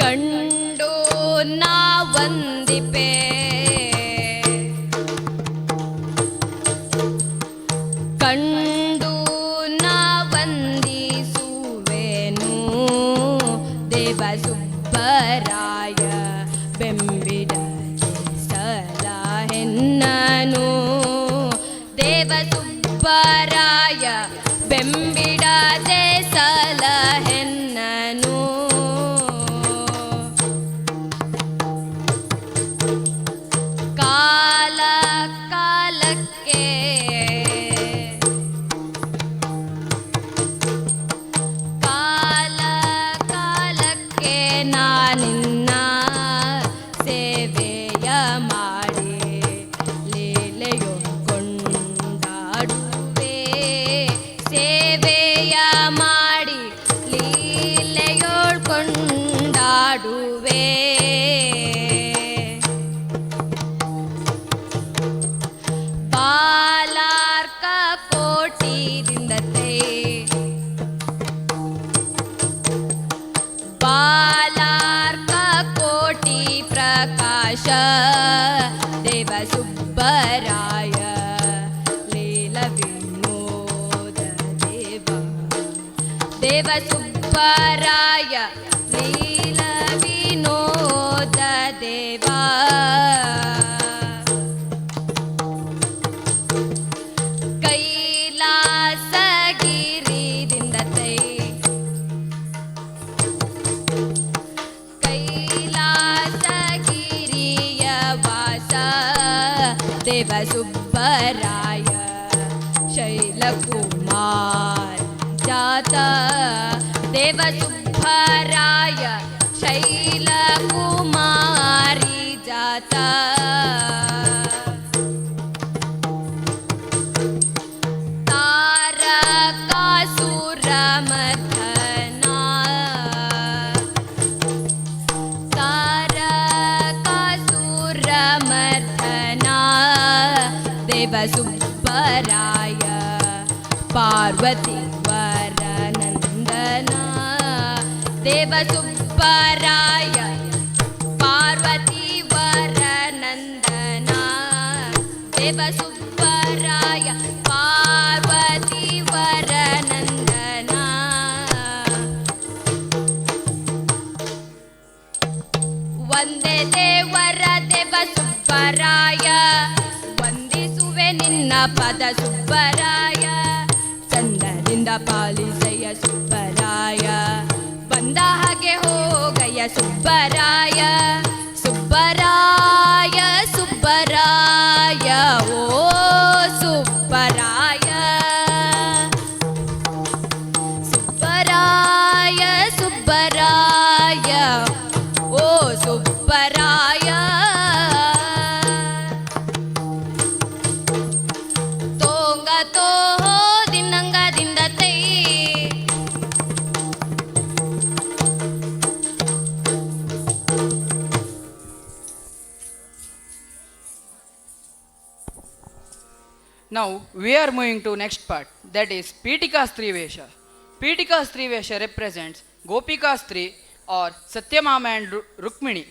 ಕಂಡು ನಾ ವಂದಿಪೆ ಕಂಡು ನಾ ವಂದಿಸುವೆನು ದೇವ ಸುಬ್ಬರಾಯ ಬೆಂಬಿಡ ಸಲಹೆನ್ನನು ದೇವ ಸುಬ್ಬರಾಯ ಬೆಂಬಿಡದೆ ಸಲಹೆನ್ನನು ಕಾಲ ಕಾಲಕ್ಕೆ ಕಾಲ ಕಾಲಕ್ಕೆ ನಾನಿನ್ನ ಸೇವೆಯ ಮಾಡಿ ಲೀಲೆಯೊಂದಾಡುವೆ ಸೇವೆಯ ಮಾಡಿ ಲೀಲೆಯೊಳ್ಕೊಂಡಾಡುವೆ ಬಾಲಾರ್ಕ ಕೋಟಿದಿಂದತೆ ಬಾಲಾರ್ಕ ಕೋಟಿ ಪ್ರಕಾಶ ದೇವ ಸುಬ್ಬರಾಯ ಲೀಲ ವಿನೋದ ದೇವ ದೇವ ಸುಬ್ಬರಾಯ ಲೀಲ ವಿನೋದ ದೇವ ಕೈಲಾಸಗಿರಿದಿಂದತೈ ಕೈಲಾಸಗಿರಿಯ ವಾಸ ದೇವ ಸುಬ್ಬರಾಯ ಶೈಲಕುಮಾರ ಜಾತ ದೇವ ಸುಬ್ಬರಾಯ ಶೈಲಕುಮಾರಿ ಜಾತ ತಾರಕಾಸುರಮರ್ಧನ ತಾರಕಾಸುರಮರ್ಧನ ದೇವ ಸುಬ್ಬರಾಯ ಪಾರ್ವತಿ ವರನಂದನ ದೇವ ಸುಬ್ಬರಾಯ ಪಾರ್ವತಿ ವರನಂದನ ದೇವ ಸುಬ್ಬರಾಯ ಪಾರ್ವತಿ ವರನಂದನ ವಂದೇ ದೇವರ ದೇವ ಸುಬ್ಬರಾಯ ವಂದಿಸುವೆ ನಿನ್ನ ಪದ ಸುಬ್ಬರಾಯ ಚಂದದಿಂದ ಪಾಲಿಸಯ್ಯ ಸುಬ್ಬರಾಯ ಬಂದ ಹಾಗೆ ಹೋಗಯ್ಯ ಸುಬ್ಬರಾಯ ಸುಬ್ಬ ಸುಬ್ಬರಾಯ ಸುಬ್ಬರಾಯ ಓ ಸುಬ್ಬರಾಯ ಸುಬ್ಬರಾಯ ಸುಬ್ಬರಾಯ ಓ ಸುಬ್ಬರಾಯ ತೋಂಗ ತೋಹೋ ದಿನ್ನಂಗದಿಂದ ತೈ Now we are moving to next part, that is Pitika Strivesha. Pitika Strivesha represents Gopika Stri or Satyamama and Rukmini.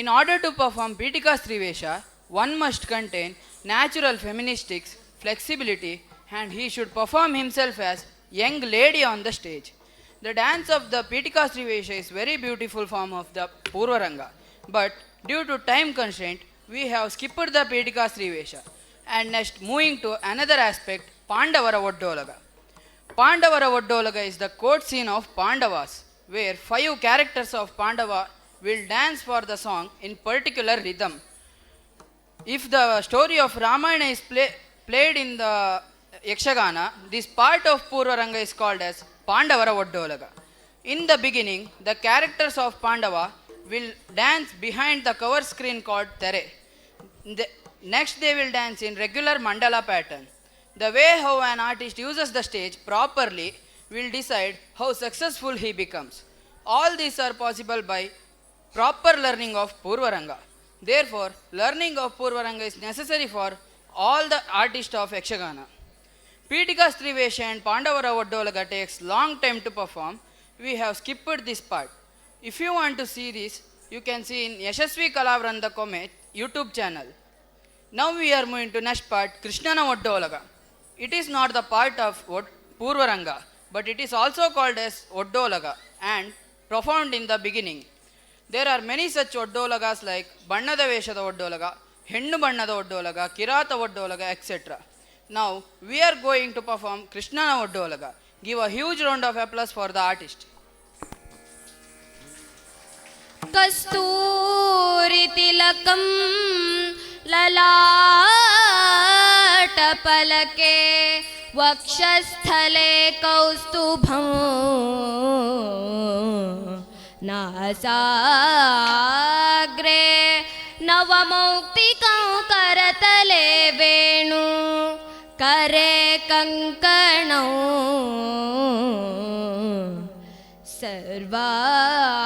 In order to perform Pitika Strivesha, one must contain natural feministics, flexibility, and he should perform himself as young lady on the stage. The dance of the Pitika Strivesha is very beautiful form of the Purvaranga, but due to time constraint, we have skipped the Pitika Strivesha. And next, moving to another aspect, Pandavara Voddolaga. Pandavara Voddolaga is the court scene of Pandavas, where 5 characters of Pandava will dance for the song in particular rhythm. If the story of Ramayana is played in the Yakshagana, this part of Purvaranga is called as Pandavara Voddolaga. In the beginning, the characters of Pandava will dance behind the cover screen called Tere. Next, they will dance in regular mandala pattern. The way how an artist uses the stage properly will decide how successful he becomes. All these are possible by proper learning of Purvaranga. Therefore, learning of Purvaranga is necessary for all the artists of Yakshagana. Pitika Strivesha and Pandavara Voddolaga takes long time to perform. We have skipped this part. If you want to see this, you can see in Yashasvi Kalavranda Komet YouTube channel. Now we are moving to next part, Krishnana Voddolaga. It is not the part of Purvaranga, but it is also called as Voddolaga and performed in the beginning. There are many such Voddolagas like Bannada Veshada Voddolaga, Hennu Bannada Voddolaga, Kirata Voddolaga, etc. Now we are going to perform Krishnana Voddolaga. Give a huge round of applause for the artist. ಕಸ್ತೂರಿ ತಿಲಕಂ ಲಲಾಟಪಲಕೆ ವಕ್ಷಸ್ಥಲೆ ಕೌಸ್ತುಭಂ ನಾಸಾಗ್ರೆ ನವಮೌಕ್ತಿಕಂ ಕರತಲೆ ವೇಣು करे कंकणौ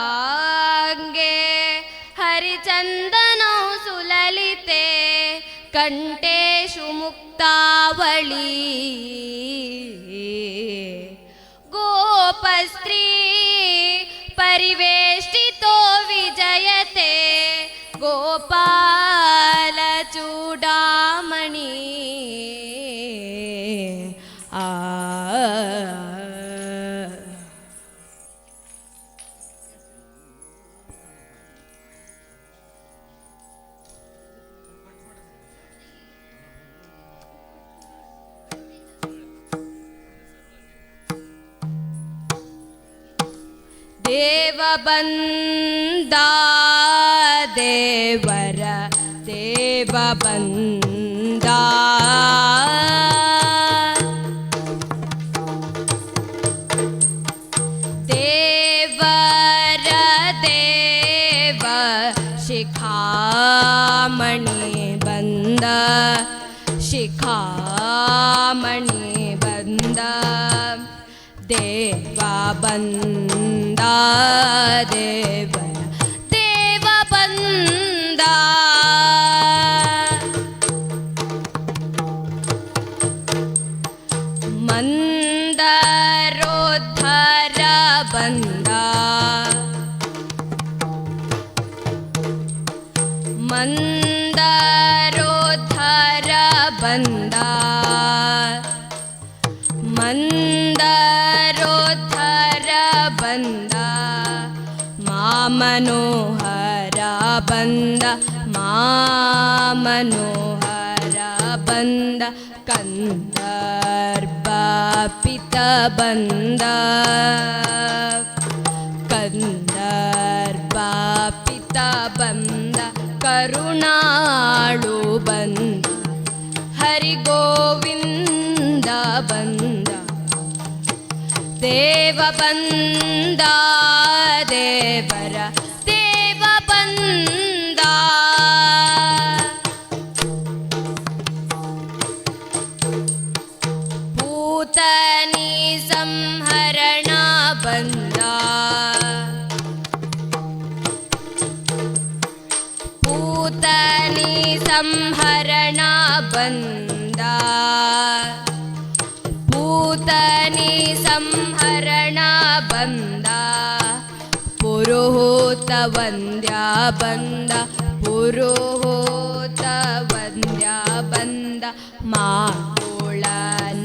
सर्वांगे हरिचंदनौ सुललिते कंठेषु मुक्तावली गोपस्त्री परिवेष्टितो विजयते गोपाल चूडामणि ದೇವಬಂದಾ ದೇವರ ದೇವಬಂದಾ ದೇವರ ದೇವ ಶಿಖಾಮಣಿ ಬಂದ ಶಿಖಾಮಣಿ ಬಂದ ದೇವ ಬಂದ ದೇವರ ದೇವ ಬಂದ ಮಂದರೋದ್ಧರ ಬಂದ ಮಂದರೋದ್ಧರ ಬಂದ ಮಂದರೋದ್ಧರ ಬಂದ ಮಾಮನೋಹರ ಬಂದ ಮಾಮನೋಹರ ಬಂದ ಕಂದರ್ಪ ಪಿತ ಬಂದ ಕಂದರ್ಪ ಪಿತ ಬಂದ ಕರುಣಾಳು ಬಂದ ಹರಿಗೋವಿಂದ ಬಂದ ದೇವ ಬಂದ ದೇವರ ದೇವ ಬಂದ ಪೂತನಿ ಸಂಹರಣ ಬಂದ ಪೂತನಿ ಸಂಹರಣ ಬಂದ ಪೂತನಿ ಸಂಹರಣ ಬಂದ ಪುರೋಹಿತ ವಂದ್ಯ ಬಂದ ಪುರೋಹಿತ ವಂದ್ಯ ಬಂದ ಮಾತೋಳ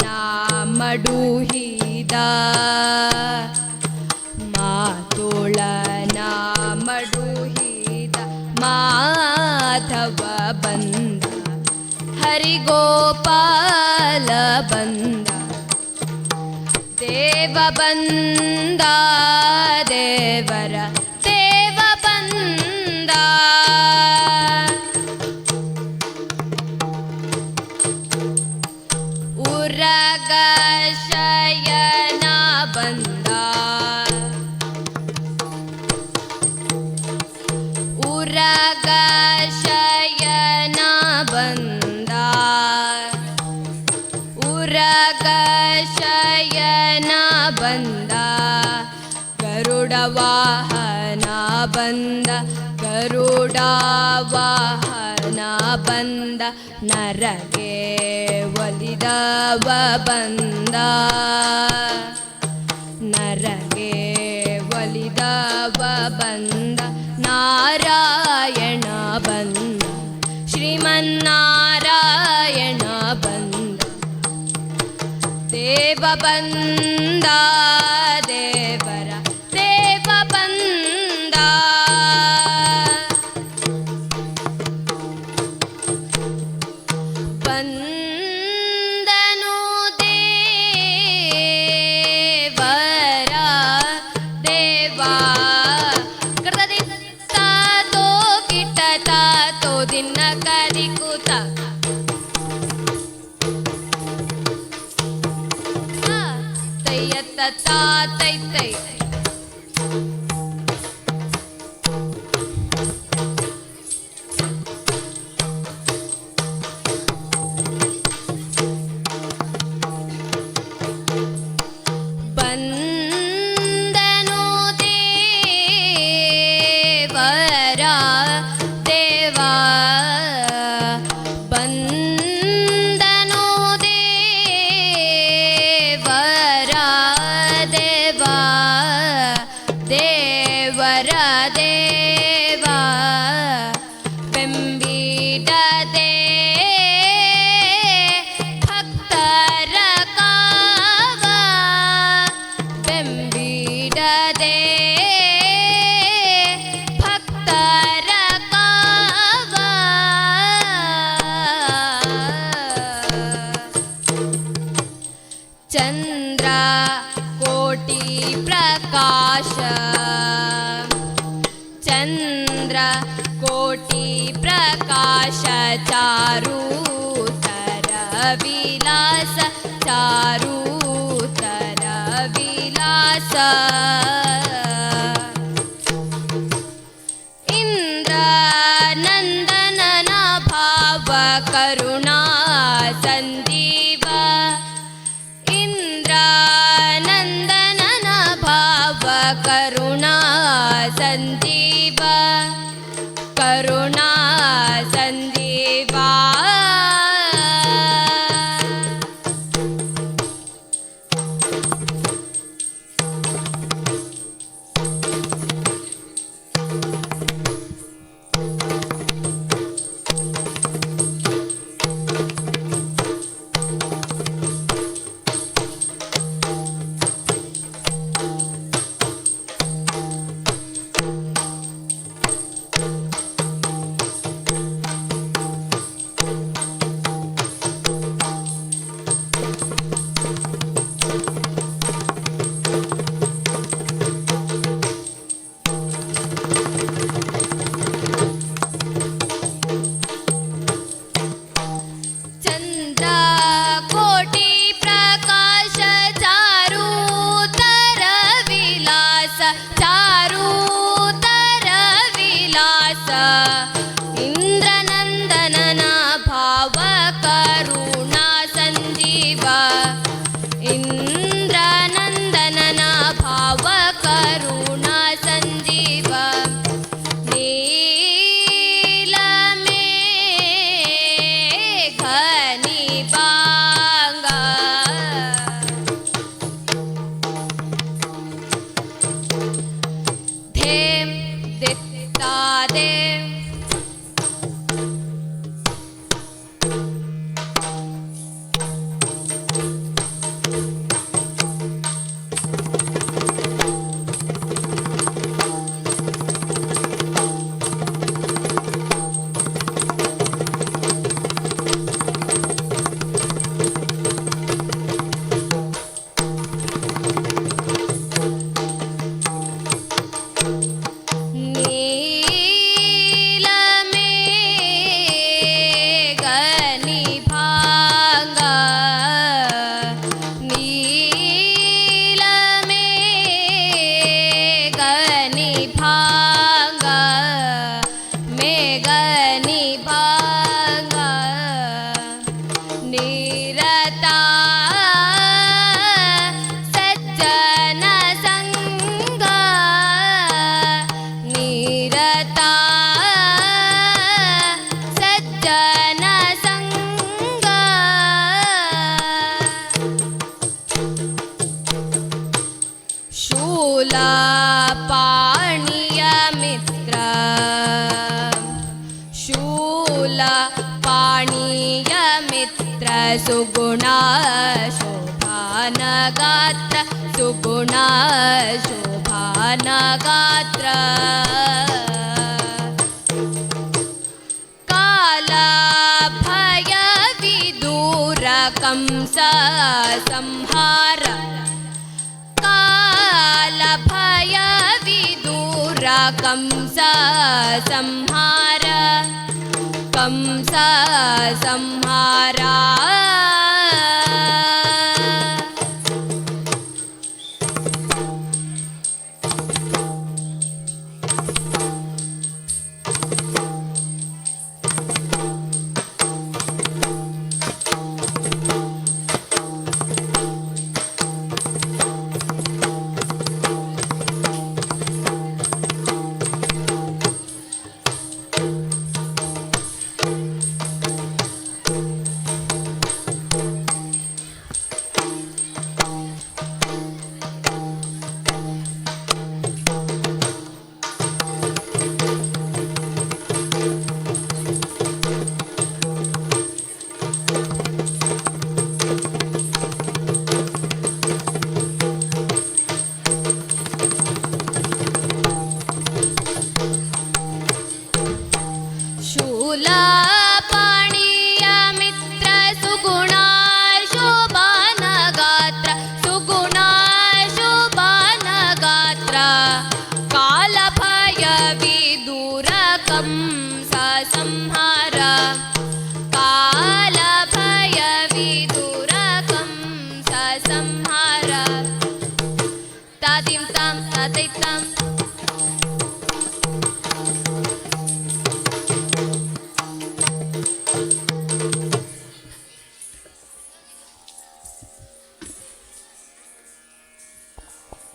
ನಾಮಡುಹಿದ ಮಾತೋಳ ನಾಮಡುಹಿದ ಮಾಧವ ಬಂದ ಹರಿಗೋಪಾಲ ಬಂದ ದೇವ ಬಂದ ದೇವರ ದೇವ ಬಂದ ಉರಗ ಶಯನ ಬಂದ ಉರಗ ಶಯನ ಬಂದ ಉರಗ ಶಯನ ಬಂದ ಗರುಡ ವಾಹನ ಬಂದ ಗರುಡ ವಾಹನ ಬಂದ ನರಗೆ ಒಲಿದವ ಬಂದ ನರಗೆ ಒಲಿದವ ಬಂದ ನಾರಾಯಣ ಬಂದ ಶ್ರೀಮನ್ನಾರಾಯಣ ಬಂದ ದೇವ ಬಂದ ದೇವರ ದೇವ ಬಂದ ಬಂದನು ದೇವರ ದೇವ ಕೃತದಿ ತಾತೋ ಕಿಟ್ಟ ತಾತೋ ದಿನ ಕದಿಕುತ ತೈಯತ್ತ ತಾತೈ ತೈ ಬಂದನು ದೇವರ ದೇವ ಬಂದನು ದೇವರ ದೇವ ದೇವರ ದೇವ ಬೆಂಬಿಡದೆ ಭಕ್ತರ ಕಾವ ಬೆಂಬಿಡದೆ ಭಕ್ತರ ಕಾವ ಚಂದ್ರ ಕೋಟಿ ಪ್ರಕಾಶ ಚಂದ್ರ ಕೋಟಿ ಪ್ರಕಾಶ ಚಾರು ತರ ವಿಲಾಸ ಚಾರು ತರ ವಿಲಾಸ ಇಂದ್ರ ನಂದನನ ಭಾವ ಕರುಣಾ ಸಂದೀಪ ಇಂದ್ರ ನಂದನನ ಭಾವ ಕರುಣಾ ಸಂದೀಪ ಕರುಣಾ ಸಂದೀಪ सुगुण शोभानगात्र सुगुण शोभानगात्र कालभयविदूरकं संहार कालभयविदूरकं संहार Kans संहारा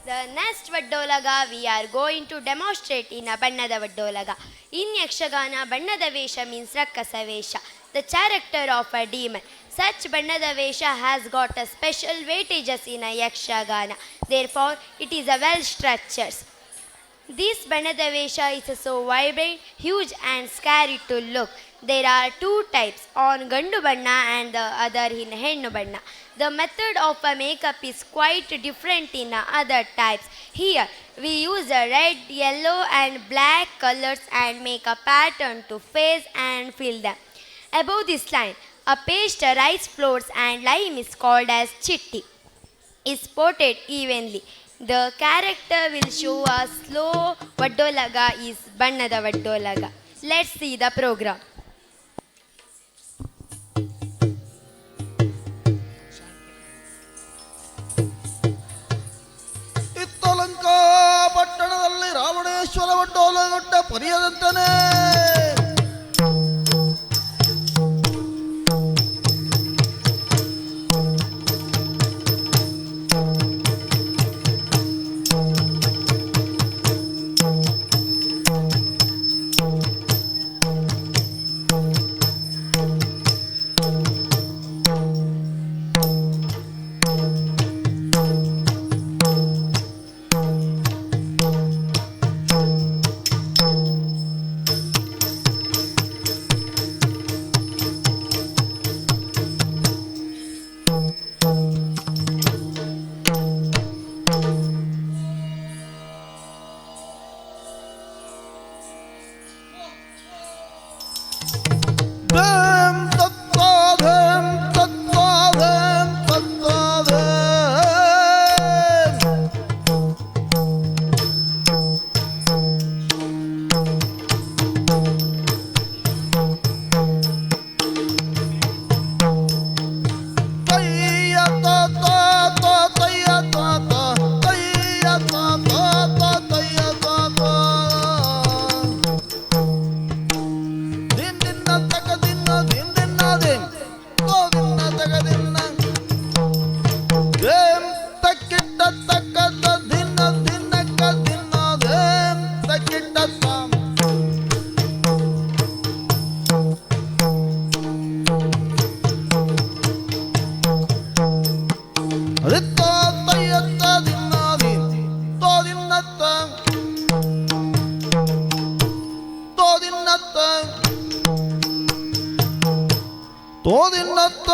The next Vaddolaga we are going to demonstrate in a Bannada Vaddolaga. In Yakshagana, Bannada Vesha means Rakasa Vesha, the character of a demon. Such Bannada Vesha has got a special weightages in a Yakshagana. Therefore, it is a well structured. This Bannada Vesha is so vibrant, huge and scary to look. There are two types, on Gandu Banna and the other in Hennu Banna. The method of a makeup is quite different in other types. Here, we use a red, yellow and black colors and make a pattern to face and fill them. Above this line, a paste rice flours and lime is called as chitti. Is spotted evenly. The character will show a slow Vaddolaga is Bannada Vaddolaga. Let's see the program. ಇತ್ತಲಂಕಾ ಪಟ್ಟಣದಲ್ಲಿ ರಾವಣೇಶ್ವರ ವಡ್ಡೋಲಗುಡ್ಡ ಪರಿಯದಂತನೇ ತೋದಿನ್ನತ್ತ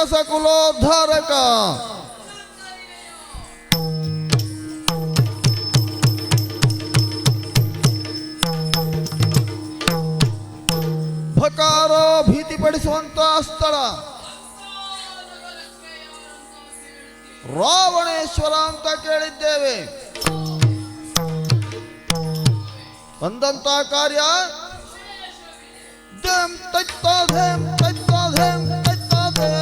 ರಾಕ್ಷಸ ಕುಲೋದ್ಧಾರಕ. ಭಕಾರ ಭೀತಿಪಡಿಸುವಂತಹ ಸ್ಥಳ. ರಾವಣೇಶ್ವರ ಅಂತ ಕೇಳಿದ್ದೇವೆ. ಬಂದಂತ ಕಾರ್ಯ ಧೇಮ್ ತೈತ್ತ ಧೇಮ್ ತೈತ್ತ ಧೇಮ್ ತೈತ್ತ ಧೇಮ್.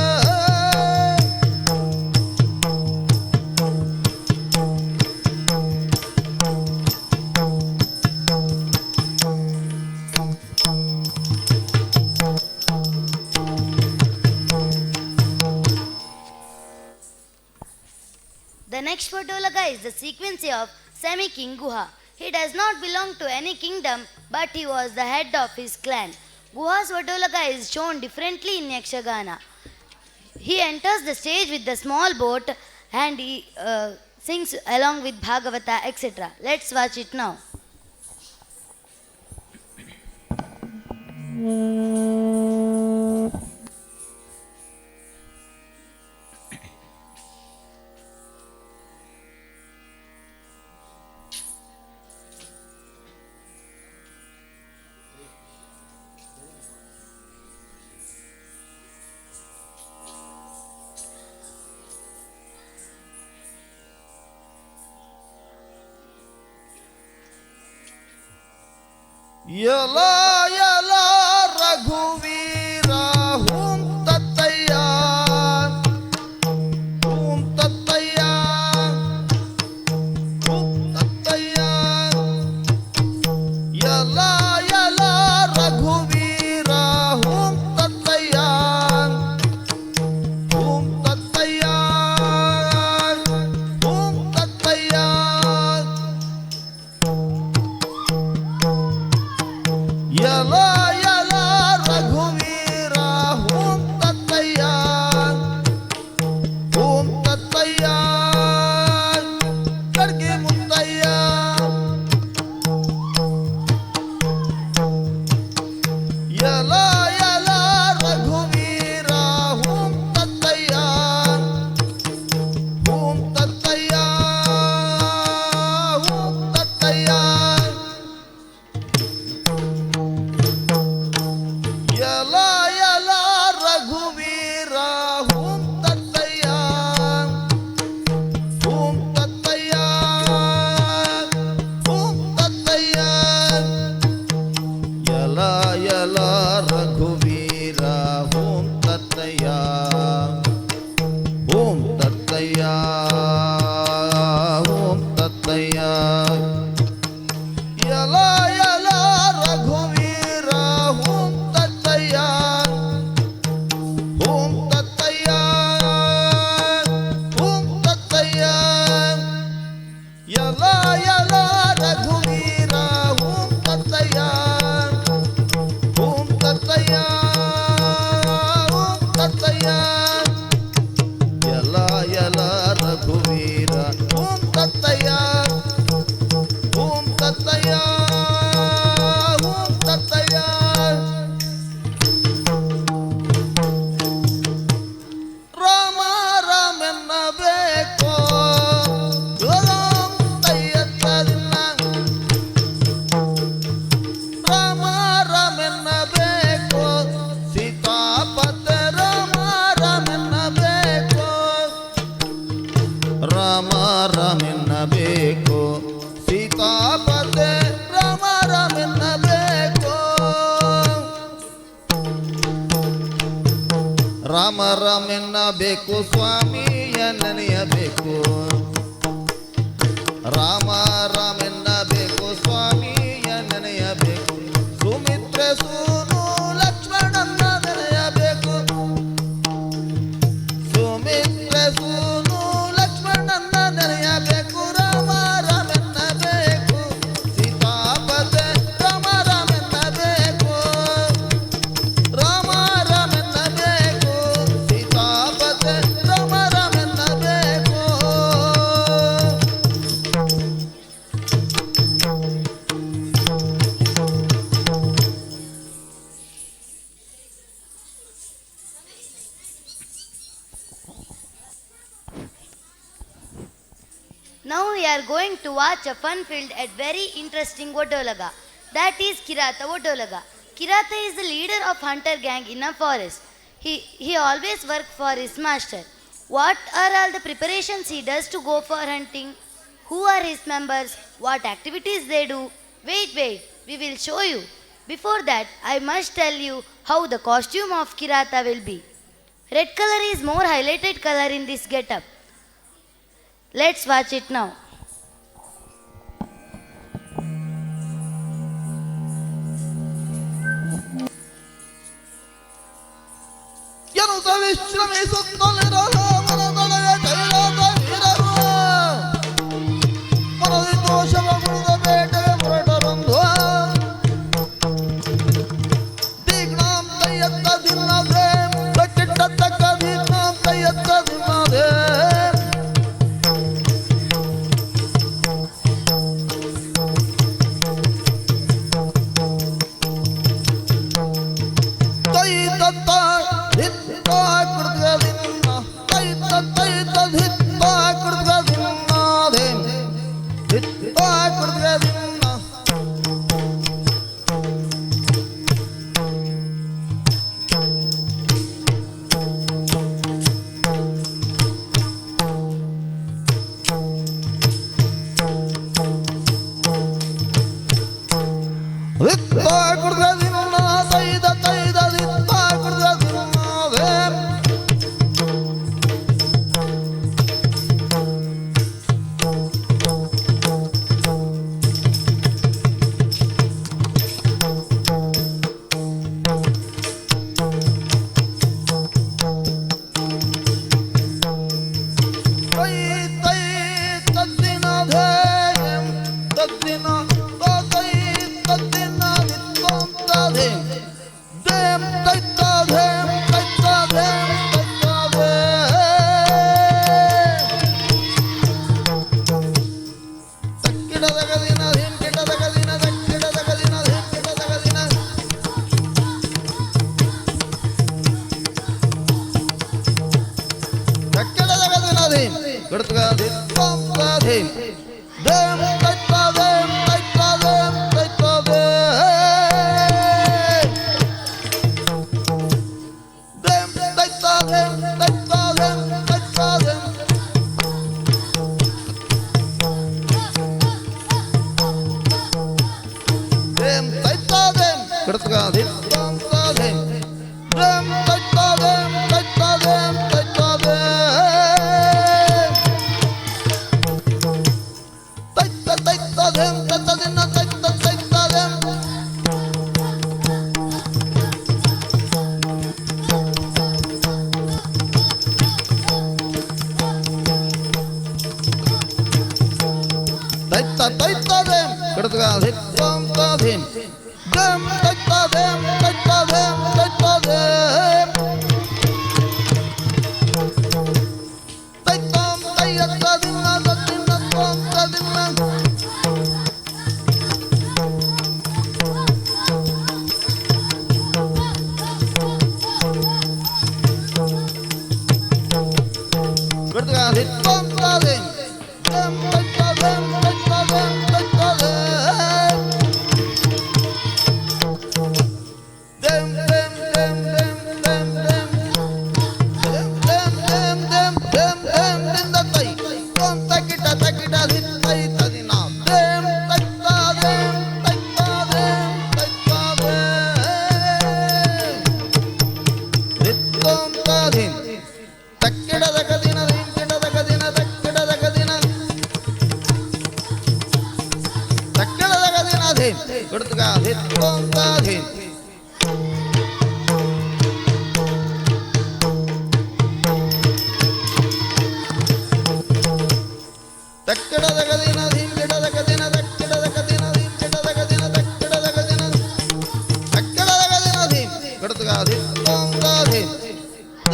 The next Vadolaga is the sequence of Semi King Guha. He does not belong to any kingdom, but he was the head of his clan. Guha's Vadolaga is shown differently in Yakshagana. He enters the stage with the small boat and he sings along with Bhagavata, etc. Let's watch it now. ಯಲಾ ಯಲಾ ರಘುವೀರ ಹೂಂ ತತ್ತಯ್ಯ ಹೂಂ ತತ್ತಯ್ಯ ಹೂಂ ತತ್ತಯ್ಯ. ಯಲಾ ಯಲಾ ರಘುವೀರ ಹೂಂ ತತ್ತಯ್ಯ ಹೂಂ ತತ್ತಯ್ಯ ಹೂಂ ತತ್ತಯ್ಯ. ಯಲಾ ಯಲಾ ರಘುವೀರ ಹೂಂ ತತ್ತಯ್ಯ ಹೂಂ ತತ್ತಯ್ಯ. ಕಡ್ಗೆ ಮುತ್ತಯ್ಯ. ಯಲಾ ಯಲಾ ರಘುವೀರ ಹೂಂ ತತ್ತಯ್ಯ ಹೂಂ ತತ್ತಯ್ಯ ಹೂಂ ತತ್ತಯ್ಯ. ಯಲಾ ಯಲಾ ರಘುವೀರ ಹೂಂ ತತ್ತಯ್ಯ ಹೂಂ ತತ್ತಯ್ಯ ಹೂಂ ತತ್ತಯ್ಯ. ಯಲಾ ಯಲಾ ರಘುವೀರ ಹೂಂ ತತ್ತಯ್ಯ ಹೂಂ ತತ್ತಯ್ಯ ಹೂಂ ತತ್ತಯ್ಯ. ಯಲಾ ಯಲಾ ರಘುವೀರ ಹೂಂ ತತ್ತಯ್ಯ ಹೂಂ ತತ್ತಯ್ಯ ಹೂಂ ತತ್ತಯ್ಯ. ಯಲಾ ಯಲಾ ರಘುವೀರ ಹೂಂ ತತ್ತಯ್ಯ ಹೂಂ ತತ್ತಯ್ಯ ಹೂಂ ತತ್ತಯ್ಯ. ಯಲಾ ಯಲಾ ರಘುವೀರ ಹೂಂ ತತ್ತಯ್ಯ ಹೂಂ ತತ್ತಯ್ಯ ಹೂಂ ತತ್ತಯ್ಯ. ರಾಮ ರಾಮೆನ್ನಬೇಕು ತಯ್ಯತ್ತದಿಲ್ಲ. ರಾಮ ರಾಮೆನ್ನಬೇಕು ಸೀತಾಪತೆ. ರಾಮ ರಾಮೆನ್ನಬೇಕು ರಾಮ ರಾಮೆನ್ನಬೇಕು ಸೀತಾಪತೆ. ರಾಮ ರಾಮೆನ್ನಬೇಕು ರಾಮ ರಾಮೆನ್ನಬೇಕು ಸ್ವಾಮಿಯ ನೆನೆಯಬೇಕು. ರಾಮ ರಾಮೆನ್ನಬೇಕು ಸ್ವಾಮಿಯ ನೆನೆಯಬೇಕು. ಸುಮಿತ್ರೆ ಸೂನು ಲಕ್ಷ್ಮಣನ ನೆನೆಯಬೇಕು. ಸುಮಿತ್ರೆ ಸೂನು ಲಕ್ಷ್ಮಣನ ನೆನೆಯಬೇಕು. Rama ರಾಮೆನ್ನಬೇಕು ಸೀತಾಪತೆ. Rama ರಾಮೆನ್ನಬೇಕು Rama ರಾಮೆನ್ನಬೇಕು ಸೀತಾಪತೆ. Rama ರಾಮೆನ್ನಬೇಕು. Now we are going to watch a fun-filled and very interesting Vodolaga. That is Kirata Vodolaga. Kirata is the leader of hunter gang in a forest. He always works for his master. What are all the preparations he does to go for hunting? Who are his members? What activities they do? Wait, we will show you. Before that, I must tell you how the costume of Kirata will be. Red color is more highlighted color in this getup. Let's watch it now. ಎನ್ನುತ್ತ ವಿಶ್ರಮಿಸುತ್ತಲಿರಲು ಮನದೊಳಗ ಕೈಲಾಸ ವೀರರು ಮನದಿ ದೋಷವ ಮುರಿದ ಬೇಟೆಗೆ ಹೊರಟರಂದು ದಿಗ್ನಾಂ ಕೈಯತ್ತ ದಿನ್ನದೆ ಕಟ್ಟಿಟ್ಟಕ್ಕ ದಿಗ್ನಾಂ ಕೈಯತ್ತ ದಿನ್ನದೆ ಕೈ ತತ್ತ ಹಿತ್ತ ಕುಡ್ಗದಿನ್ನ ಕೈ ತತ್ತ ಹಿತ್ತ ಕುಡ್ಗದಿನ್ನದೆ ಹಿತ್ತ ಕುಡ್ಗದಿನ್ನ ಹಿತ್ತ ಕುಡ್ಗದಿನ್ನ ತೈದ ಹಿತ್ತ ಕುಡ್ಗದಿನ್ನದೆ ಕೈ ತೈ ತದ್ದಿನದೆ ತದ್ದಿನ ತೈ ತದ್ದಿನ ನಿತ್ತಂತದೆ ದೇಂ ತೈತದೆ ತೈತದೆ ತೈತದೆ ತಕ್ಕಿಡದಗದಿನ ಧೀಂ ಕಿಡದಗದಿನ ತಕ್ಕಿಡದಗದಿನ ಧೀಂ ಕಿಡದಗದಿನ ತಕ್ಕಿಡದಗದಿನ ಧೀಂ ಕಿಡದಗದಿನ ಧೀಂ ದೇಂ ತೈತದೆ ತೈತದೆ ತೈತದೆ ದೇಂ ತೈತದೆ ತೈತದೆ ತೈತದೆ ದೇಂ ತೈತದೆ ಕಿಡದಗದಿನ ತೈತದೆ ದೇಂ ತೈತದೆ ತೈತದೆ ತೈತದೆ ತೈತ ತೈತದೆ ತೈತದಿನ ತೈತ ತೈತದೆ ತೈತ ತೈತದೆ ಕಿಡದಗದಿನ ದೇಂ ತೈತದೆ ತೈತದೆ ತೈತದೆ ತೈತಂ ತೈಯತ್ತದಿನ ತದ್ದಿನ ತದಿನ ಕಿಡದಗದಿನ ತದೆ ದೇಂ ತೈತದೆ ತೈತದೆ ತೈತದೆ ದೇಂ ದೇಂ ದೇಂ ದೇಂ ದೇಂ ದೇಂ ದೇಂ ದೇಂ ದೇಂ ದೇಂ ದಿಂದ ತೈ ತಂ ತಕಿಟ ತಕಿಟ ತೈ ತದಿನ ದೇಂ ತೈತದೆ ತೈತದೆ ತೈತದೆ ರಿತ್ತಂ ತದಿನ ತಕ್ಕಿಡದಗದಿನ ಧೀಂ ಕಿಡದಗದಿನ ತಕ್ಕಿಡದಗದಿನ ತಕ್ಕಿಡದಗದಿನ ಧೀಂ ಕಿಡದಗದಿನ ತದಿನ ತಕ್ಕಿಡದಗದಿನ ಧೀಂ ಕಿಡದಗದಿನ ತಕ್ಕಿಡದಗದಿನ ಧೀಂ ಕಿಡದಗದಿನ ತಕ್ಕಿಡದಗದಿನ ತಕ್ಕಿಡದಗದಿನ ಧೀಂ ಕಿಡದಗದಿನ ತದಿನ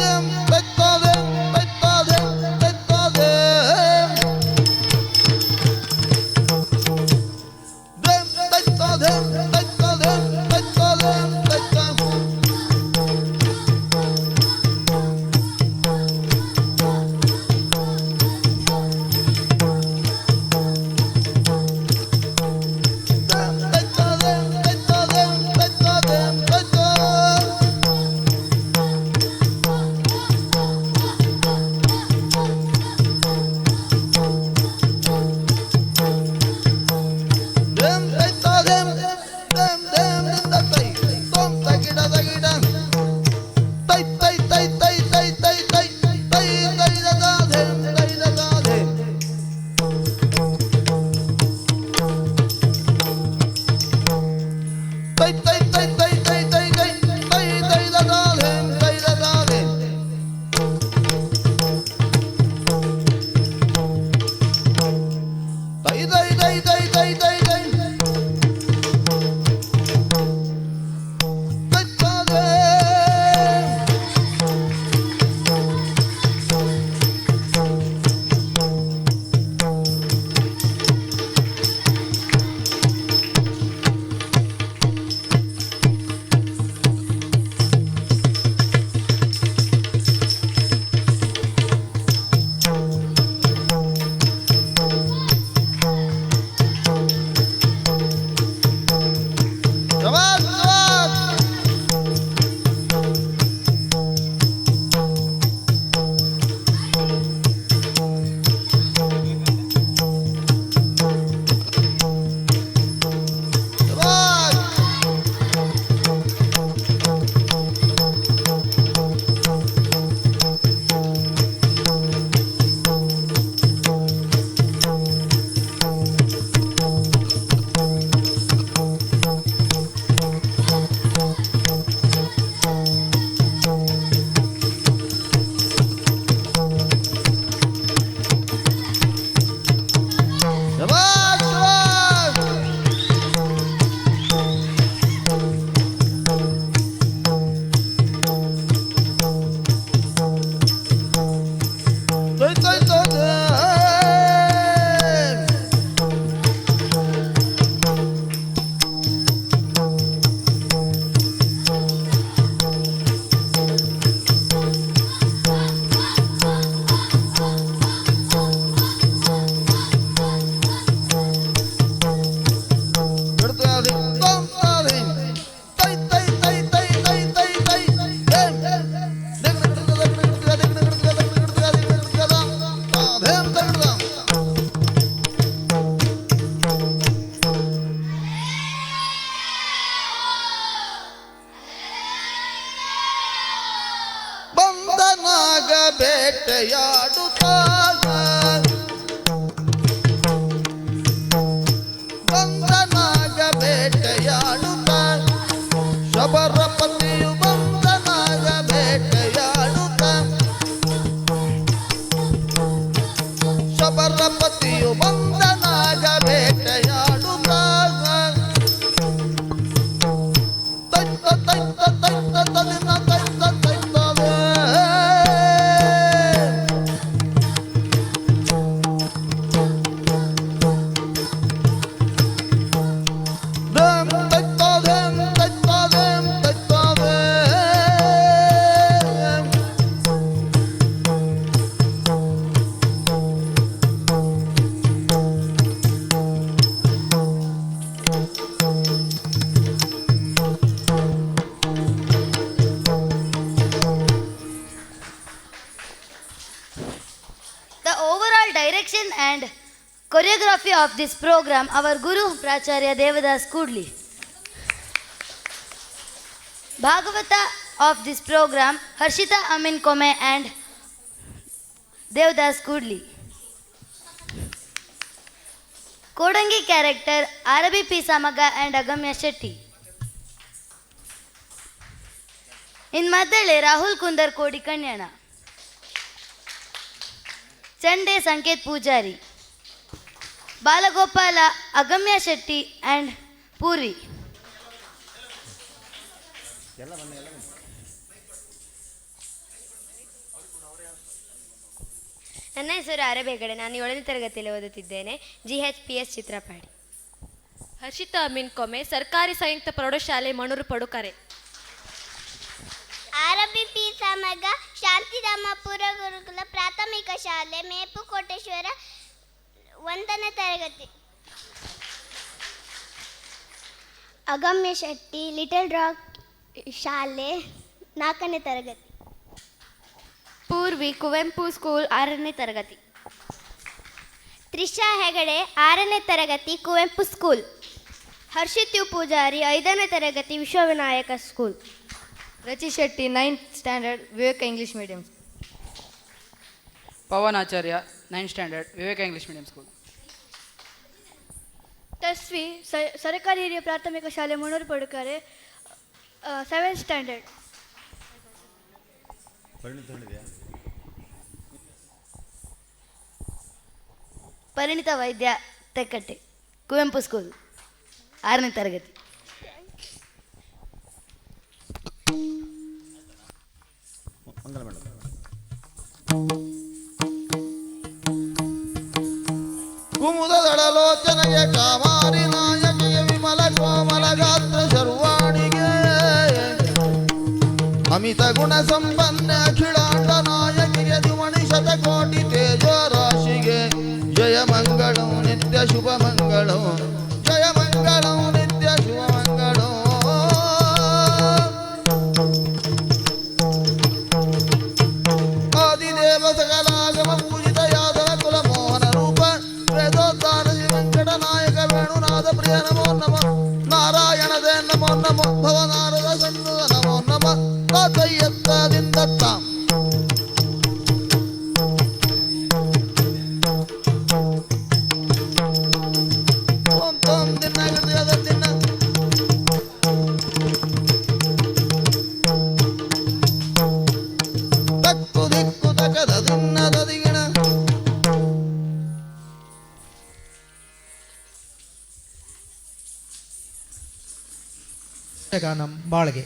ದೇಂ ತೈತದೆ ತೈತದೆ ತೈತದೆ ದೇಂ ತೈತದೆ ತೈತದೆ ತೈತದೆ ತೈತದೆ Direction and choreography of this program, our Guru Pracharya Devadas Kudli. Bhagavata of this program, Harshita Amin Kome and Devadas Kudli. Kodangi character, Arabi P. Samaga and Agamya Shetty. In Madale, Rahul Kundar Kodi Kanyana. Chande Sanket Pujari. Balagopala, Agamya Shetty and Puri. ನನ್ನ ಹೆಸರು ಆರಬ್ ಹೆಗಡೆ. ನಾನು 7ನೇ ತರಗತಿಯಲ್ಲಿ ಓದುತ್ತಿದ್ದೇನೆ. GHPS Chitrapady. Harshita Amin ಕೊಮೆ, ಸರ್ಕಾರಿ ಸಂಯುಕ್ತ ಪ್ರೌಢಶಾಲೆ Manur ಪಡುಕರೆ. ಆರಬಿ P ಸಮಗ, ಶಾಂತಿಧಾಮಪುರ ಗುರುಕುಲ ಪ್ರಾಥಮಿಕ ಶಾಲೆ, ಮೇಪು ಕೋಟೇಶ್ವರ, 1ನೇ ತರಗತಿ. ಅಗಮ್ಯ ಶೆಟ್ಟಿ, ಲಿಟಲ್ ರಾಕ್ ಶಾಲೆ, 4ನೇ ತರಗತಿ. ಪೂರ್ವಿ, ಕುವೆಂಪು ಸ್ಕೂಲ್, 6ನೇ ತರಗತಿ. ತ್ರಿಷಾ ಹೆಗಡೆ, 6ನೇ ತರಗತಿ, ಕುವೆಂಪು ಸ್ಕೂಲ್. ಹರ್ಷಿತ್ ಯು ಪೂಜಾರಿ, 5ನೇ ತರಗತಿ, Vishwavinayaka school. Rachi Shetty, 9th standard, Viveka English medium. Pavan Acharya, 9th standard, Viveka English medium school. Tasvi, ಸರ್ಕಾರಿ ಹಿರಿಯ ಪ್ರಾಥಮಿಕ ಶಾಲೆ, ಮಣೂರು ಪಡುಕರೆ, 7th ಸ್ಟ್ಯಾಂಡರ್ಡ್. ಪರಿಣಿತ ವೈದ್ಯ, ತೆಕ್ಕಟ್ಟೆ, ಕುವೆಂಪು ಸ್ಕೂಲ್, 6ನೇ ತರಗತಿ. ಕುಮುದದಳಲೋಚನೆಗೆ ಕಾಮಾರಿ ನಾಯಕಿಗೆ ವಿಮಲ ಕೋಮಲ ಗಾತ್ರ ಶರ್ವಾಣಿಗೆ ಅಮಿತ ಗುಣ ಸಂಪನ್ನ ಅಖಿಲಾಂಡ ನಾಯಕಿಗೆ ಧುಮಣಿ ಶತಕೋಟಿ ತೇಜೋ ರಾಶಿಗೆ ಜಯ ಮಂಗಳಂ ನಿತ್ಯ ಶುಭ ಮಂಗಳಂ ಜಯ ಮಂಗಳಂ ನಿತ್ಯ ಶುಭ ಮಂಗಳಂ. ಆದಿದೇವ ಸಕಲಾಗಮ ಪೂಜಿತ ಯಾದವ ಕುಲ ಮೋಹನ ರೂಪ ವೇದೋದ್ಧಾರ ಶ್ರೀ ವೆಂಕಟ ನಾಯಕ ವೇಣುನಾಥ ಪ್ರಿಯ ನಮೋ ನಮಃ. ನಾರಾಯಣ ದೇ ನಮೋ ನಮೋ ಭವನಾರದ ಸನ್ನುದ ನಮೋ ನಮಃ. ತಾತಯ್ಯತ್ತಾದಿಂದತ್ತಾಂ ಓಂ ತೋಂ ದಿನ ಗೃಹದ ದಿನ ತಕ್ಕು ದಿಕ್ಕು ತಕದ ದಿನ್ನದ ದಿಗಿಣ. ಗಾನಂ ಬಾಳ್ಗೆ.